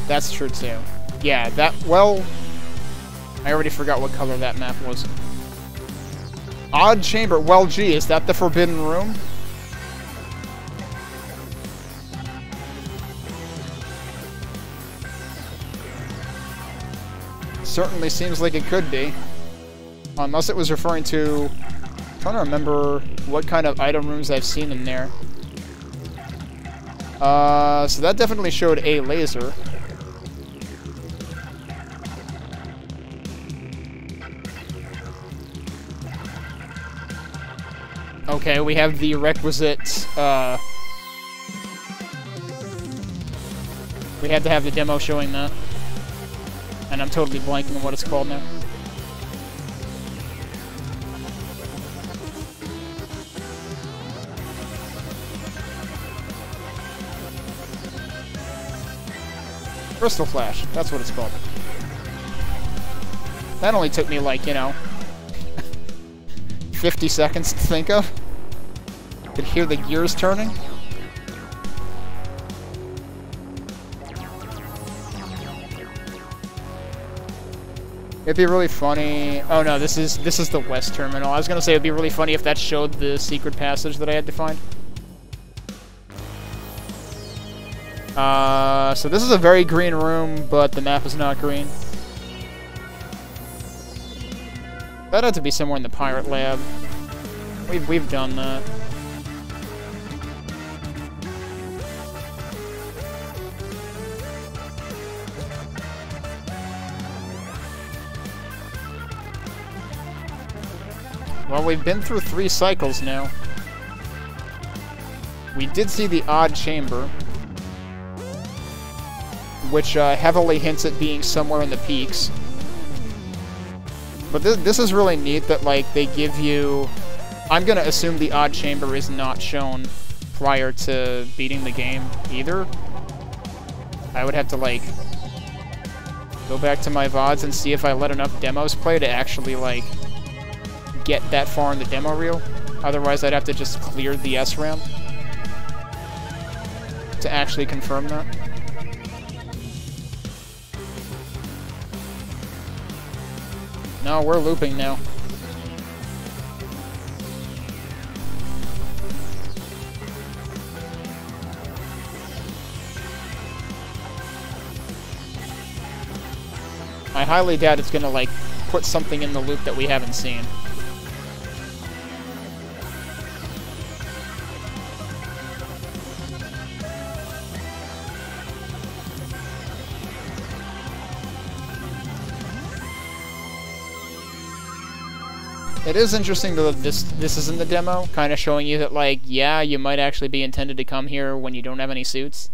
That's true too. Yeah, that, well, I already forgot what color that map was. Odd chamber. Well, gee, is that the forbidden room? Certainly seems like it could be. Unless it was referring to... I'm trying to remember what kind of item rooms I've seen in there. So that definitely showed a laser. Okay, we have the requisite, we had to have the demo showing that. And I'm totally blanking on what it's called now. Crystal Flash, that's what it's called. That only took me like, you know, 50 seconds to think of. Could hear the gears turning. It'd be really funny. Oh no, this is the West Terminal. I was gonna say it'd be really funny if that showed the secret passage that I had to find. So this is a very green room, but the map is not green. That had to be somewhere in the pirate lab. We've done that. Well, we've been through 3 cycles now. We did see the odd chamber, which heavily hints at being somewhere in the peaks. But this is really neat that, like, they give you... I'm gonna assume the odd chamber is not shown prior to beating the game, either. I would have to, like, go back to my VODs and see if I let enough demos play to actually, like, get that far in the demo reel. Otherwise, I'd have to just clear the SRAM to actually confirm that. No, we're looping now. I highly doubt it's gonna, like, put something in the loop that we haven't seen. It is interesting that this is in the demo, kind of showing you that, like, yeah, you might actually be intended to come here when you don't have any suits.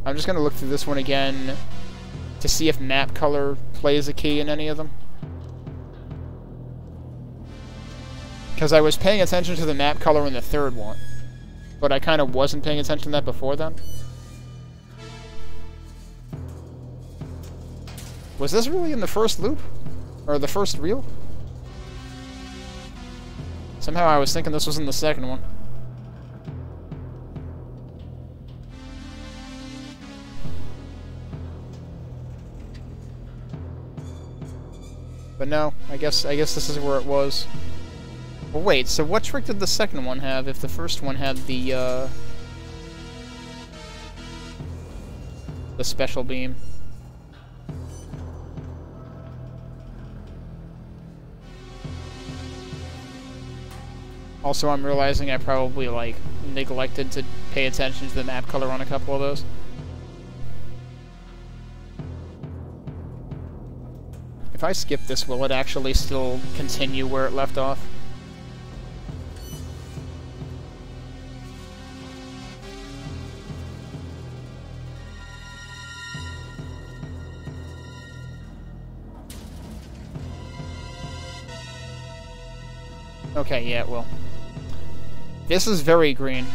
I'm just gonna look through this one again to see if map color plays a key in any of them. Because I was paying attention to the map color in the third one, but I kind of wasn't paying attention to that before then. Was this really in the first loop? Or the first reel? Somehow I was thinking this was in the second one. But no, I guess this is where it was. Well, wait, so what trick did the second one have if the first one had the special beam? Also, I'm realizing I probably, like, neglected to pay attention to the map color on a couple of those. If I skip this, will it actually still continue where it left off? Okay, yeah, it will. This is very green.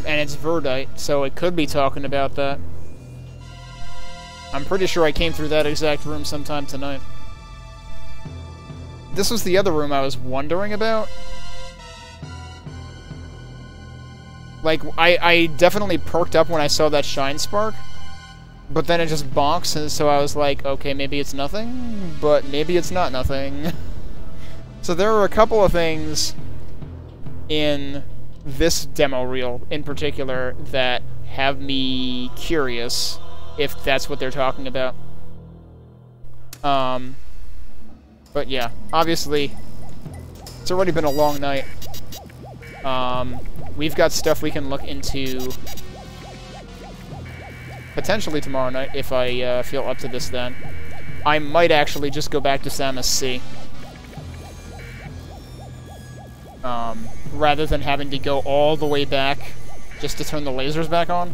And it's Verdite, so it could be talking about that. I'm pretty sure I came through that exact room sometime tonight. This was the other room I was wondering about. Like, I definitely perked up when I saw that shine spark, but then it just bonks, and so I was like, okay, maybe it's nothing, but maybe it's not nothing. So there are a couple of things in this demo reel, in particular, that have me curious if that's what they're talking about. But yeah, obviously, it's already been a long night. We've got stuff we can look into potentially tomorrow night, if I feel up to this then. I might actually just go back to Samus C. Rather than having to go all the way back just to turn the lasers back on.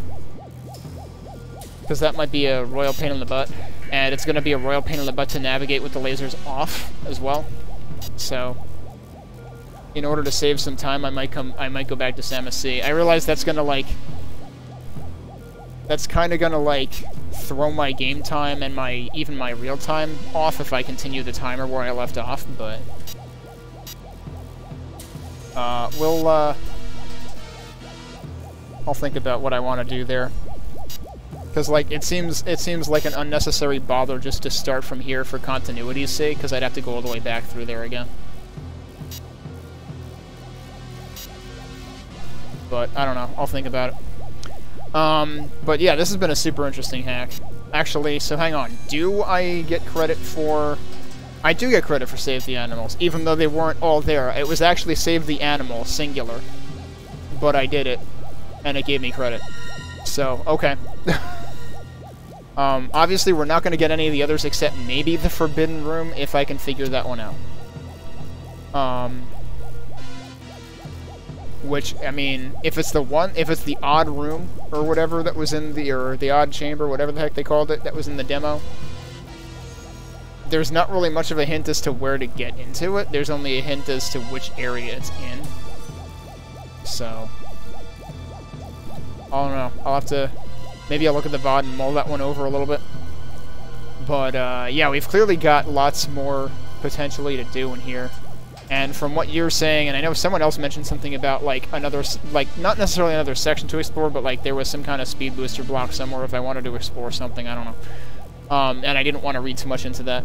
Because that might be a royal pain in the butt. And it's going to be a royal pain in the butt to navigate with the lasers off as well. So, in order to save some time, I might go back to Samus C. I realize that's going to, like... That's kind of going to, like, throw my game time and even my real time off if I continue the timer where I left off, but... I'll think about what I want to do there. Because, like, it seems like an unnecessary bother just to start from here for continuity's sake, because I'd have to go all the way back through there again. But, I don't know. I'll think about it. But yeah, this has been a super interesting hack. Actually, so hang on. Do I get credit for... I do get credit for Save the Animals, even though they weren't all there. It was actually Save the Animal, singular. But I did it, and it gave me credit. So, okay. Obviously, we're not going to get any of the others except maybe the Forbidden Room, if I can figure that one out. Which, I mean, if it's the odd room, or whatever that was in or the odd chamber, whatever the heck they called it, that was in the demo, there's not really much of a hint as to where to get into it. There's only a hint as to which area it's in. So, I don't know. I'll have to... Maybe I'll look at the VOD and mull that one over a little bit. But, yeah, we've clearly got lots more potentially to do in here. And from what you're saying, and I know someone else mentioned something about, like, another... Like, not necessarily another section to explore, but, like, there was some kind of speed booster block somewhere if I wanted to explore something. I don't know. And I didn't want to read too much into that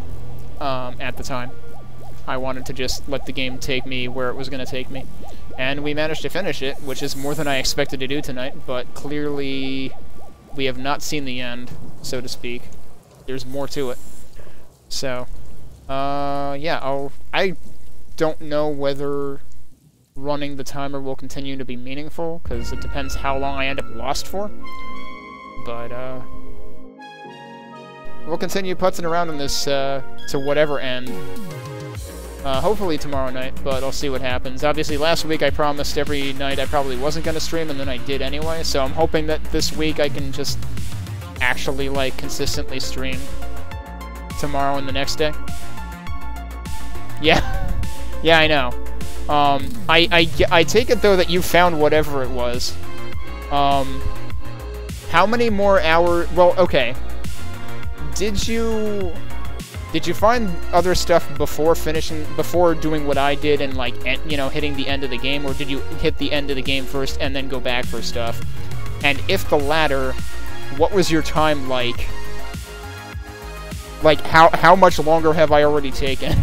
at the time. I wanted to just let the game take me where it was going to take me. And we managed to finish it, which is more than I expected to do tonight, but clearly we have not seen the end, so to speak. There's more to it. So, yeah, I don't know whether running the timer will continue to be meaningful, because it depends how long I end up lost for. But, we'll continue putzing around on this to whatever end. Hopefully tomorrow night, but I'll see what happens. Obviously, last week I promised every night I probably wasn't going to stream, and then I did anyway, so I'm hoping that this week I can just actually, like, consistently stream tomorrow and the next day. Yeah. Yeah, I know. I take it, though, that you found whatever it was. How many more hours... Well, okay. Did you find other stuff before doing what I did and, like, you know, hitting the end of the game, or did you hit the end of the game first and then go back for stuff? And if the latter, what was your time like? Like, how much longer have I already taken?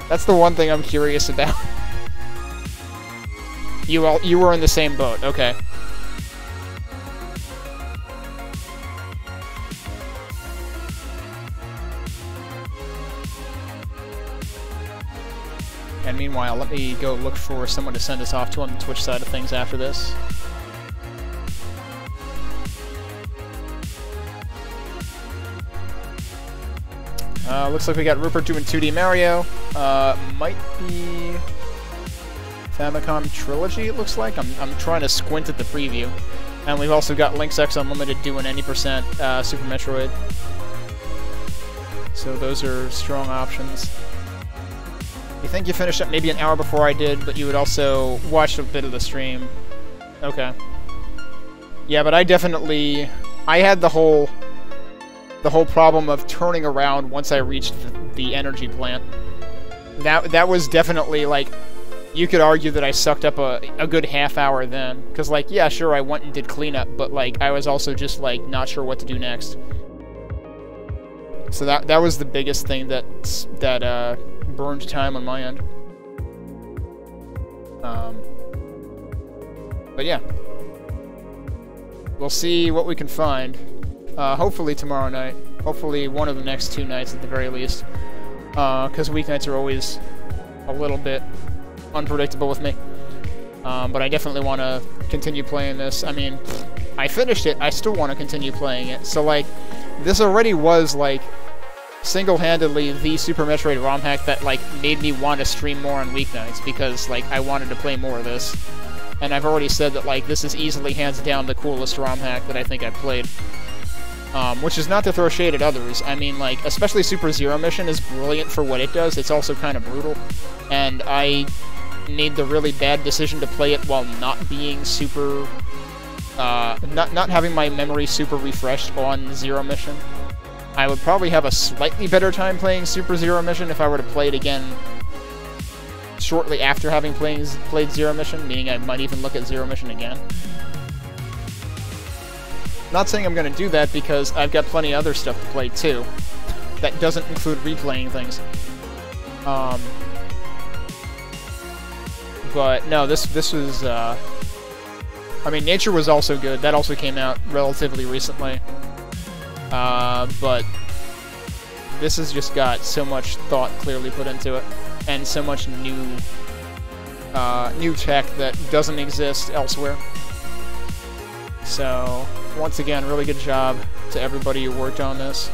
That's the one thing I'm curious about. You were in the same boat, okay. And meanwhile, let me go look for someone to send us off to on the Twitch side of things after this. Looks like we got Rupert doing 2D Mario. Might be Famicom Trilogy, it looks like. I'm trying to squint at the preview. And we've also got Link's X Unlimited doing any percent Super Metroid. So those are strong options. You think you finished up maybe an hour before I did, but you would also watch a bit of the stream. Okay. Yeah, but I had the whole problem of turning around once I reached the energy plant. That was definitely, like, you could argue that I sucked up a good half hour then. Because, like, yeah, sure, I went and did cleanup, but, like, I was also just, like, not sure what to do next. So that was the biggest thing that burned time on my end. But yeah. We'll see what we can find. Hopefully tomorrow night. Hopefully one of the next 2 nights at the very least. Because weeknights are always a little bit unpredictable with me. But I definitely want to continue playing this. I mean, I finished it, I still want to continue playing it. So, like, this already was, like, single-handedly the Super Metroid ROM hack that, like, made me want to stream more on weeknights, because, like, I wanted to play more of this. And I've already said that, like, this is easily hands down the coolest ROM hack that I think I've played. Which is not to throw shade at others. I mean, like, especially Super Zero Mission is brilliant for what it does. It's also kind of brutal. And I made the really bad decision to play it while not being super... not having my memory super refreshed on Zero Mission. I would probably have a slightly better time playing Super Zero Mission if I were to play it again shortly after having played Zero Mission, meaning I might even look at Zero Mission again. Not saying I'm going to do that, because I've got plenty of other stuff to play too. That doesn't include replaying things. But no, this was, I mean, Nature was also good. That also came out relatively recently. But this has just got so much thought clearly put into it, and so much new tech that doesn't exist elsewhere. So, once again, really good job to everybody who worked on this.